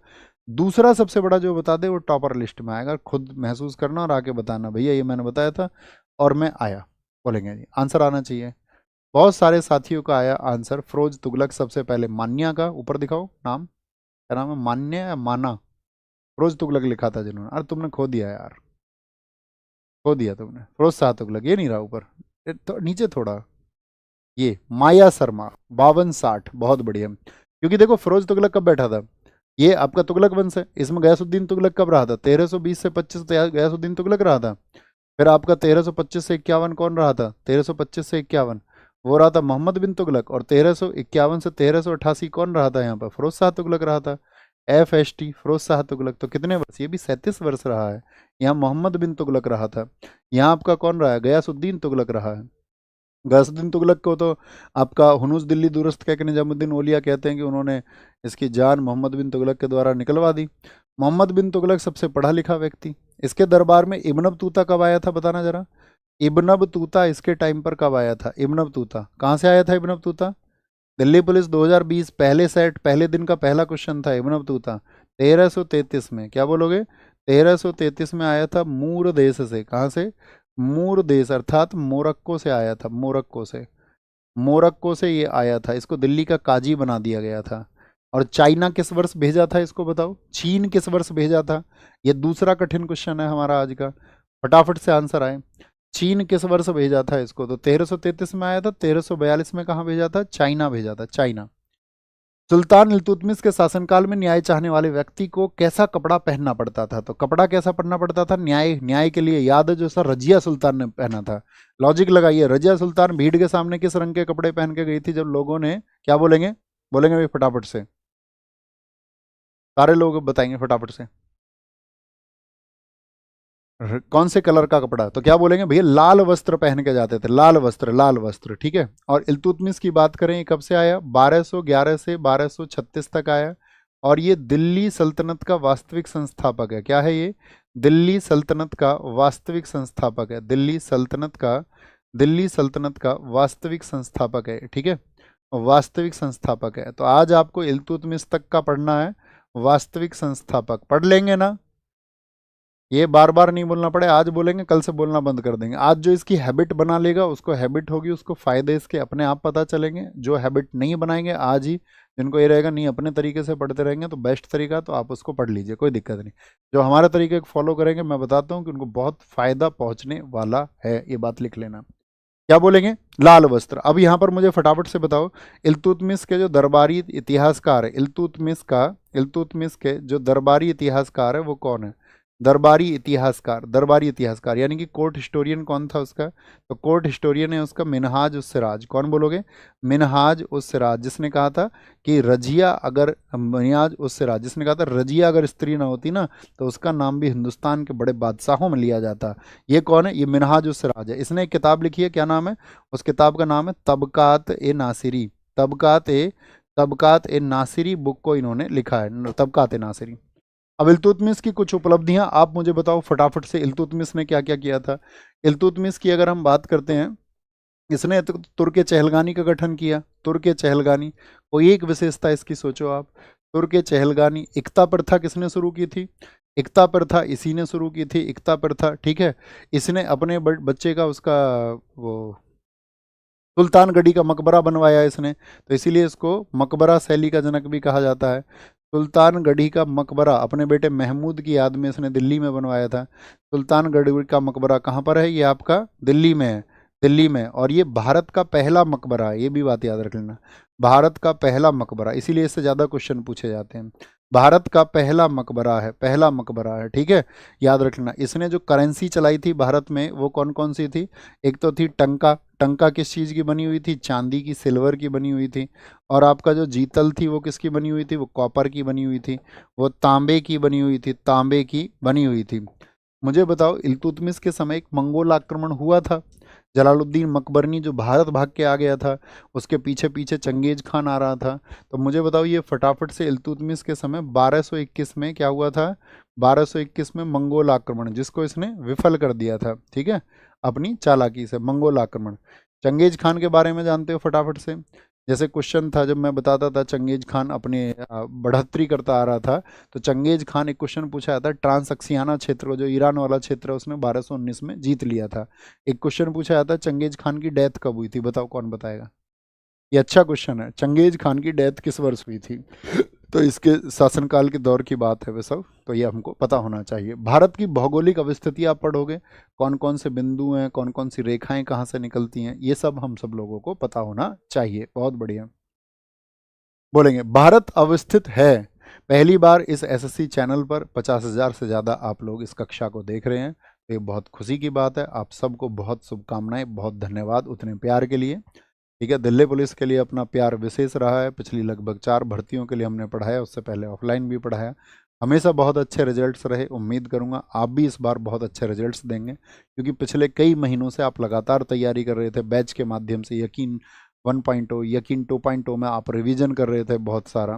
दूसरा सबसे बड़ा जो बता दे वो टॉपर लिस्ट में आएगा। खुद महसूस करना और आके बताना, भैया ये मैंने बताया था और मैं आया। बोलेंगे जी आंसर आना चाहिए। बहुत सारे साथियों का आया आंसर। फिरोज तुगलक सबसे पहले। मान्या का ऊपर दिखाओ नाम, क्या नाम है? मान्य या माना? फिरोज तुगलक लिखा था जिन्होंने। अरे तुमने खो दिया यार, खो दिया तुमने। फिरोज शाह तुगलक, ये नहीं रहा ऊपर, तो नीचे थोड़ा। ये माया शर्मा 5260, बहुत बढ़िया। क्योंकि देखो फिरोज तुगलक कब बैठा था? ये आपका तुगलक वंश है, इसमें गयासुद्दीन तुगलक कब रहा था? 1320 से 25 गयासुद्दीन तुगलक रहा था। फिर आपका 1325 से 51 कौन रहा था? 1325 से 51 वो रहा था मोहम्मद बिन तुगलक। और 1351 से 1388 कौन रहा था यहाँ पर? फिरोज शाह तुगलक रहा था। FST फिरोज शाह तुगलक। तो कितने वर्ष? ये भी 37 वर्ष रहा है। यहाँ मोहम्मद बिन तुगलक रहा था। यहाँ आपका कौन रहा है? गयासुद्दीन तुगलक रहा है। गयासुद्दीन तुगलक को तो आपका हुनूस दिल्ली दुरस्त कह के निजामुद्दीन औलिया कहते हैं कि उन्होंने इसकी जान मोहम्मद बिन तुगलक के द्वारा निकलवा दी। मोहम्मद बिन तुगलक सबसे पढ़ा लिखा व्यक्ति। इसके दरबार में इब्न बतूता कब आया था? बताना जरा। इब्न बतूता इसके टाइम पर कब आया था? इब्न बतूता कहाँ से आया था? इब्न बतूता दिल्ली पुलिस 2020 पहले सेट पहले दिन का पहला क्वेश्चन था। इब्न बतूता 1333 में, क्या बोलोगे? 1333 में आया था मूर देश से। कहाँ से? मूर देश अर्थात मोरक्को से आया था। मोरक्को से, मोरक्को से ये आया था। इसको दिल्ली का काजी बना दिया गया था। और चाइना किस वर्ष भेजा था इसको बताओ? चीन किस वर्ष भेजा था? ये दूसरा कठिन क्वेश्चन है हमारा आज का। फटाफट से आंसर आए। चीन किस वर्ष भेजा था इसको? तो 1333 में आया था। 1342 में कहाँ भेजा था? चाइना भेजा था, चाइना। सुल्तान इल्तुतमिश के शासनकाल में न्याय चाहने वाले व्यक्ति को कैसा कपड़ा पहनना पड़ता था? तो कपड़ा कैसा पहनना पड़ता था? न्याय न्याय के लिए याद है जो सर रजिया सुल्तान ने पहना था। लॉजिक लगाइए, रजिया सुल्तान भीड़ के सामने किस रंग के कपड़े पहन के गई थी जब लोगों ने, क्या बोलेंगे? बोलेंगे भाई फटाफट से, सारे लोग बताएंगे फटाफट से। कौन से कलर का कपड़ा? तो क्या बोलेंगे भैया? लाल वस्त्र पहन के जाते थे, लाल वस्त्र, लाल वस्त्र, ठीक है। और इल्तुतमिश की बात करें, ये कब से आया? 1211 से 1236 तक आया। और ये दिल्ली सल्तनत का वास्तविक संस्थापक है। क्या है ये? दिल्ली सल्तनत का वास्तविक संस्थापक है। दिल्ली सल्तनत का वास्तविक संस्थापक है, ठीक है, वास्तविक संस्थापक है। तो आज आपको इल्तुतमिश तक का पढ़ना है, वास्तविक संस्थापक पढ़ लेंगे ना? ये बार बार नहीं बोलना पड़े, आज बोलेंगे कल से बोलना बंद कर देंगे। आज जो इसकी हैबिट बना लेगा उसको हैबिट होगी, उसको फायदे इसके अपने आप पता चलेंगे। जो हैबिट नहीं बनाएंगे आज ही, जिनको ये रहेगा नहीं अपने तरीके से पढ़ते रहेंगे तो बेस्ट तरीका, तो आप उसको पढ़ लीजिए, कोई दिक्कत नहीं। जो हमारे तरीके को फॉलो करेंगे, मैं बताता हूँ कि उनको बहुत फायदा पहुँचने वाला है, ये बात लिख लेना। क्या बोलेंगे? लाल वस्त्र। अब यहाँ पर मुझे फटाफट से बताओ, इल्तुतमिश के जो दरबारी इतिहासकार है, इल्तुतमिश के जो दरबारी इतिहासकार है वो कौन है? दरबारी इतिहासकार यानी कि कोर्ट हिस्टोरियन कौन था उसका? तो कोर्ट हिस्टोरियन है उसका मिनहाज उस सिराज। कौन बोलोगे? मिनहाज उस सिराज, जिसने कहा था कि रजिया अगर, मिनहाज उस सिराज जिसने कहा था रजिया अगर स्त्री ना होती ना तो उसका नाम भी हिंदुस्तान के बड़े बादशाहों में लिया जाता। ये कौन है? ये मिनहाज उस सिराज है। इसने एक किताब लिखी है, क्या नाम है उस किताब का? नाम है तबकात ए नासिरी। तबकात ए नासिरी बुक को इन्होंने लिखा है, तबकात ए नासिरी। अब इल्तुतमिश की कुछ उपलब्धियां आप मुझे बताओ फटाफट से, इल्तुतमिश ने क्या क्या किया था? इल्तुतमिश की अगर हम बात करते हैं, इसने तो तुर्क चहलगानी का गठन किया। तुर्क चहलगानी, कोई एक विशेषता इसकी सोचो आप। तुर्क चहलगानी। इकता प्रथा किसने शुरू की थी? इकता प्रथा इसी ने शुरू की थी, इकता प्रथा, ठीक है। इसने अपने बच्चे का उसका वो सुल्तानगढ़ी का मकबरा बनवाया इसने, तो इसीलिए इसको मकबरा शैली का जनक भी कहा जाता है। सुल्तानगढ़ी का मकबरा अपने बेटे महमूद की याद में इसने दिल्ली में बनवाया था। सुल्तानगढ़ी का मकबरा कहाँ पर है? ये आपका दिल्ली में है, दिल्ली में। और ये भारत का पहला मकबरा है, ये भी बात याद रख लेना, भारत का पहला मकबरा, इसीलिए इससे ज़्यादा क्वेश्चन पूछे जाते हैं। भारत का पहला मकबरा है, पहला मकबरा है, ठीक है, याद रखना। इसने जो करेंसी चलाई थी भारत में वो कौन कौन सी थी? एक तो थी टंका। टंका किस चीज़ की बनी हुई थी? चांदी की, सिल्वर की बनी हुई थी। और आपका जो जीतल थी वो किसकी बनी हुई थी? वो कॉपर की बनी हुई थी। वो तांबे की बनी हुई थी, तांबे की बनी हुई थी। मुझे बताओ, इल्तुतमिश के समय एक मंगोल आक्रमण हुआ था। जलालुद्दीन मकबरनी जो भारत भाग के आ गया था, उसके पीछे पीछे चंगेज खान आ रहा था। तो मुझे बताओ ये फटाफट से, इल्तुतमिश के समय 1221 में क्या हुआ था? 1221 में मंगोल आक्रमण, जिसको इसने विफल कर दिया था, ठीक है, अपनी चालाकी से, मंगोल आक्रमण। चंगेज खान के बारे में जानते हो फटाफट से? जैसे क्वेश्चन था जब मैं बताता था चंगेज खान अपने बढ़ोतरी करता आ रहा था, तो चंगेज खान एक क्वेश्चन पूछा जाता है, ट्रांसक्सियाना क्षेत्र को, जो ईरान वाला क्षेत्र है, उसने 1219 में जीत लिया था। एक क्वेश्चन पूछा जाता है चंगेज खान की डेथ कब हुई थी? बताओ कौन बताएगा? ये अच्छा क्वेश्चन है, चंगेज खान की डेथ किस वर्ष हुई थी? तो इसके शासनकाल के दौर की बात है वे सब, तो ये हमको पता होना चाहिए। भारत की भौगोलिक अवस्थिति आप पढ़ोगे, कौन कौन से बिंदु हैं, कौन कौन सी रेखाएं कहाँ से निकलती हैं, ये सब हम सब लोगों को पता होना चाहिए। बहुत बढ़िया। बोलेंगे भारत अवस्थित है। पहली बार इस एसएससी चैनल पर 50,000 से ज़्यादा आप लोग इस कक्षा को देख रहे हैं, तो ये बहुत खुशी की बात है। आप सबको बहुत शुभकामनाएं, बहुत धन्यवाद उतने प्यार के लिए, ठीक है। दिल्ली पुलिस के लिए अपना प्यार विशेष रहा है। पिछली लगभग 4 भर्तियों के लिए हमने पढ़ाया, उससे पहले ऑफलाइन भी पढ़ाया। हमेशा बहुत अच्छे रिजल्ट्स रहे। उम्मीद करूंगा आप भी इस बार बहुत अच्छे रिजल्ट्स देंगे, क्योंकि पिछले कई महीनों से आप लगातार तैयारी कर रहे थे बैच के माध्यम से। यकीन 1.0, यकीन 2.0 में आप रिवीजन कर रहे थे बहुत सारा,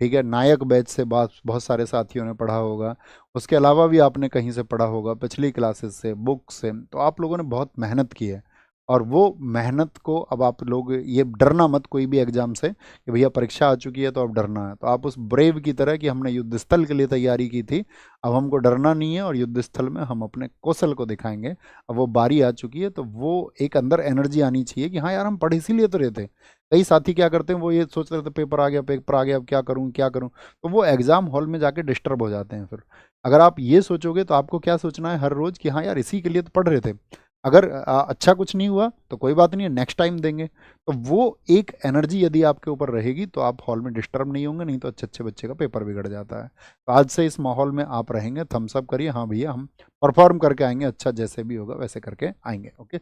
ठीक है। नायक बैच से बहुत सारे साथियों ने पढ़ा होगा, उसके अलावा भी आपने कहीं से पढ़ा होगा, पिछली क्लासेस से, बुक से। तो आप लोगों ने बहुत मेहनत की है, और वो मेहनत को अब आप लोग, ये डरना मत कोई भी एग्जाम से कि भैया परीक्षा आ चुकी है तो अब डरना है। तो आप उस ब्रेव की तरह कि हमने युद्ध स्थल के लिए तैयारी की थी, अब हमको डरना नहीं है, और युद्ध स्थल में हम अपने कौशल को दिखाएंगे। अब वो बारी आ चुकी है, तो वो एक अंदर एनर्जी आनी चाहिए कि हाँ यार हम पढ़ इसीलिए तो रहे थे। कई साथी क्या करते हैं, वो ये सोच रहे थे पेपर आ गया, पेपर आ गया, अब क्या करूँ क्या करूँ, तो वो एग्जाम हॉल में जाके डिस्टर्ब हो जाते हैं फिर। अगर आप ये सोचोगे तो आपको क्या सोचना है हर रोज़ कि हाँ यार इसी के लिए तो पढ़ रहे थे, अगर अच्छा कुछ नहीं हुआ तो कोई बात नहीं है, नेक्स्ट टाइम देंगे। तो वो एक एनर्जी यदि आपके ऊपर रहेगी तो आप हॉल में डिस्टर्ब नहीं होंगे, नहीं तो अच्छे अच्छे बच्चे का पेपर बिगड़ जाता है। तो आज से इस माहौल में आप रहेंगे, थम्स अप करिए, हाँ भैया हम परफॉर्म करके आएंगे, अच्छा जैसे भी होगा वैसे करके आएंगे। ओके,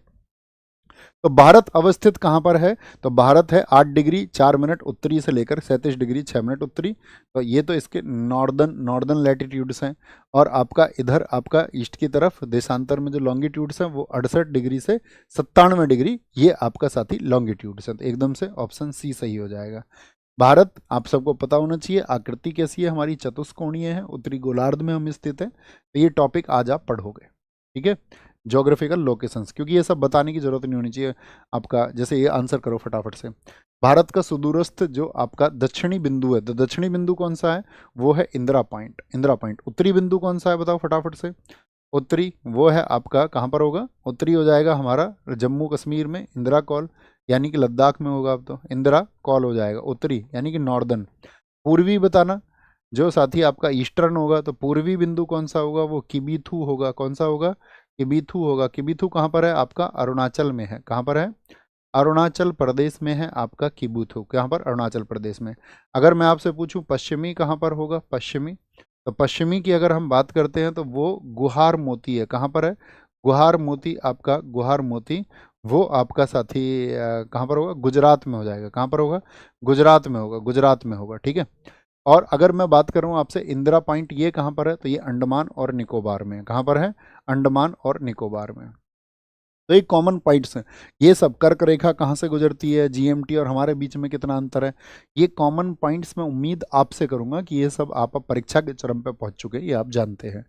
तो भारत अवस्थित कहाँ पर है? तो भारत है 8 डिग्री 4 मिनट उत्तरी से लेकर 37 डिग्री 6 मिनट उत्तरी। तो ये तो इसके नॉर्दर्न लैटिट्यूड्स हैं। और आपका इधर आपका ईस्ट की तरफ देशांतर में जो लॉन्गिट्यूड्स हैं वो 68 डिग्री से 97 डिग्री, ये आपका साथी लॉन्गिट्यूड्स हैं। तो एकदम से ऑप्शन सी सही हो जाएगा। भारत आप सबको पता होना चाहिए, आकृति कैसी है हमारी, चतुष्कोणीय है, उत्तरी गोलार्ध में हम स्थित हैं। तो ये टॉपिक आज आप पढ़ोगे, ठीक है, ज्योग्राफिकल लोकेशंस, क्योंकि ये सब बताने की जरूरत नहीं होनी चाहिए आपका। जैसे ये आंसर करो फटाफट से, भारत का सुदूरस्थ जो आपका दक्षिणी बिंदु है, तो दक्षिणी बिंदु कौन सा है? वो है इंदिरा पॉइंट, इंदिरा पॉइंट। उत्तरी बिंदु कौन सा है बताओ फटाफट से? उत्तरी वो है आपका कहाँ पर होगा? उत्तरी हो जाएगा हमारा जम्मू कश्मीर में इंदिरा कॉल, यानी कि लद्दाख में होगा। अब तो इंदिरा कॉल हो जाएगा उत्तरी, यानी कि नॉर्दर्न। पूर्वी बताना, जो साथी आपका ईस्टर्न होगा, तो पूर्वी बिंदु कौन सा होगा? वो किबीथू होगा। कौन सा होगा? किबीथू होगा। किबीथू कहाँ पर है? आपका अरुणाचल में है। कहाँ पर है? अरुणाचल प्रदेश में है आपका किबीथू। कहाँ पर? अरुणाचल प्रदेश में। अगर मैं आपसे पूछूं पश्चिमी कहाँ पर होगा? पश्चिमी, तो पश्चिमी की अगर हम बात करते हैं तो वो गुहार मोती है। कहाँ पर है? गुहार मोती, आपका गुहार मोती वो आपका साथी कहाँ पर होगा? गुजरात में हो जाएगा। कहाँ पर होगा? गुजरात में होगा, गुजरात में होगा, ठीक है। और अगर मैं बात करूं आपसे इंदिरा पॉइंट, ये कहाँ पर है? तो ये अंडमान और निकोबार में है। कहाँ पर है? अंडमान और निकोबार में। तो ये कॉमन पॉइंट्स हैं। ये सब कर्क रेखा कहाँ से गुजरती है, जीएमटी और हमारे बीच में कितना अंतर है, ये कॉमन पॉइंट्स मैं उम्मीद आपसे करूंगा कि ये सब आप परीक्षा के चरम पे पहुंच चुके हैं, ये आप जानते हैं।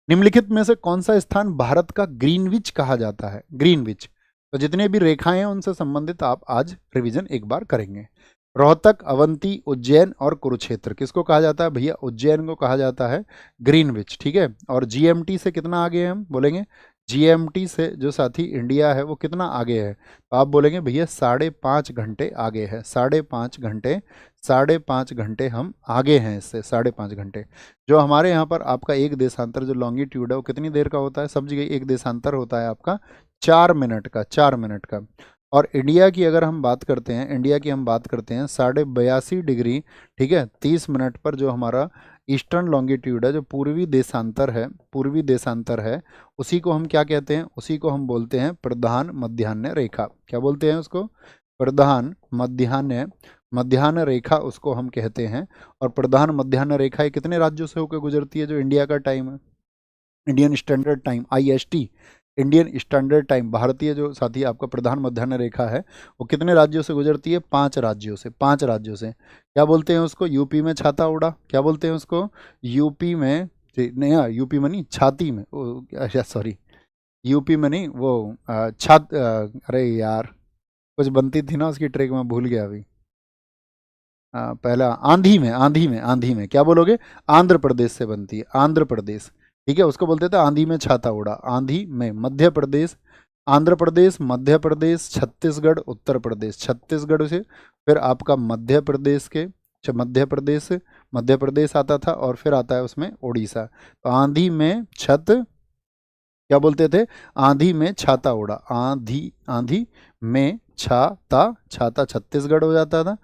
निम्नलिखित में से कौन सा स्थान भारत का ग्रीनविच कहा जाता है? ग्रीनविच, तो जितने भी रेखाएं हैं उनसे संबंधित आप आज रिवीजन एक बार करेंगे। रोहतक, अवंती, उज्जैन और कुरुक्षेत्र किसको कहा जाता है भैया? उज्जैन को कहा जाता है ग्रीनविच, ठीक है। और जीएमटी से कितना आगे है? हम बोलेंगे जीएमटी से जो साथी इंडिया है वो कितना आगे है? तो आप बोलेंगे भैया 5.5 घंटे आगे है। 5.5 घंटे, 5.5 घंटे हम आगे हैं इससे, 5.5 घंटे। जो हमारे यहाँ पर आपका एक देशांतर जो लॉन्गिट्यूड है वो कितनी देर का होता है? सब जगह एक देशांतर होता है आपका 4 मिनट का, 4 मिनट का। और इंडिया की अगर हम बात करते हैं, इंडिया की हम बात करते हैं 82.5 डिग्री, ठीक है, 30 मिनट पर जो हमारा ईस्टर्न लॉन्गिट्यूड है, जो पूर्वी देशांतर है, पूर्वी देशांतर है, उसी को हम क्या कहते हैं? उसी को हम बोलते हैं प्रधान मध्याह्न रेखा। क्या बोलते हैं उसको? प्रधान मध्याह्न रेखा उसको हम कहते हैं। और प्रधान मध्याह्न रेखा ये कितने राज्यों से होकर गुजरती है? जो इंडिया का टाइम है, Indian standard time, IST, Indian standard time, भारतीय जो साथी आपका प्रधान मध्याह्न रेखा है वो कितने राज्यों से गुजरती है? 5 राज्यों से, 5 राज्यों से। क्या बोलते हैं उसको? यूपी में छाता उड़ा। क्या बोलते हैं उसको? यूपी में नहीं, हाँ यूपी में नहीं, छाती में, अच्छा सॉरी, यूपी में नहीं, वो अरे यार कुछ बनती थी ना उसकी ट्रिक, मैं भूल गया अभी। पहला आंधी में, आंधी में क्या बोलोगे? आंध्र प्रदेश से बनती है, आंध्र प्रदेश, ठीक है, उसको बोलते थे आंधी में छाता उड़ा। आंधी में मध्य प्रदेश, आंध्र प्रदेश, मध्य प्रदेश, छत्तीसगढ़, उत्तर प्रदेश, छत्तीसगढ़ से फिर आपका मध्य प्रदेश के मध्य प्रदेश आता था, और फिर आता है उसमें उड़ीसा। तो आंधी में क्या बोलते थे? आंधी में छाता उड़ा, आंधी, आंधी में छाता, छाता छत्तीसगढ़ हो जाता था,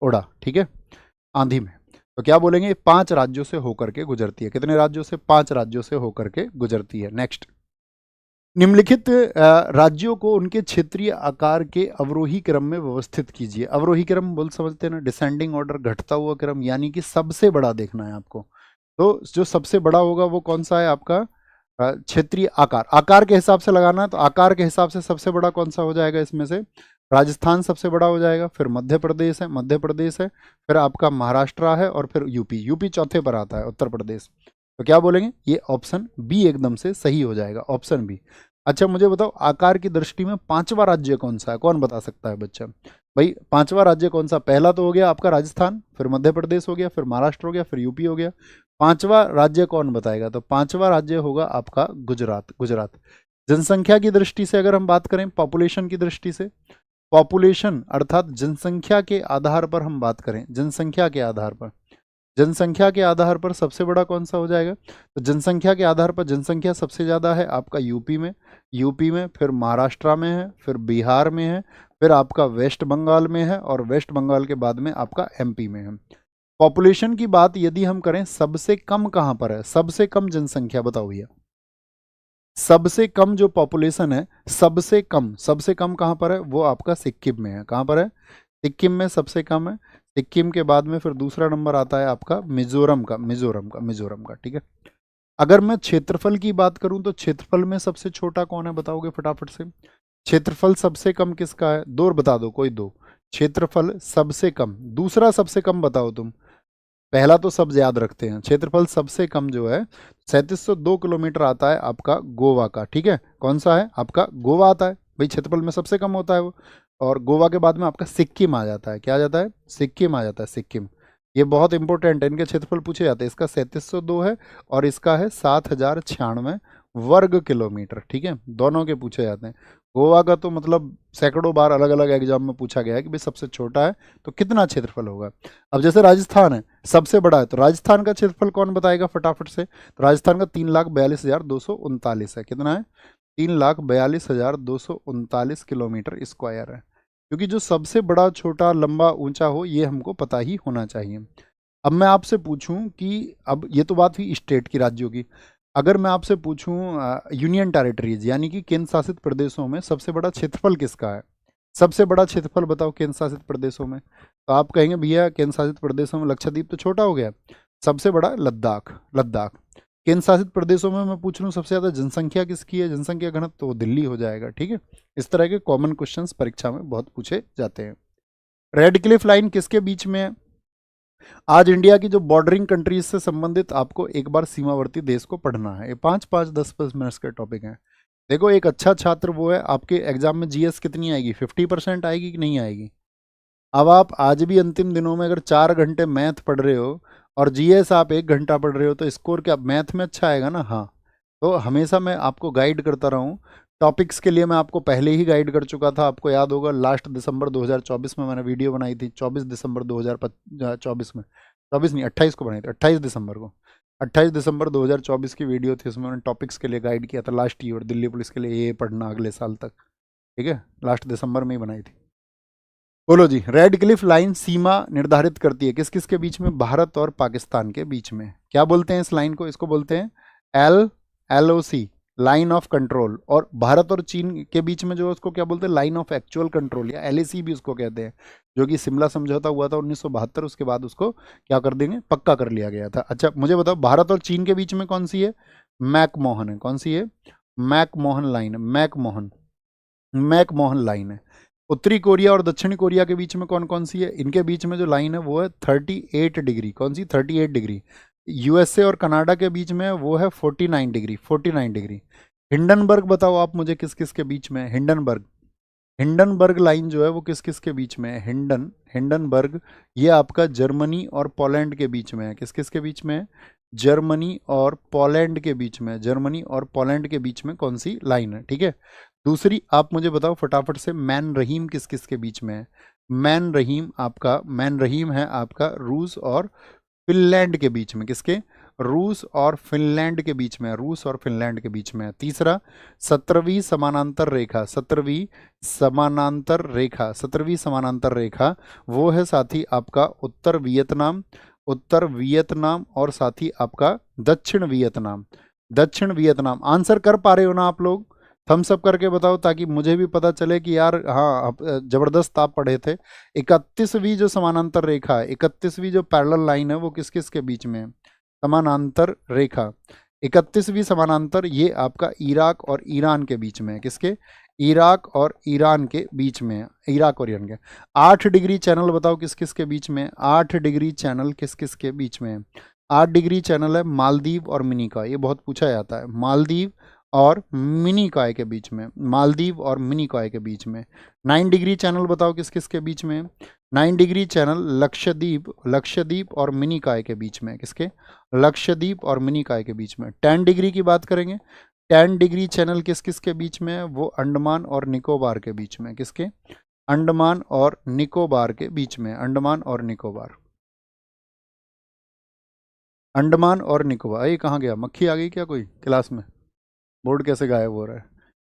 उड़ा, ठीक है, आंधी में। तो क्या बोलेंगे? 5 राज्यों से होकर के गुजरती है। कितने राज्यों से? 5 राज्यों से होकर के गुजरती है। नेक्स्ट, निम्नलिखित राज्यों को उनके क्षेत्रीय आकार के अवरोही क्रम में व्यवस्थित कीजिए। अवरोही क्रम बोल समझते हैं ना, डिसेंडिंग ऑर्डर, घटता हुआ क्रम, यानी कि सबसे बड़ा देखना है आपको। तो जो सबसे बड़ा होगा वो कौन सा है आपका? क्षेत्रीय आकार, आकार के हिसाब से लगाना है। तो आकार के हिसाब से सबसे बड़ा कौन सा हो जाएगा इसमें से? राजस्थान सबसे बड़ा हो जाएगा, फिर मध्य प्रदेश है, फिर आपका महाराष्ट्र है, और फिर यूपी, यूपी चौथे पर आता है, उत्तर प्रदेश। तो क्या बोलेंगे? ये ऑप्शन बी एकदम से सही हो जाएगा, ऑप्शन बी। अच्छा मुझे बताओ आकार की दृष्टि में 5वां राज्य कौन सा है? कौन बता सकता है बच्चा? भाई 5वां राज्य कौन सा? पहला तो हो गया आपका राजस्थान, फिर मध्य प्रदेश हो गया, फिर महाराष्ट्र हो गया, फिर यूपी हो गया। 5वां राज्य कौन बताएगा? तो 5वां राज्य होगा आपका गुजरात, गुजरात। जनसंख्या की दृष्टि से अगर हम बात करें, पॉपुलेशन की दृष्टि से, पॉपुलेशन अर्थात जनसंख्या के आधार पर हम बात करें, जनसंख्या के आधार पर, जनसंख्या के आधार पर सबसे बड़ा कौन सा हो जाएगा? तो जनसंख्या के आधार पर जनसंख्या सबसे ज़्यादा है आपका यूपी में, फिर महाराष्ट्र में है, फिर बिहार में है, फिर आपका वेस्ट बंगाल में है, और वेस्ट बंगाल के बाद में आपका एमपी में है। पॉपुलेशन की बात यदि हम करें, सबसे कम कहाँ पर है? सबसे कम जनसंख्या बताओ भैया, सबसे कम जो पॉपुलेशन है, सबसे कम कहाँ पर है? वो आपका सिक्किम में है। कहाँ पर है? सिक्किम में सबसे कम है। सिक्किम के बाद में फिर दूसरा नंबर आता है आपका मिजोरम का, ठीक है। अगर मैं क्षेत्रफल की बात करूं तो क्षेत्रफल में सबसे छोटा कौन है बताओगे फटाफट से? क्षेत्रफल सबसे कम किसका है? दो बता दो, कोई दो। क्षेत्रफल सबसे कम, दूसरा सबसे कम बताओ तुम। पहला तो सब याद रखते हैं। क्षेत्रफल सबसे कम जो है 3702 किलोमीटर आता है आपका गोवा का, ठीक है। कौन सा है? आपका गोवा आता है भाई, क्षेत्रफल में सबसे कम होता है वो। और गोवा के बाद में आपका सिक्किम आ जाता है। क्या आ जाता है? सिक्किम आ जाता है, सिक्किम। ये बहुत इंपॉर्टेंट है, इनके क्षेत्रफल पूछे जाते हैं। इसका 3702 है और इसका है 7096 वर्ग किलोमीटर, ठीक है। दोनों के पूछे जाते हैं। गोवा का तो मतलब सैकड़ों बार अलग अलग एग्जाम में पूछा गया है कि भाई सबसे छोटा है तो कितना क्षेत्रफल होगा। अब जैसे राजस्थान है, सबसे बड़ा है, तो राजस्थान का क्षेत्रफल कौन बताएगा फटाफट से? तो राजस्थान का 3,42,239 है। कितना है? 3,42,239 किलोमीटर स्क्वायर है। क्योंकि जो सबसे बड़ा, छोटा, लंबा, ऊंचा हो, ये हमको पता ही होना चाहिए। अब मैं आपसे पूछूं कि अब ये तो बात हुई स्टेट की, राज्यों की। अगर मैं आपसे पूछूं यूनियन टेरिटरीज यानी कि केंद्र शासित प्रदेशों में सबसे बड़ा क्षेत्रफल किसका है? सबसे बड़ा क्षेत्रफल बताओ केंद्र शासित प्रदेशों में। तो आप कहेंगे भैया केंद्र शासित प्रदेशों में लक्षद्वीप तो छोटा हो गया। सबसे बड़ा लद्दाख, लद्दाख। केंद्र शासित प्रदेशों में मैं पूछ लूँ सबसे ज़्यादा जनसंख्या किसकी है, जनसंख्या घनत्व, तो वो दिल्ली हो जाएगा, ठीक है। इस तरह के कॉमन क्वेश्चंस परीक्षा में बहुत पूछे जाते हैं। रेड क्लिफ लाइन किसके बीच में है? आज इंडिया की जो बॉर्डरिंग कंट्रीज से संबंधित आपको एक बार सीमावर्ती देश को पढ़ना है। ये 5-5, 10-10 मिनट्स के टॉपिक हैं। देखो, एक अच्छा छात्र वो है, आपके एग्जाम में जीएस कितनी आएगी? 50% आएगी कि नहीं आएगी? अब आप आज भी अंतिम दिनों में अगर 4 घंटे मैथ पढ़ रहे हो और जीएस आप 1 घंटा पढ़ रहे हो, तो स्कोर क्या मैथ में अच्छा आएगा ना? हाँ। तो हमेशा मैं आपको गाइड करता रहा हूँ। टॉपिक्स के लिए मैं आपको पहले ही गाइड कर चुका था, आपको याद होगा लास्ट दिसंबर 2024 में मैंने वीडियो बनाई थी। 24 दिसंबर 2024 में, 24 नहीं 28 को बनाई थी, 28 दिसंबर को, 28 दिसंबर 2024 की वीडियो थी। उसमें मैंने टॉपिक्स के लिए गाइड किया था लास्ट ईयर, दिल्ली पुलिस के लिए ये पढ़ना अगले साल तक, ठीक है। लास्ट दिसंबर में ही बनाई थी। बोलो जी, रेड क्लिफ लाइन सीमा निर्धारित करती है किस किस के बीच में? भारत और पाकिस्तान के बीच में। क्या बोलते हैं इस लाइन को? इसको बोलते हैं LOC, लाइन ऑफ कंट्रोल। और भारत और चीन के बीच में जो उसको क्या बोलते हैं? लाइन ऑफ एक्चुअल कंट्रोल, या LAC भी उसको कहते हैं। जो कि शिमला समझौता हुआ था 1972, उसके बाद उसको क्या कर देंगे? पक्का कर लिया गया था। अच्छा मुझे बताओ, भारत और चीन के बीच में कौन सी है? मैकमोहन है। कौन सी है? मैकमोहन लाइन है। मैकमोहन लाइन है। उत्तरी कोरिया और दक्षिणी कोरिया के बीच में कौन कौन सी है? इनके बीच में जो लाइन है वो है 38 डिग्री। कौन सी? 38 डिग्री। यूएसए और कनाडा के बीच में वो है 49 डिग्री, 49 डिग्री। हिंडनबर्ग बताओ आप मुझे किस किस के बीच में है? हिंडनबर्ग लाइन जो है वो किस किस के बीच में है? हिंडनबर्ग ये आपका जर्मनी और पोलैंड के बीच में है। किस किस के बीच में है? जर्मनी और पोलैंड के बीच में। जर्मनी और पोलैंड के बीच में कौन सी लाइन है, ठीक है। दूसरी आप मुझे बताओ फटाफट से, मैन रहीम किस किस के बीच में है? मैन रहीम है आपका रूस और फिनलैंड के बीच में। किसके? रूस और फिनलैंड के बीच में। रूस और फिनलैंड के बीच में। तीसरा, 17वीं समानांतर रेखा, 17वीं समानांतर रेखा वो है साथी आपका उत्तर वियतनाम और साथी आपका दक्षिण वियतनाम। आंसर कर पा रहे हो ना आप लोग? थम्स अप करके बताओ ताकि मुझे भी पता चले कि यार हाँ जबरदस्त आप पढ़े थे। 31वीं जो समानांतर रेखा है, 31वीं जो पैरेलल लाइन है वो किस किस के बीच में है? समानांतर रेखा 31वीं समानांतर ये आपका इराक और ईरान के बीच में है। किसके? इराक और ईरान के बीच में है। इराक और ईरान के 8 डिग्री चैनल बताओ किस किस के बीच में? 8 डिग्री चैनल किस किस के बीच में है? 8 डिग्री चैनल है मालदीव और मिनिकॉय। ये बहुत पूछा जाता है, मालदीव और मिनिकॉय के बीच में। मालदीव और मिनिकॉय के बीच में। 9 डिग्री चैनल बताओ किस किस के बीच में? 9 डिग्री चैनल लक्षद्वीप और मिनिकॉय के बीच में। किसके? लक्षद्वीप और मिनिकॉय के बीच में। 10 डिग्री की बात करेंगे, 10 डिग्री चैनल किस किस के बीच में है? वो अंडमान और निकोबार के बीच में। किसके? अंडमान और निकोबार के बीच में। अंडमान और निकोबार। अंडमान और निकोबार, ये कहाँ गया, मक्खी आ गई क्या कोई क्लास में, बोर्ड कैसे गायब हो रहा है।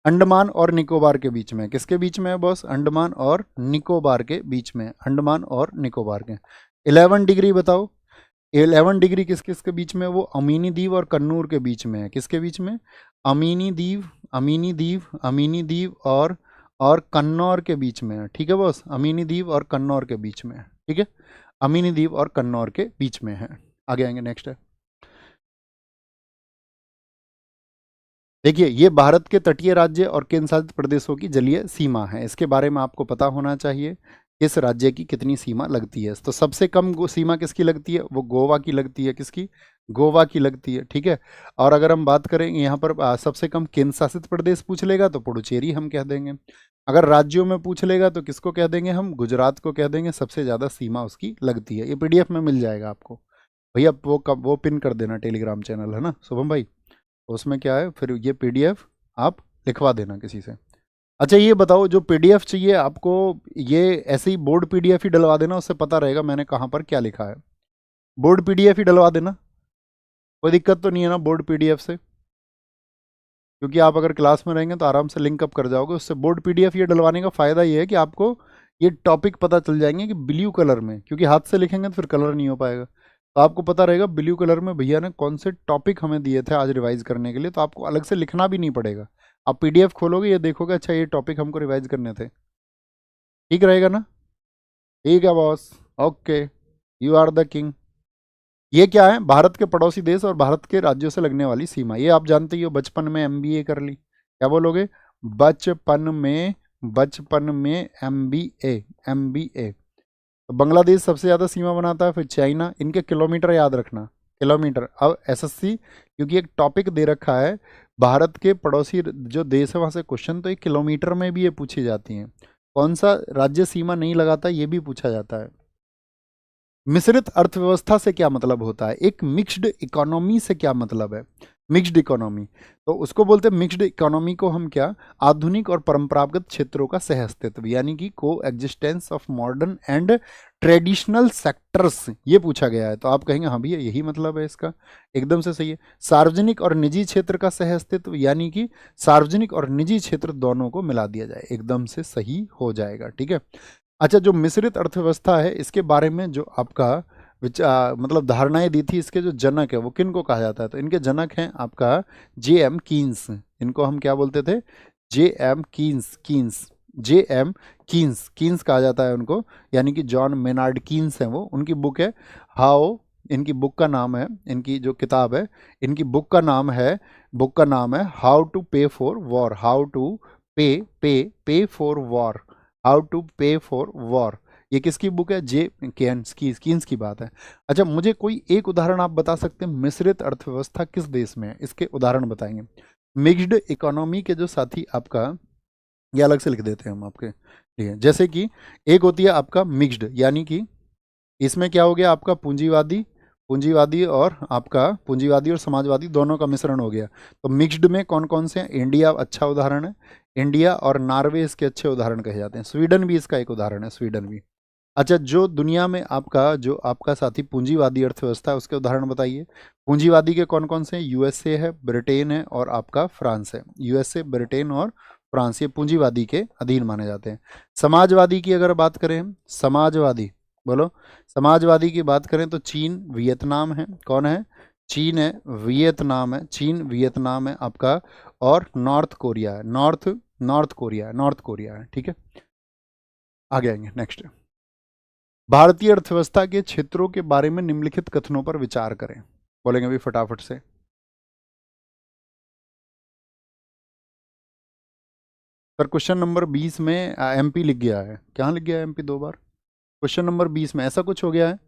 अंडमान और निकोबार के बीच में, किसके बीच में है बॉस, अंडमान और निकोबार के बीच में, अंडमान और निकोबार के। 11 डिग्री बताओ, 11 डिग्री किस किस के बीच में है, वो अमीनी द्वीप और कन्नूर के बीच में है, किसके बीच में, अमीनी द्वीप, अमीनी द्वीप, अमीनी द्वीप और कन्नौर के बीच में है, ठीक है बॉस, अमीनी द्वीप और कन्नौर के बीच में है, ठीक है, अमीनी द्वीप और कन्नौर के बीच में है। आगे आएंगे, नेक्स्ट है, देखिए ये भारत के तटीय राज्य और केंद्र शासित प्रदेशों की जलीय सीमा है, इसके बारे में आपको पता होना चाहिए, इस राज्य की कितनी सीमा लगती है। तो सबसे कम सीमा किसकी लगती है, वो गोवा की लगती है, किसकी, गोवा की लगती है, ठीक है। और अगर हम बात करें यहाँ पर सबसे कम केंद्र शासित प्रदेश पूछ लेगा तो पुडुचेरी हम कह देंगे। अगर राज्यों में पूछ लेगा तो किसको कह देंगे हम, गुजरात को कह देंगे, सबसे ज़्यादा सीमा उसकी लगती है। ये पीडीएफ में मिल जाएगा आपको भैया, वो कब वो पिन कर देना टेलीग्राम चैनल है ना शुभम भाई, उसमें क्या है फिर ये पीडीएफ आप लिखवा देना किसी से। अच्छा ये बताओ, जो पीडीएफ चाहिए आपको, ये ऐसे ही बोर्ड पीडीएफ ही डलवा देना, उससे पता रहेगा मैंने कहाँ पर क्या लिखा है। बोर्ड पीडीएफ ही डलवा देना, कोई दिक्कत तो नहीं है ना बोर्ड पीडीएफ से, क्योंकि आप अगर क्लास में रहेंगे तो आराम से लिंक अप कर जाओगे उससे। बोर्ड पीडीएफ ये डलवाने का फ़ायदा ये है कि आपको ये टॉपिक पता चल जाएंगे कि ब्लू कलर में, क्योंकि हाथ से लिखेंगे तो फिर कलर नहीं हो पाएगा, तो आपको पता रहेगा ब्लू कलर में भैया ने कौन से टॉपिक हमें दिए थे आज रिवाइज करने के लिए, तो आपको अलग से लिखना भी नहीं पड़ेगा। आप पीडीएफ खोलोगे, ये देखोगे अच्छा ये टॉपिक हमको रिवाइज करने थे, ठीक रहेगा ना, ठीक है boss, okay, you are the king. ये क्या है, भारत के पड़ोसी देश और भारत के राज्यों से लगने वाली सीमा, ये आप जानते ही हो, बचपन में एमबीए कर ली, क्या बोलोगे, बचपन में एमबीए, एमबीए। तो बांग्लादेश सबसे ज़्यादा सीमा बनाता है, फिर चाइना, इनके किलोमीटर याद रखना, किलोमीटर। अब एसएससी क्योंकि एक टॉपिक दे रखा है भारत के पड़ोसी जो देश है वहाँ से क्वेश्चन, तो एक किलोमीटर में भी ये पूछी जाती हैं, कौन सा राज्य सीमा नहीं लगाता ये भी पूछा जाता है। मिश्रित अर्थव्यवस्था से क्या मतलब होता है, एक मिक्स्ड इकोनॉमी से क्या मतलब है, मिक्स्ड इकोनॉमी, तो उसको बोलते हैं मिक्स्ड इकोनॉमी को हम क्या, आधुनिक और परंपरागत क्षेत्रों का सह अस्तित्व, यानी कि को existence of modern and traditional sectors, ये पूछा गया है। तो आप कहेंगे हाँ भैया यही मतलब है इसका, एकदम से सही है। सार्वजनिक और निजी क्षेत्र का सह अस्तित्व, यानी कि सार्वजनिक और निजी क्षेत्र दोनों को मिला दिया जाए, एकदम से सही हो जाएगा, ठीक है। अच्छा जो मिश्रित अर्थव्यवस्था है इसके बारे में जो आपका मतलब धारणाएं दी थी, इसके जो जनक है वो किन को कहा जाता है, तो इनके जनक हैं आपका जे.एम. कीन्स, इनको हम क्या बोलते थे, जे.एम. Keynes, J.M.. कीन्स कहा जाता है उनको, यानी कि जॉन मेनार्ड कीन्स हैं वो, उनकी बुक है हाउ, इनकी बुक का नाम है, इनकी जो किताब है, इनकी बुक का नाम है हाउ टू पे फॉर वॉर, हाउ टू पे फॉर वॉर, हाउ टू पे फॉर वॉर। ये किसकी बुक है, जे कीन्स की बात है। अच्छा मुझे कोई एक उदाहरण आप बता सकते हैं, मिश्रित अर्थव्यवस्था किस देश में है, इसके उदाहरण बताएंगे। मिक्स्ड इकोनॉमी के जो साथी आपका, ये अलग से लिख देते हैं हम आपके लिए, जैसे कि एक होती है आपका मिक्स्ड, यानी कि इसमें क्या हो गया आपका पूंजीवादी और समाजवादी दोनों का मिश्रण हो गया। तो मिक्स्ड में कौन कौन से हैं, इंडिया अच्छा उदाहरण है, इंडिया और नॉर्वे इसके अच्छे उदाहरण कहे जाते हैं, स्वीडन भी इसका एक उदाहरण है, स्वीडन भी। अच्छा जो दुनिया में जो आपका साथी पूंजीवादी अर्थव्यवस्था है उसके उदाहरण बताइए। पूंजीवादी के कौन कौन से हैं, यूएसए है, ब्रिटेन है और आपका फ्रांस है, यूएसए, ब्रिटेन और फ्रांस, ये पूंजीवादी के अधीन माने जाते हैं। समाजवादी की अगर बात करें, समाजवादी बोलो, समाजवादी की बात करें तो चीन, वियतनाम है, कौन है, चीन है, वियतनाम है, चीन वियतनाम है आपका, और नॉर्थ कोरिया है, नॉर्थ कोरिया है, ठीक है। आगे आएंगे, नेक्स्ट। भारतीय अर्थव्यवस्था के क्षेत्रों के बारे में निम्नलिखित कथनों पर विचार करें, बोलेंगे अभी फटाफट से। सर क्वेश्चन नंबर 20 में एमपी लिख गया है, क्या लिख गया है एमपी 2 बार, क्वेश्चन नंबर 20 में ऐसा कुछ हो गया है।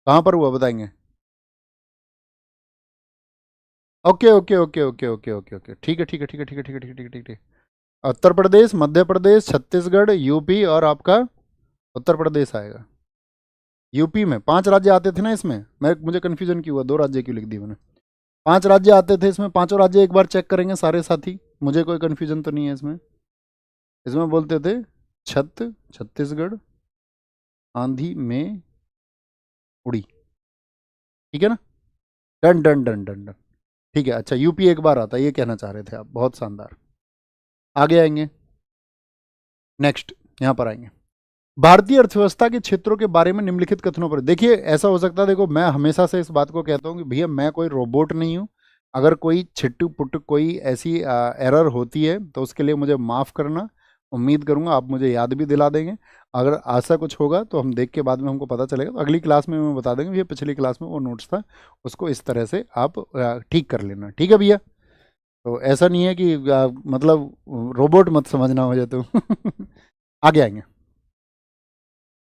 कहां पर हुआ बताएंगे। Okay okay okay okay okay okay okay, ठीक है ठीक है ठीक है ठीक है ठीक है ठीक है ठीक है ठीक है। उत्तर प्रदेश, मध्य प्रदेश, छत्तीसगढ़, यूपी और आपका उत्तर प्रदेश आएगा। यूपी में 5 राज्य आते थे ना इसमें, मुझे कंफ्यूजन क्यों हुआ, 2 राज्य क्यों लिख दी मैंने, 5 राज्य आते थे इसमें, पांचों राज्य एक बार चेक करेंगे सारे साथी। मुझे कोई कन्फ्यूजन तो नहीं है इसमें। इसमें बोलते थे छत्तीसगढ़ आंधी में उड़ी, ठीक है ना। Done done done done done, ठीक है। अच्छा, यूपी एक बार आता है, ये कहना चाह रहे थे आप, बहुत शानदार। आगे आएंगे, नेक्स्ट यहां पर आएंगे। भारतीय अर्थव्यवस्था के क्षेत्रों के बारे में निम्नलिखित कथनों पर, देखिए ऐसा हो सकता है, देखो मैं हमेशा से इस बात को कहता हूं कि भैया मैं कोई रोबोट नहीं हूं। अगर कोई छिट्टू पुट्टू कोई ऐसी एरर होती है तो उसके लिए मुझे माफ़ करना। उम्मीद करूंगा आप मुझे याद भी दिला देंगे। अगर ऐसा कुछ होगा तो हम देख के बाद में हमको पता चलेगा, तो अगली क्लास में मैं बता देंगे भैया पिछली क्लास में वो नोट्स था, उसको इस तरह से आप ठीक कर लेना, ठीक है भैया। तो ऐसा नहीं है कि मतलब रोबोट मत समझना मुझे तो आगे आएंगे।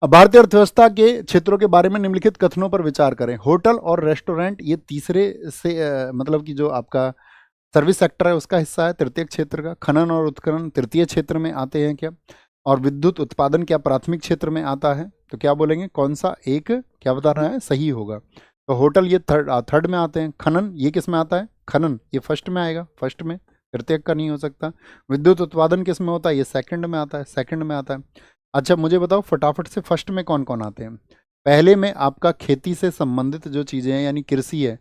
अब भारतीय अर्थव्यवस्था के क्षेत्रों के बारे में निम्नलिखित कथनों पर विचार करें। होटल और रेस्टोरेंट ये तीसरे से मतलब कि जो आपका सर्विस सेक्टर है उसका हिस्सा है, तृतीय क्षेत्र का। खनन और उत्खनन तृतीय क्षेत्र में आते हैं क्या? और विद्युत उत्पादन क्या प्राथमिक क्षेत्र में आता है? तो क्या बोलेंगे, कौन सा एक क्या बता रहा है सही होगा? तो होटल ये थर्ड में आते हैं। खनन ये किस में आता है? खनन ये फर्स्ट में आएगा, फर्स्ट में, तृतीय का नहीं हो सकता। विद्युत उत्पादन किस में होता है? ये सेकंड में आता है, सेकंड में आता है। अच्छा मुझे बताओ फटाफट से, फर्स्ट में कौन कौन आते हैं? पहले में आपका खेती से संबंधित जो चीज़ें हैं, यानी कृषि है,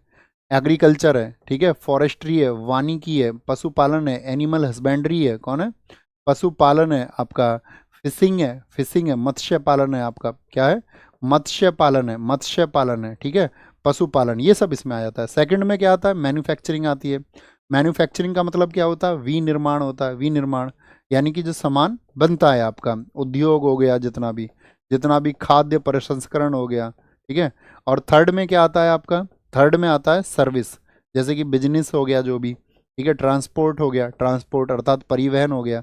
एग्रीकल्चर है, ठीक है, फॉरेस्ट्री है, वानिकी है, पशुपालन है, एनिमल हस्बेंड्री है, कौन है? पशुपालन है आपका, फिशिंग है, फिशिंग है, मत्स्य पालन है आपका, क्या है? मत्स्य पालन है, मत्स्य पालन है, ठीक है, पशुपालन, ये सब इसमें आ जाता है। सेकंड में क्या आता है? मैन्युफैक्चरिंग आती है। मैन्युफैक्चरिंग का मतलब क्या होता है? विनिर्माण होता है, विनिर्माण यानी कि जो सामान बनता है आपका, उद्योग हो गया, जितना भी खाद्य प्रसंस्करण हो गया, ठीक है। और थर्ड में क्या आता है आपका? थर्ड में आता है सर्विस, जैसे कि बिजनेस हो गया जो भी, ठीक है, ट्रांसपोर्ट हो गया, ट्रांसपोर्ट अर्थात परिवहन हो गया,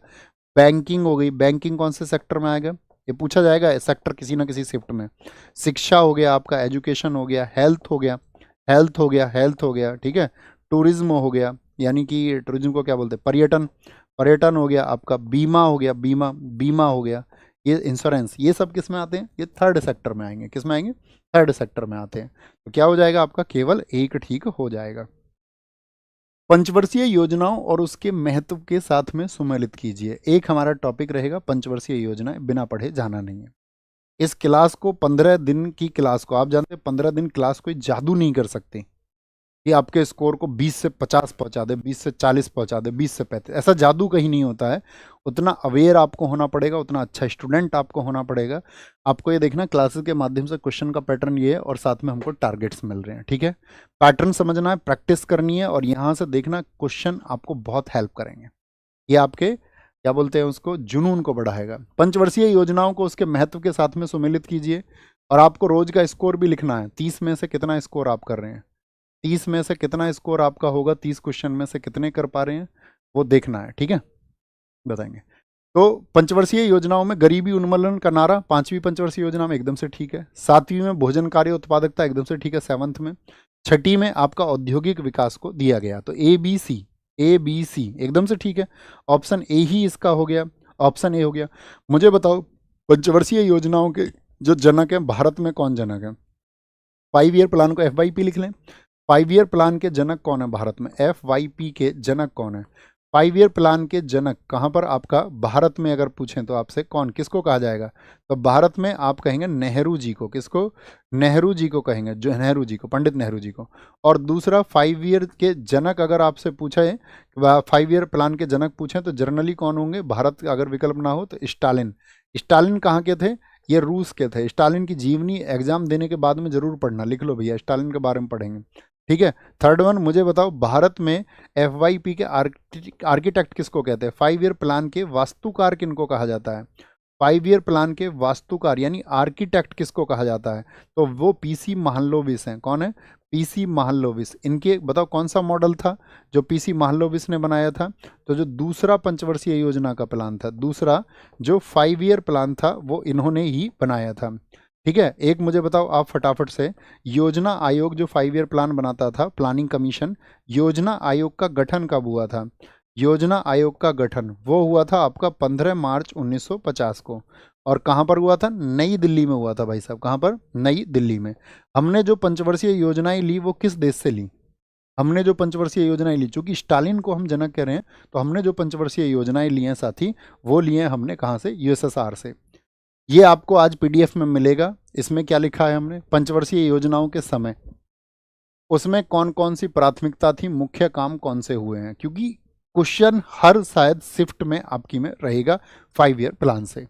बैंकिंग हो गई, बैंकिंग कौन से सेक्टर में आएगा? ये पूछा जाएगा सेक्टर किसी ना किसी शिफ्ट में। शिक्षा हो गया आपका, एजुकेशन हो गया, हेल्थ हो गया, हेल्थ हो गया, हेल्थ हो गया, ठीक है। टूरिज्म हो गया, यानी कि टूरिज्म को क्या बोलते हैं? पर्यटन, पर्यटन हो गया आपका। बीमा हो गया, बीमा, बीमा हो गया, ये इंश्योरेंस, ये सब किस में आते हैं? ये थर्ड सेक्टर में आएंगे। किस में आएंगे? थर्ड सेक्टर में आते हैं। तो क्या हो जाएगा आपका? केवल एक ठीक हो जाएगा। पंचवर्षीय योजनाओं और उसके महत्व के साथ में सुमेलित कीजिए। एक हमारा टॉपिक रहेगा पंचवर्षीय योजनाएं, बिना पढ़े जाना नहीं है। इस क्लास को 15 दिन की क्लास को, आप जानते हैं 15 दिन क्लास कोई जादू नहीं कर सकती कि आपके स्कोर को 20 से 50 पहुंचा दे, 20 से 40 पहुंचा दे, 20 से 35, ऐसा जादू कहीं नहीं होता है। उतना अवेयर आपको होना पड़ेगा, उतना अच्छा स्टूडेंट आपको होना पड़ेगा। आपको ये देखना क्लासेस के माध्यम से क्वेश्चन का पैटर्न ये है, और साथ में हमको टारगेट्स मिल रहे हैं, ठीक है। पैटर्न समझना है, प्रैक्टिस करनी है, और यहाँ से देखना क्वेश्चन आपको बहुत हेल्प करेंगे। ये आपके क्या बोलते हैं उसको, जुनून को बढ़ाएगा। पंचवर्षीय योजनाओं को उसके महत्व के साथ में सुमेलित कीजिए, और आपको रोज का स्कोर भी लिखना है। 30 में से कितना स्कोर आप कर रहे हैं, 30 में से कितना स्कोर आपका होगा, 30 क्वेश्चन में से कितने कर पा रहे हैं, वो देखना है, ठीक है, बताएंगे। तो पंचवर्षीय योजनाओं में गरीबी उन्मूलन का नारा 5वीं पंचवर्षीय योजना में एकदम से ठीक है। 7वीं में भोजन कार्य उत्पादकता एकदम से ठीक है, 7th में। 6ठी में आपका औद्योगिक विकास को दिया गया, तो ABC एकदम से ठीक है। ऑप्शन ए ही इसका हो गया, ऑप्शन ए हो गया। मुझे बताओ पंचवर्षीय योजनाओं के जो जनक हैं भारत में, कौन जनक है? 5 ईयर प्लान को FYP लिख लें। 5 ईयर प्लान के जनक कौन है भारत में? FYP के जनक कौन है? 5 ईयर प्लान के जनक कहाँ पर आपका भारत में अगर पूछें तो आपसे कौन, किसको कहा जाएगा? तो भारत में आप कहेंगे नेहरू जी को। किसको? नेहरू जी को कहेंगे, जो नेहरू जी को, पंडित नेहरू जी को। और दूसरा 5 ईयर के जनक अगर आपसे पूछे, 5 ईयर प्लान के जनक पूछें तो जनरली कौन होंगे भारत, अगर विकल्प ना हो तो स्टालिन। स्टालिन कहाँ के थे? ये रूस के थे। स्टालिन की जीवनी एग्जाम देने के बाद में जरूर पढ़ना, लिख लो भैया, स्टालिन के बारे में पढ़ेंगे, ठीक है। थर्ड वन, मुझे बताओ भारत में FYP के आर्किटेक्ट किसको कहते हैं? 5 ईयर प्लान के वास्तुकार किनको कहा जाता है? 5 ईयर प्लान के वास्तुकार यानी आर्किटेक्ट किसको कहा जाता है? तो वो PC महलनोबिस हैं। कौन है? PC महलनोबिस। इनके बताओ कौन सा मॉडल था जो PC महलनोबिस ने बनाया था? तो जो दूसरा पंचवर्षीय योजना का प्लान था, दूसरा जो 5 ईयर प्लान था, वो इन्होंने ही बनाया था, ठीक है। एक मुझे बताओ आप फटाफट से, योजना आयोग जो 5 ईयर प्लान बनाता था, प्लानिंग कमीशन, योजना आयोग का गठन कब हुआ था? योजना आयोग का गठन वो हुआ था आपका 15 मार्च 1950 को। और कहाँ पर हुआ था? नई दिल्ली में हुआ था भाई साहब। कहाँ पर? नई दिल्ली में। हमने जो पंचवर्षीय योजनाएं ली वो किस देश से ली? हमने जो पंचवर्षीय योजनाएं ली, चूंकि स्टालिन को हम जनक कह रहे हैं, तो हमने जो पंचवर्षीय योजनाएं ली हैं साथी, वो लिए हैं हमने कहाँ से, यूएसएसआर से। ये आपको आज पीडीएफ में मिलेगा। इसमें क्या लिखा है हमने, पंचवर्षीय योजनाओं के समय उसमें कौन कौन सी प्राथमिकता थी, मुख्य काम कौन से हुए हैं, क्योंकि क्वेश्चन हर शायद शिफ्ट में आपकी में रहेगा 5 ईयर प्लान से।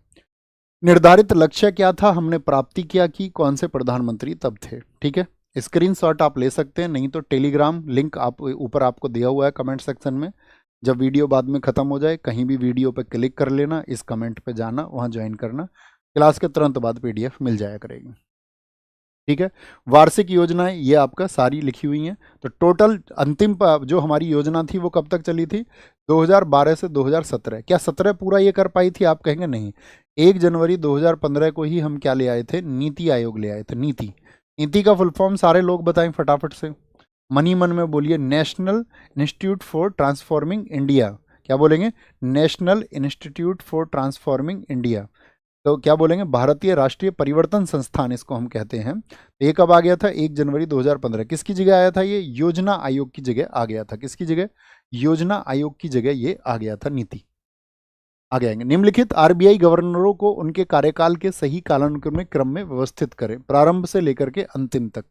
निर्धारित लक्ष्य क्या था, हमने प्राप्ति क्या की, कौन से प्रधानमंत्री तब थे। ठीक है, स्क्रीनशॉट आप ले सकते हैं, नहीं तो टेलीग्राम लिंक आप ऊपर आपको दिया हुआ है कमेंट सेक्शन में। जब वीडियो बाद में ख़त्म हो जाए, कहीं भी वीडियो पर क्लिक कर लेना, इस कमेंट पे जाना, वहाँ ज्वाइन करना, क्लास के तुरंत बाद पीडीएफ मिल जाया करेगी। ठीक है, वार्षिक योजनाएं ये आपका सारी लिखी हुई हैं। तो टोटल अंतिम जो हमारी योजना थी वो कब तक चली थी, 2012 से 2017। क्या 17 पूरा ये कर पाई थी, आप कहेंगे नहीं। 1 जनवरी 2015 को ही हम क्या ले आए थे, नीति आयोग ले आए थे। नीति, नीति का फुल फॉर्म सारे लोग बताएं फटाफट से, मनी मन में बोलिए, national institute for transforming India. क्या बोलेंगे, national institute for transforming India. तो क्या बोलेंगे, भारतीय राष्ट्रीय परिवर्तन संस्थान इसको हम कहते हैं। तो ये कब आ गया था, 1 जनवरी 2015। किसकी जगह आया था ये, योजना आयोग की जगह आ गया था। किसकी जगह, योजना आयोग की जगह ये आ गया था नीति। आगे आएंगे, निम्नलिखित आरबीआई गवर्नरों को उनके कार्यकाल के सही कालानुक्रमिक क्रम में व्यवस्थित करें, प्रारंभ से लेकर के अंतिम तक।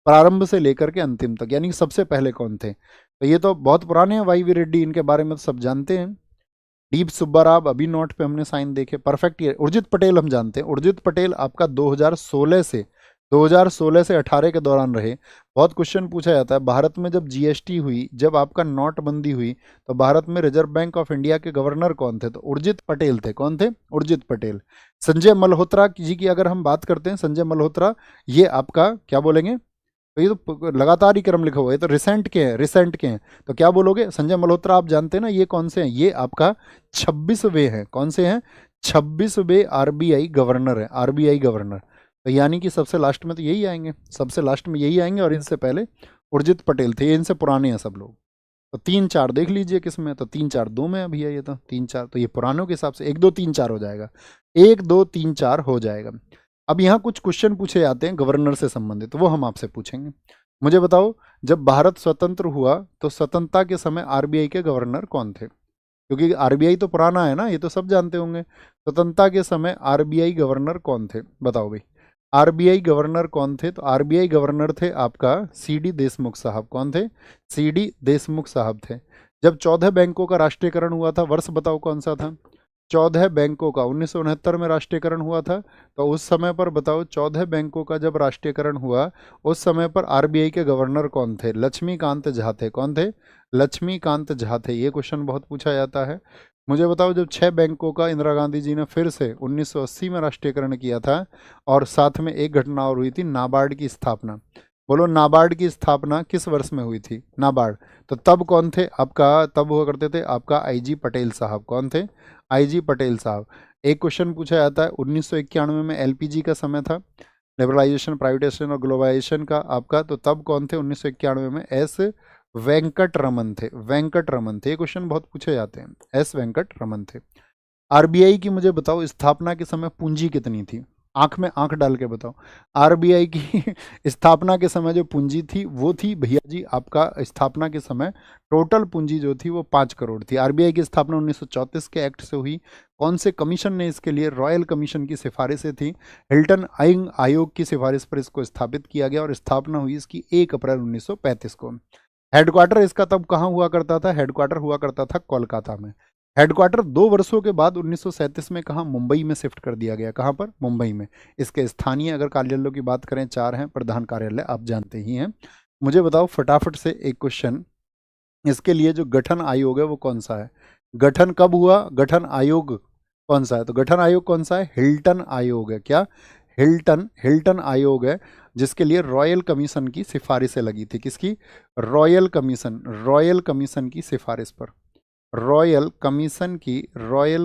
प्रारंभ से लेकर के अंतिम तक, यानी सबसे पहले कौन थे। तो ये तो बहुत पुराने हैं, वाई वी रेड्डी, इनके बारे में तो सब जानते हैं। दीप सुब्बा राव, अभी नोट पे हमने साइन देखे, परफेक्ट। ये उर्जित पटेल हम जानते हैं, उर्जित पटेल आपका 2016 से 18 के दौरान रहे। बहुत क्वेश्चन पूछा जाता है, भारत में जब जीएसटी हुई, जब आपका नोटबंदी हुई, तो भारत में रिजर्व बैंक ऑफ इंडिया के गवर्नर कौन थे, तो उर्जित पटेल थे। कौन थे, उर्जित पटेल। संजय मल्होत्रा जी की अगर हम बात करते हैं, संजय मल्होत्रा, ये आपका क्या बोलेंगे, तो ये तो लगातार ही क्रम लिखा हुआ है, तो रिसेंट के हैं, रिसेंट के हैं। तो क्या बोलोगे, संजय मल्होत्रा आप जानते हैं ना, ये कौन से हैं, ये आपका 26वें हैं। कौन से हैं, 26वें आरबीआई गवर्नर है, आरबीआई गवर्नर। तो यानी कि सबसे लास्ट में तो यही आएंगे, सबसे लास्ट में यही आएंगे, और इनसे पहले उर्जित पटेल थे, ये इनसे पुराने हैं सब लोग। तो 3-4 देख लीजिए किस में, तो 3-4 2 में अभी है ये, तो 3-4, तो ये पुरानों के हिसाब से 1-2-3-4 हो जाएगा, 1-2-3-4 हो जाएगा। अब यहाँ कुछ क्वेश्चन पूछे जाते हैं गवर्नर से संबंधित, वो हम आपसे पूछेंगे। मुझे बताओ, जब भारत स्वतंत्र हुआ तो स्वतंत्रता के समय आरबीआई के गवर्नर कौन थे, क्योंकि आरबीआई तो पुराना है ना, ये तो सब जानते होंगे। स्वतंत्रता के समय आरबीआई गवर्नर कौन थे, बताओ भाई, आरबीआई गवर्नर कौन थे। तो आरबीआई गवर्नर थे आपका सीडी देशमुख साहब। कौन थे, सीडी देशमुख साहब थे। जब 14 बैंकों का राष्ट्रीयकरण हुआ था, वर्ष बताओ कौन सा था, 14 बैंकों का 1969 में राष्ट्रीयकरण हुआ था। तो उस समय पर बताओ, 14 बैंकों का जब राष्ट्रीयकरण हुआ, उस समय पर आरबीआई के गवर्नर कौन थे, लक्ष्मीकांत झा थे। कौन थे, लक्ष्मीकांत झा थे। ये क्वेश्चन बहुत पूछा जाता है। मुझे बताओ, जब 6 बैंकों का इंदिरा गांधी जी ने फिर से 1980 में राष्ट्रीयकरण किया था, और साथ में एक घटना और हुई थी, नाबार्ड की स्थापना। बोलो, नाबार्ड की स्थापना किस वर्ष में हुई थी, नाबार्ड। तो तब कौन थे आपका, तब हुआ करते थे आपका आईजी पटेल साहब। कौन थे, आईजी पटेल साहब। एक क्वेश्चन पूछा जाता है, 1991 में एलपीजी का समय था, लिबरलाइजेशन, प्राइवेटाइजेशन और ग्लोबलाइजेशन का आपका, तो तब कौन थे 1991 में, एस वेंकट रमन थे। वेंकट रमन थे, ये क्वेश्चन बहुत पूछे जाते हैं, एस वेंकट रमन थे। आरबीआई की मुझे बताओ, स्थापना के समय पूंजी कितनी थी, आंख में आंख डाल के बताओ। आरबीआई की स्थापना के समय जो पूंजी थी वो थी भैया जी, आपका स्थापना के समय टोटल पूंजी जो थी वो 5 करोड़ थी। आरबीआई की स्थापना 1934 के एक्ट से हुई। कौन से कमीशन ने इसके लिए, रॉयल कमीशन की सिफारिशें थी, हिल्टन आयोग की सिफारिश पर इसको स्थापित किया गया, और स्थापना हुई इसकी 1 अप्रैल 1935 को। हेडक्वार्टर इसका तब कहाँ हुआ करता था, हेडक्वार्टर हुआ करता था कोलकाता में। हेडक्वार्टर 2 वर्षों के बाद 1937 में कहाँ, मुंबई में शिफ्ट कर दिया गया। कहाँ पर, मुंबई में। इसके स्थानीय अगर कार्यालयों की बात करें 4 हैं, प्रधान कार्यालय आप जानते ही हैं। मुझे बताओ फटाफट से एक क्वेश्चन, इसके लिए जो गठन आयोग है वो कौन सा है, गठन कब हुआ, गठन आयोग कौन सा है, तो गठन आयोग कौन सा है, हिल्टन आयोग है। क्या, हिल्टन आयोग है, जिसके लिए रॉयल कमीशन की सिफारिशें लगी थी। किसकी, रॉयल कमीशन की सिफारिश पर, रॉयल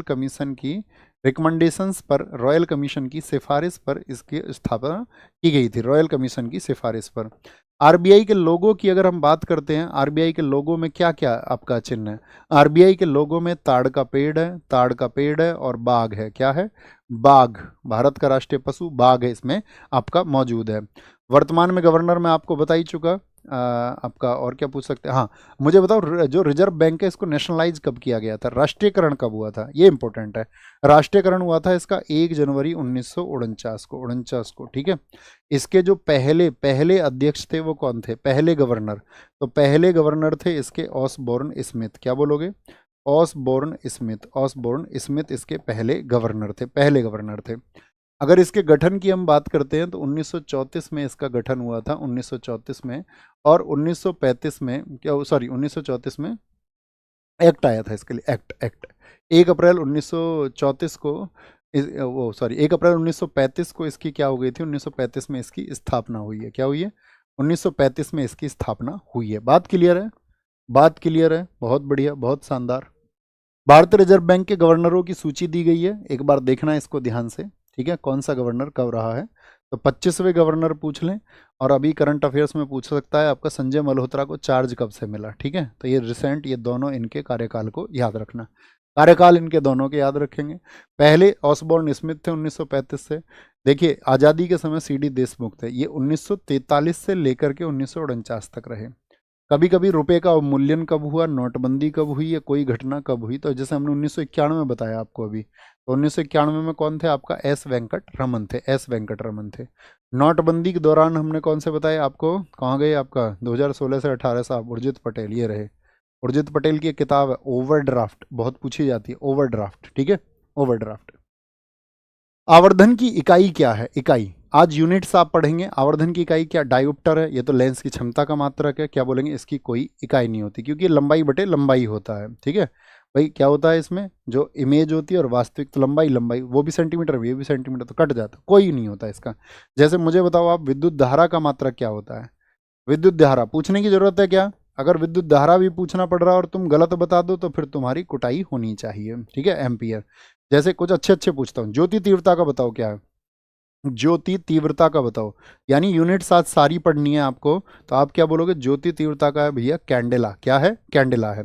कमीशन की रिकमेंडेशंस पर, रॉयल कमीशन की सिफारिश पर इसकी स्थापना की गई थी, रॉयल कमीशन की सिफारिश पर। आरबीआई के लोगों की अगर हम बात करते हैं, आरबीआई के लोगों में क्या क्या आपका चिन्ह है, आरबीआई के लोगों में ताड़ का पेड़ है और बाघ है। क्या है, बाघ, भारत का राष्ट्रीय पशु बाघ है, इसमें आपका मौजूद है। वर्तमान में गवर्नर मैं आपको बता ही चुका, आपका और क्या पूछ सकते हैं, हाँ मुझे बताओ जो रिजर्व बैंक है इसको नेशनलाइज कब किया गया था, राष्ट्रीयकरण कब हुआ था, ये इंपॉर्टेंट है। राष्ट्रीयकरण हुआ था इसका 1 जनवरी 1949 को, 49 को, ठीक है। इसके जो पहले पहले अध्यक्ष थे वो कौन थे, पहले गवर्नर, तो पहले गवर्नर थे इसके ऑसबोर्न स्मिथ, क्या बोलोगे, ऑसबोर्न स्मिथ, ऑसबोर्न स्मिथ इसके पहले गवर्नर थे, पहले गवर्नर थे। अगर इसके गठन की हम बात करते हैं तो 1934 में इसका गठन हुआ था, 1934 में, और 1935 में क्या, सॉरी 1934 में एक्ट आया था इसके लिए, एक्ट एक्ट 1 अप्रैल 1934 को वो सॉरी 1 अप्रैल 1935 को इसकी क्या हो गई थी, 1935 में इसकी स्थापना हुई है, क्या हुई है, 1935 में इसकी स्थापना हुई है। बात क्लियर है, बात क्लियर है, बहुत बढ़िया, बहुत शानदार। भारतीय रिजर्व बैंक के गवर्नरों की सूची दी गई है, एक बार देखना इसको ध्यान से, ठीक है, कौन सा गवर्नर कब रहा है। तो 25वें गवर्नर पूछ लें, और अभी करंट अफेयर्स में पूछ सकता है आपका संजय मल्होत्रा को चार्ज कब से मिला, ठीक है। तो ये रिसेंट, ये दोनों इनके कार्यकाल को याद रखना, कार्यकाल इनके दोनों के याद रखेंगे। पहले ऑसबोर्न स्मिथ थे 1935 से। देखिए आज़ादी के समय सीडी देशमुख थे, ये 1943 से लेकर के 1949 तक रहे। कभी कभी रुपए का अवमूल्यन कब हुआ, नोटबंदी कब हुई, या कोई घटना कब हुई, तो जैसे हमने 1991 में बताया आपको अभी, तो 1991 में कौन थे आपका, एस वेंकट रमन थे, एस वेंकट रमन थे। नोटबंदी के दौरान हमने कौन से बताया आपको, कहाँ गए आपका 2016 से 18 साहब, उर्जित पटेल, ये रहे। उर्जित पटेल की एक किताब है ओवरड्राफ्ट, बहुत पूछी जाती है ओवरड्राफ्ट, ठीक है, ओवरड्राफ्ट। आवर्धन की इकाई क्या है, इकाई, आज यूनिट्स आप पढ़ेंगे। आवर्धन की इकाई क्या, डायोप्टर है, ये तो लेंस की क्षमता का मात्रक है, क्या बोलेंगे, इसकी कोई इकाई नहीं होती, क्योंकि लंबाई बटे लंबाई होता है, ठीक है भाई। क्या होता है इसमें, जो इमेज होती है और वास्तविक, तो लंबाई लंबाई, वो भी सेंटीमीटर, ये भी सेंटीमीटर, तो कट जाता, कोई नहीं होता इसका। जैसे मुझे बताओ आप, विद्युत धारा का मात्रक क्या होता है, विद्युत धारा पूछने की जरूरत है क्या, अगर विद्युत धारा भी पूछना पड़ रहा है और तुम गलत बता दो तो फिर तुम्हारी कुटाई होनी चाहिए, ठीक है, एम्पियर। जैसे कुछ अच्छे अच्छे पूछता हूँ, ज्योति तीव्रता का बताओ क्या है, ज्योति तीव्रता का बताओ, यानी यूनिट साथ सारी पढ़नी है आपको, तो आप क्या बोलोगे, ज्योति तीव्रता का है भैया कैंडेला, क्या है, कैंडेला है।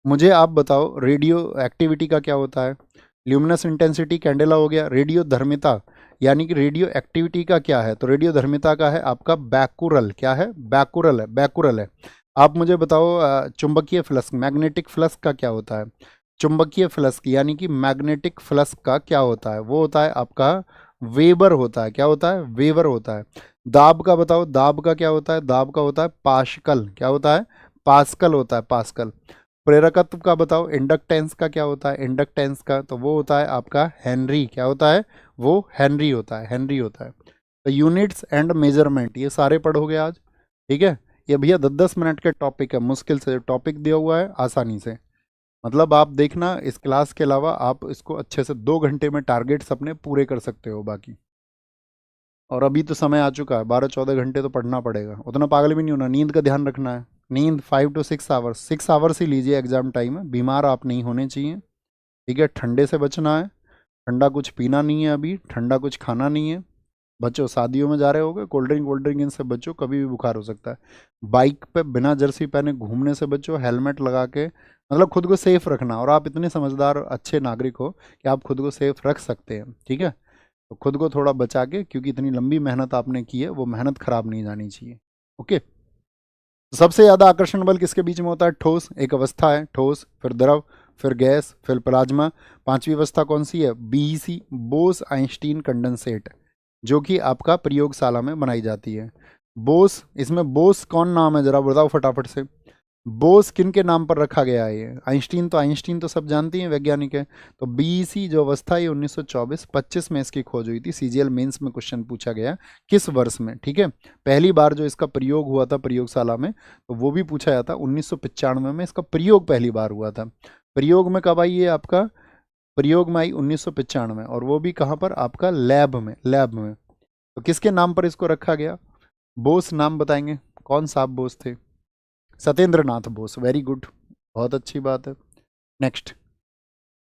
मुझे आप बताओ रेडियो एक्टिविटी का क्या होता है, ल्यूमिनस इंटेंसिटी कैंडेला हो गया। रेडियो धर्मिता यानी कि रेडियो एक्टिविटी का क्या है, तो रेडियो धर्मिता का है आपका बैकुरल, क्या है, बैकुरल है, बैकुरल है। आप मुझे बताओ चुंबकीय फ्लक्स, मैग्नेटिक फ्लक्स का क्या होता है, चुंबकीय फ्लक्स यानी कि मैग्नेटिक फ्लक्स का क्या होता है, वो होता है आपका वेबर होता है, क्या होता है, वेबर होता है। दाब का बताओ, दाब का क्या होता है, दाब का होता है पास्कल, क्या होता है, पास्कल होता है, पास्कल। प्रेरकत्व का बताओ, इंडक्टेंस का क्या होता है, इंडक्टेंस का तो वो होता है आपका हेनरी, क्या होता है, वो हेनरी होता है, हेनरी होता है। तो यूनिट्स एंड मेजरमेंट ये सारे पढ़ोगे आज, ठीक है। ये भैया 10-10 मिनट के टॉपिक है, मुश्किल से टॉपिक दिया हुआ है आसानी से, मतलब आप देखना इस क्लास के अलावा आप इसको अच्छे से 2 घंटे में टारगेट्स अपने पूरे कर सकते हो बाकी। और अभी तो समय आ चुका है, 12-14 घंटे तो पढ़ना पड़ेगा, उतना पागल भी नहीं होना, नींद का ध्यान रखना है। नींद 5 to 6 आवर्स, 6 आवर्स ही लीजिए, एग्जाम टाइम है, बीमार आप नहीं होने चाहिए, ठीक है। ठंडे से बचना है, ठंडा कुछ पीना नहीं है, अभी ठंडा कुछ खाना नहीं है। बच्चों शादियों में जा रहे होगे, कोल्ड ड्रिंक इनसे बचो, कभी भी बुखार हो सकता है। बाइक पे बिना जर्सी पहने घूमने से बचो, हेलमेट लगा के, मतलब खुद को सेफ रखना। और आप इतने समझदार और अच्छे नागरिक हो कि आप खुद को सेफ रख सकते हैं, ठीक है। तो खुद को थोड़ा बचा के, क्योंकि इतनी लंबी मेहनत आपने की है, वो मेहनत खराब नहीं जानी चाहिए, ओके। तो सबसे ज़्यादा आकर्षण बल किसके बीच में होता है, ठोस, एक अवस्था है ठोस, फिर द्रव, फिर गैस, फिर प्लाज्मा। पांचवी अवस्था कौन सी है, बीईसी, बोस आइंस्टीन कंडेंसेट, जो कि आपका प्रयोगशाला में बनाई जाती है। बोस, इसमें बोस कौन नाम है जरा बताओ फटाफट से, बोस किन के नाम पर रखा गया है ये, आइंस्टीन तो सब जानती हैं, वैज्ञानिक है। तो बीईसी जो अवस्था है 1924-25 में इसकी खोज हुई थी, सीजीएल मेंस में क्वेश्चन पूछा गया किस वर्ष में, ठीक है। पहली बार जो इसका प्रयोग हुआ था प्रयोगशाला में, तो वो भी पूछा जाता 1995 में इसका प्रयोग पहली बार हुआ था। प्रयोग में कब आई है आपका, प्रयोग में आई 1995, और वो भी कहाँ पर आपका लैब में, लैब में। तो किसके नाम पर इसको रखा गया, बोस नाम बताएंगे, कौन सा आप बोस थे, सत्येंद्र नाथ बोस, वेरी गुड, बहुत अच्छी बात है। नेक्स्ट,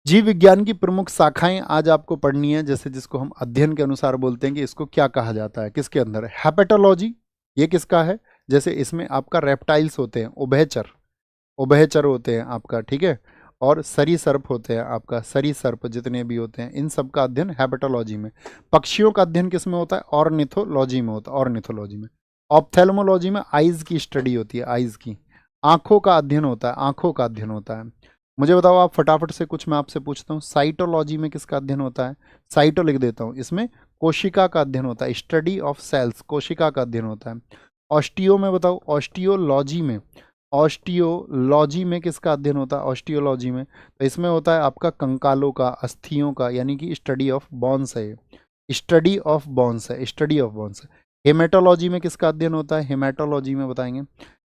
जीव विज्ञान की प्रमुख शाखाएं आज आपको पढ़नी है, जैसे जिसको हम अध्ययन के अनुसार बोलते हैं कि इसको क्या कहा जाता है, किसके अंदर है, हेपेटोलॉजी, ये किसका है, जैसे इसमें आपका रेप्टाइल्स होते हैं, उभयचर, उभयचर होते हैं आपका, ठीक है। और सरीसर्प होते हैं आपका, सरीसर्प जितने भी होते हैं, इन सब का अध्ययन हेपेटोलॉजी में। पक्षियों का अध्ययन किस में होता है, ऑर्निथोलॉजी में होता है, ऑर्निथोलॉजी में। ऑप्थेल्मोलॉजी में आइज की स्टडी होती है, आइज की, आंखों का अध्ययन होता है, आंखों का अध्ययन होता है। मुझे बताओ आप फटाफट से, कुछ मैं आपसे पूछता हूँ, साइटोलॉजी में किसका अध्ययन होता है? साइटो लिख देता हूँ, इसमें कोशिका का अध्ययन होता है, स्टडी ऑफ सेल्स, कोशिका का अध्ययन होता है। ऑस्टियो में बताओ, ऑस्टियोलॉजी में, ऑस्टियोलॉजी में किसका अध्ययन होता है? ऑस्टियोलॉजी में तो इसमें होता है आपका कंकालों का, अस्थियों का, यानी कि स्टडी ऑफ बॉन्स है, स्टडी ऑफ बॉन्स है, स्टडी ऑफ बॉन्स है। हेमेटोलॉजी में किसका अध्ययन होता है? हेमेटोलॉजी में बताएंगे,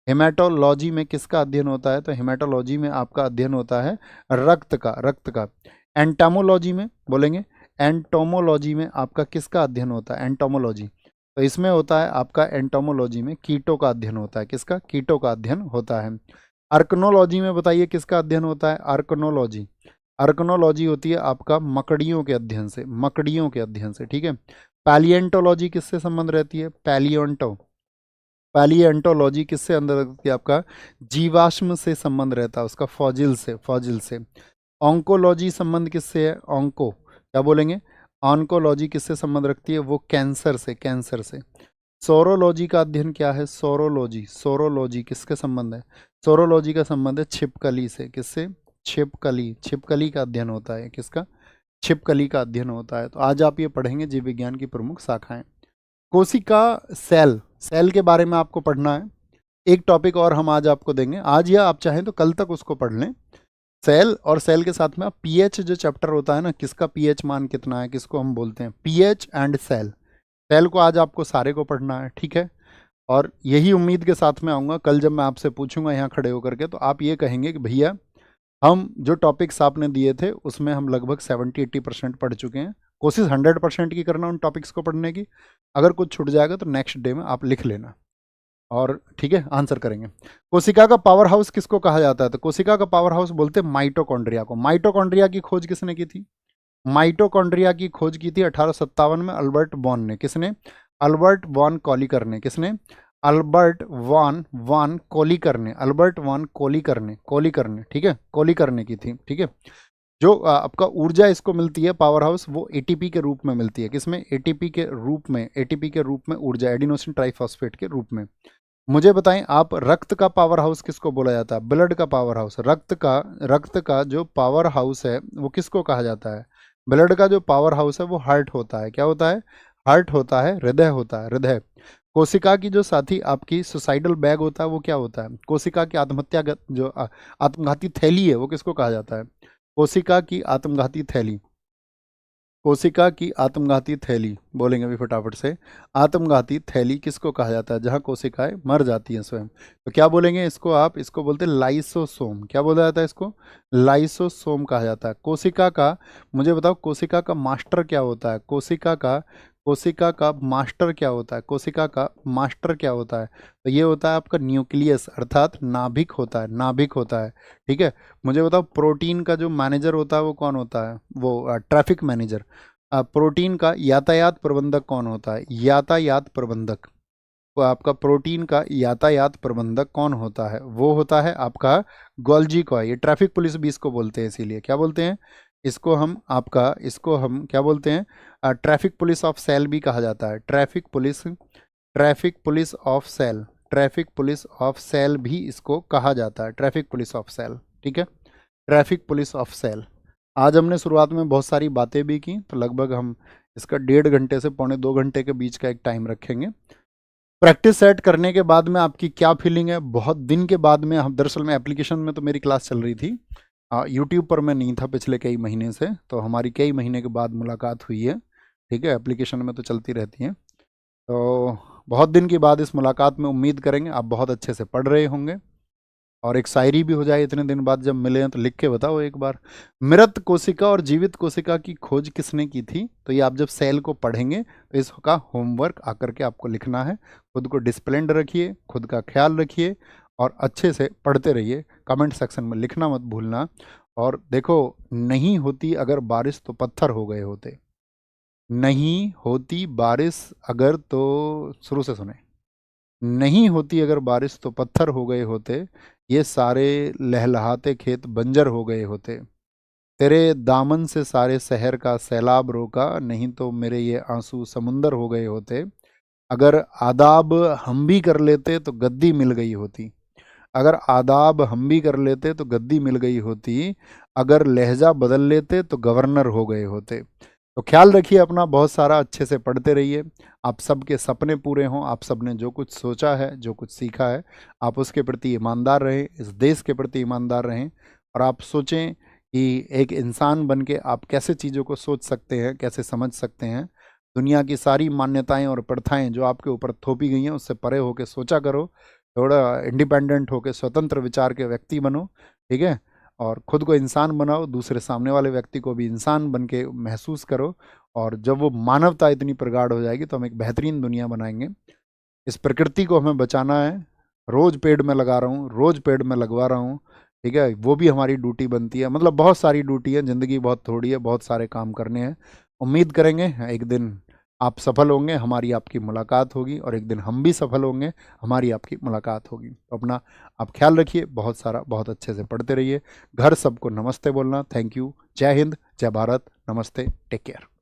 हेमेटोलॉजी में किसका अध्ययन होता है? तो हेमेटोलॉजी में आपका अध्ययन होता है रक्त का, रक्त का। एंटामोलॉजी में बोलेंगे, एंटोमोलॉजी में आपका किसका अध्ययन होता है? एंटोमोलॉजी, तो इसमें होता है आपका एंटोमोलॉजी में कीटों का अध्ययन होता है, किसका? कीटों का अध्ययन होता है। अर्कनोलॉजी में बताइए किसका अध्ययन होता है? अर्कनोलॉजी, अर्कनोलॉजी होती है आपका मकड़ियों के अध्ययन से, मकड़ियों के अध्ययन से, ठीक है। पैलियंटोलॉजी किससे संबंध रहती है? पैलियंटो, पैलियंटोलॉजी किससे अंदर रखती है? आपका जीवाश्म से संबंध रहता है उसका, फॉजिल से, फॉजिल से। ऑन्कोलॉजी संबंध किससे है? ऑन्को, क्या बोलेंगे? ऑन्कोलॉजी किससे संबंध रखती है? वो कैंसर से, कैंसर से। सोरोलॉजी का अध्ययन क्या है? सोरोलॉजी, सोरोलॉजी किसके संबंध है? सोरोलॉजी का संबंध है छिपकली से, किससे? छिपकली, छिपकली का अध्ययन होता है, किसका? छिपकली का अध्ययन होता है। तो आज आप ये पढ़ेंगे जीव विज्ञान की प्रमुख शाखाएं। कोशिका, सेल, सेल के बारे में आपको पढ़ना है। एक टॉपिक और हम आज आपको देंगे, आज या आप चाहें तो कल तक उसको पढ़ लें। सेल, और सेल के साथ में आप पीएच जो चैप्टर होता है ना, किसका पीएच मान कितना है, किसको हम बोलते हैं, पीएच एंड सेल, सेल को आज आपको सारे को पढ़ना है, ठीक है। और यही उम्मीद के साथ में आऊँगा कल जब मैं आपसे पूछूंगा यहाँ खड़े होकर के, तो आप ये कहेंगे कि भैया हम जो टॉपिक्स आपने दिए थे उसमें हम लगभग 70-80% पढ़ चुके हैं। कोशिश 100% की करना उन टॉपिक्स को पढ़ने की। अगर कुछ छूट जाएगा तो नेक्स्ट डे में आप लिख लेना, और ठीक है आंसर करेंगे। कोशिका का पावर हाउस किसको कहा जाता है? तो कोशिका का पावर हाउस बोलते हैं माइटोकॉन्ड्रिया को। माइटोकॉन्ड्रिया की खोज किसने की थी? माइटोकॉन्ड्रिया की खोज की थी 1857 में अल्बर्ट बॉन ने। किसने? अल्बर्ट वॉन कॉलिकर ने। किसने? अल्बर्ट वॉन कॉलिकर ने, अल्बर्ट वॉन कॉलिकर ने, कॉलिकर ने, ठीक है, कॉलिकर ने की थी, ठीक है। जो आपका ऊर्जा इसको मिलती है पावर हाउस, वो एटीपी के रूप में मिलती है। किसमें? एटीपी के रूप में, एटीपी के रूप में ऊर्जा, एडिनोसिन ट्राइफॉस्फेट के रूप में। मुझे बताएं आप, रक्त का पावर हाउस किसको बोला जाता है? ब्लड का पावर हाउस, रक्त का जो पावर हाउस है वो किसको कहा जाता है? ब्लड का जो पावर हाउस है वो हार्ट होता है। क्या होता है? हार्ट होता है, हृदय होता है, हृदय। कोशिका की जो साथी आपकी सुसाइडल बैग होता है वो क्या होता है? कोशिका की आत्महत्या जो आत्मघाती थैली है वो किसको कहा जाता है? कोशिका की आत्मघाती थैली, कोशिका की आत्मघाती थैली बोलेंगे अभी फटाफट से। आत्मघाती थैली किसको कहा जाता है? जहां कोशिकाएं मर जाती हैं स्वयं, तो क्या बोलेंगे इसको? आप इसको बोलते हैं लाइसोसोम। क्या बोला जाता है इसको? लाइसोसोम कहा जाता है। कोशिका का, मुझे बताओ कोशिका का मास्टर क्या होता है? कोशिका का मास्टर क्या होता है? कोशिका का मास्टर क्या होता है? तो ये होता है आपका न्यूक्लियस, अर्थात नाभिक होता है, नाभिक होता है, ठीक है। मुझे बताओ प्रोटीन का जो मैनेजर होता है वो कौन होता है? वो ट्रैफिक मैनेजर। प्रोटीन का यातायात प्रबंधक कौन होता है? यातायात प्रबंधक। वो आपका प्रोटीन का यातायात प्रबंधक कौन होता है? वो होता है आपका गोल्जी को। ये ट्रैफिक पुलिस भी इसको बोलते हैं, इसीलिए क्या बोलते हैं इसको? हम आपका, इसको हम क्या बोलते हैं? ट्रैफिक पुलिस ऑफ सेल भी कहा जाता है। Traffic police, traffic police of cell, traffic police of cell भी इसको कहा जाता है, ट्रैफिक पुलिस ऑफ सेल, ठीक है। Traffic police of cell. आज हमने शुरुआत में बहुत सारी बातें भी की, तो लगभग हम इसका 1.5 घंटे से 1.25 घंटे के बीच का एक टाइम रखेंगे। प्रैक्टिस सेट करने के बाद में आपकी क्या फीलिंग है? बहुत दिन के बाद में, हम दरअसल में एप्लीकेशन में तो मेरी क्लास चल रही थी, यूट्यूब पर मैं नहीं था पिछले कई महीने से, तो हमारी कई महीने के बाद मुलाकात हुई है, ठीक है। एप्लीकेशन में तो चलती रहती हैं, तो बहुत दिन के बाद इस मुलाकात में उम्मीद करेंगे आप बहुत अच्छे से पढ़ रहे होंगे, और एक शायरी भी हो जाए इतने दिन बाद जब मिले हैं, तो लिख के बताओ एक बार। मृत कोशिका और जीवित कोशिका की खोज किसने की थी? तो ये आप जब सेल को पढ़ेंगे तो इसका होमवर्क आकर के आपको लिखना है। खुद को डिसिप्लिन्ड रखिए, खुद का ख्याल रखिए, और अच्छे से पढ़ते रहिए। कमेंट सेक्शन में लिखना मत भूलना। और देखो, नहीं होती अगर बारिश तो पत्थर हो गए होते। नहीं होती बारिश अगर, तो शुरू से सुने, नहीं होती अगर बारिश तो पत्थर हो गए होते, ये सारे लहलहाते खेत बंजर हो गए होते। तेरे दामन से सारे शहर का सैलाब रोका, नहीं तो मेरे ये आंसू समुंदर हो गए होते। अगर आदाब हम भी कर लेते तो गद्दी मिल गई होती। अगर आदाब हम भी कर लेते तो गद्दी मिल गई होती। अगर लहजा बदल लेते तो गवर्नर हो गए होते। तो ख्याल रखिए अपना, बहुत सारा अच्छे से पढ़ते रहिए। आप सबके सपने पूरे हों, आप सब ने जो कुछ सोचा है, जो कुछ सीखा है, आप उसके प्रति ईमानदार रहें, इस देश के प्रति ईमानदार रहें। और आप सोचें कि एक इंसान बन के आप कैसे चीज़ों को सोच सकते हैं, कैसे समझ सकते हैं। दुनिया की सारी मान्यताएं और प्रथाएं जो आपके ऊपर थोपी गई हैं उससे परे होकर सोचा करो। थोड़ा इंडिपेंडेंट होकर स्वतंत्र विचार के व्यक्ति बनो, ठीक है। और खुद को इंसान बनाओ, दूसरे सामने वाले व्यक्ति को भी इंसान बन के महसूस करो। और जब वो मानवता इतनी प्रगाढ़ हो जाएगी तो हम एक बेहतरीन दुनिया बनाएंगे। इस प्रकृति को हमें बचाना है। रोज़ पेड़ में लगा रहा हूँ, रोज़ पेड़ में लगवा रहा हूँ, ठीक है। वो भी हमारी ड्यूटी बनती है। मतलब बहुत सारी ड्यूटी है, ज़िंदगी बहुत थोड़ी है, बहुत सारे काम करने हैं। उम्मीद करेंगे एक दिन आप सफल होंगे, हमारी आपकी मुलाकात होगी, और एक दिन हम भी सफल होंगे, हमारी आपकी मुलाकात होगी। तो अपना आप ख्याल रखिए, बहुत सारा बहुत अच्छे से पढ़ते रहिए। घर सबको नमस्ते बोलना। Thank you. जय हिंद, जय भारत, नमस्ते, टेक केयर।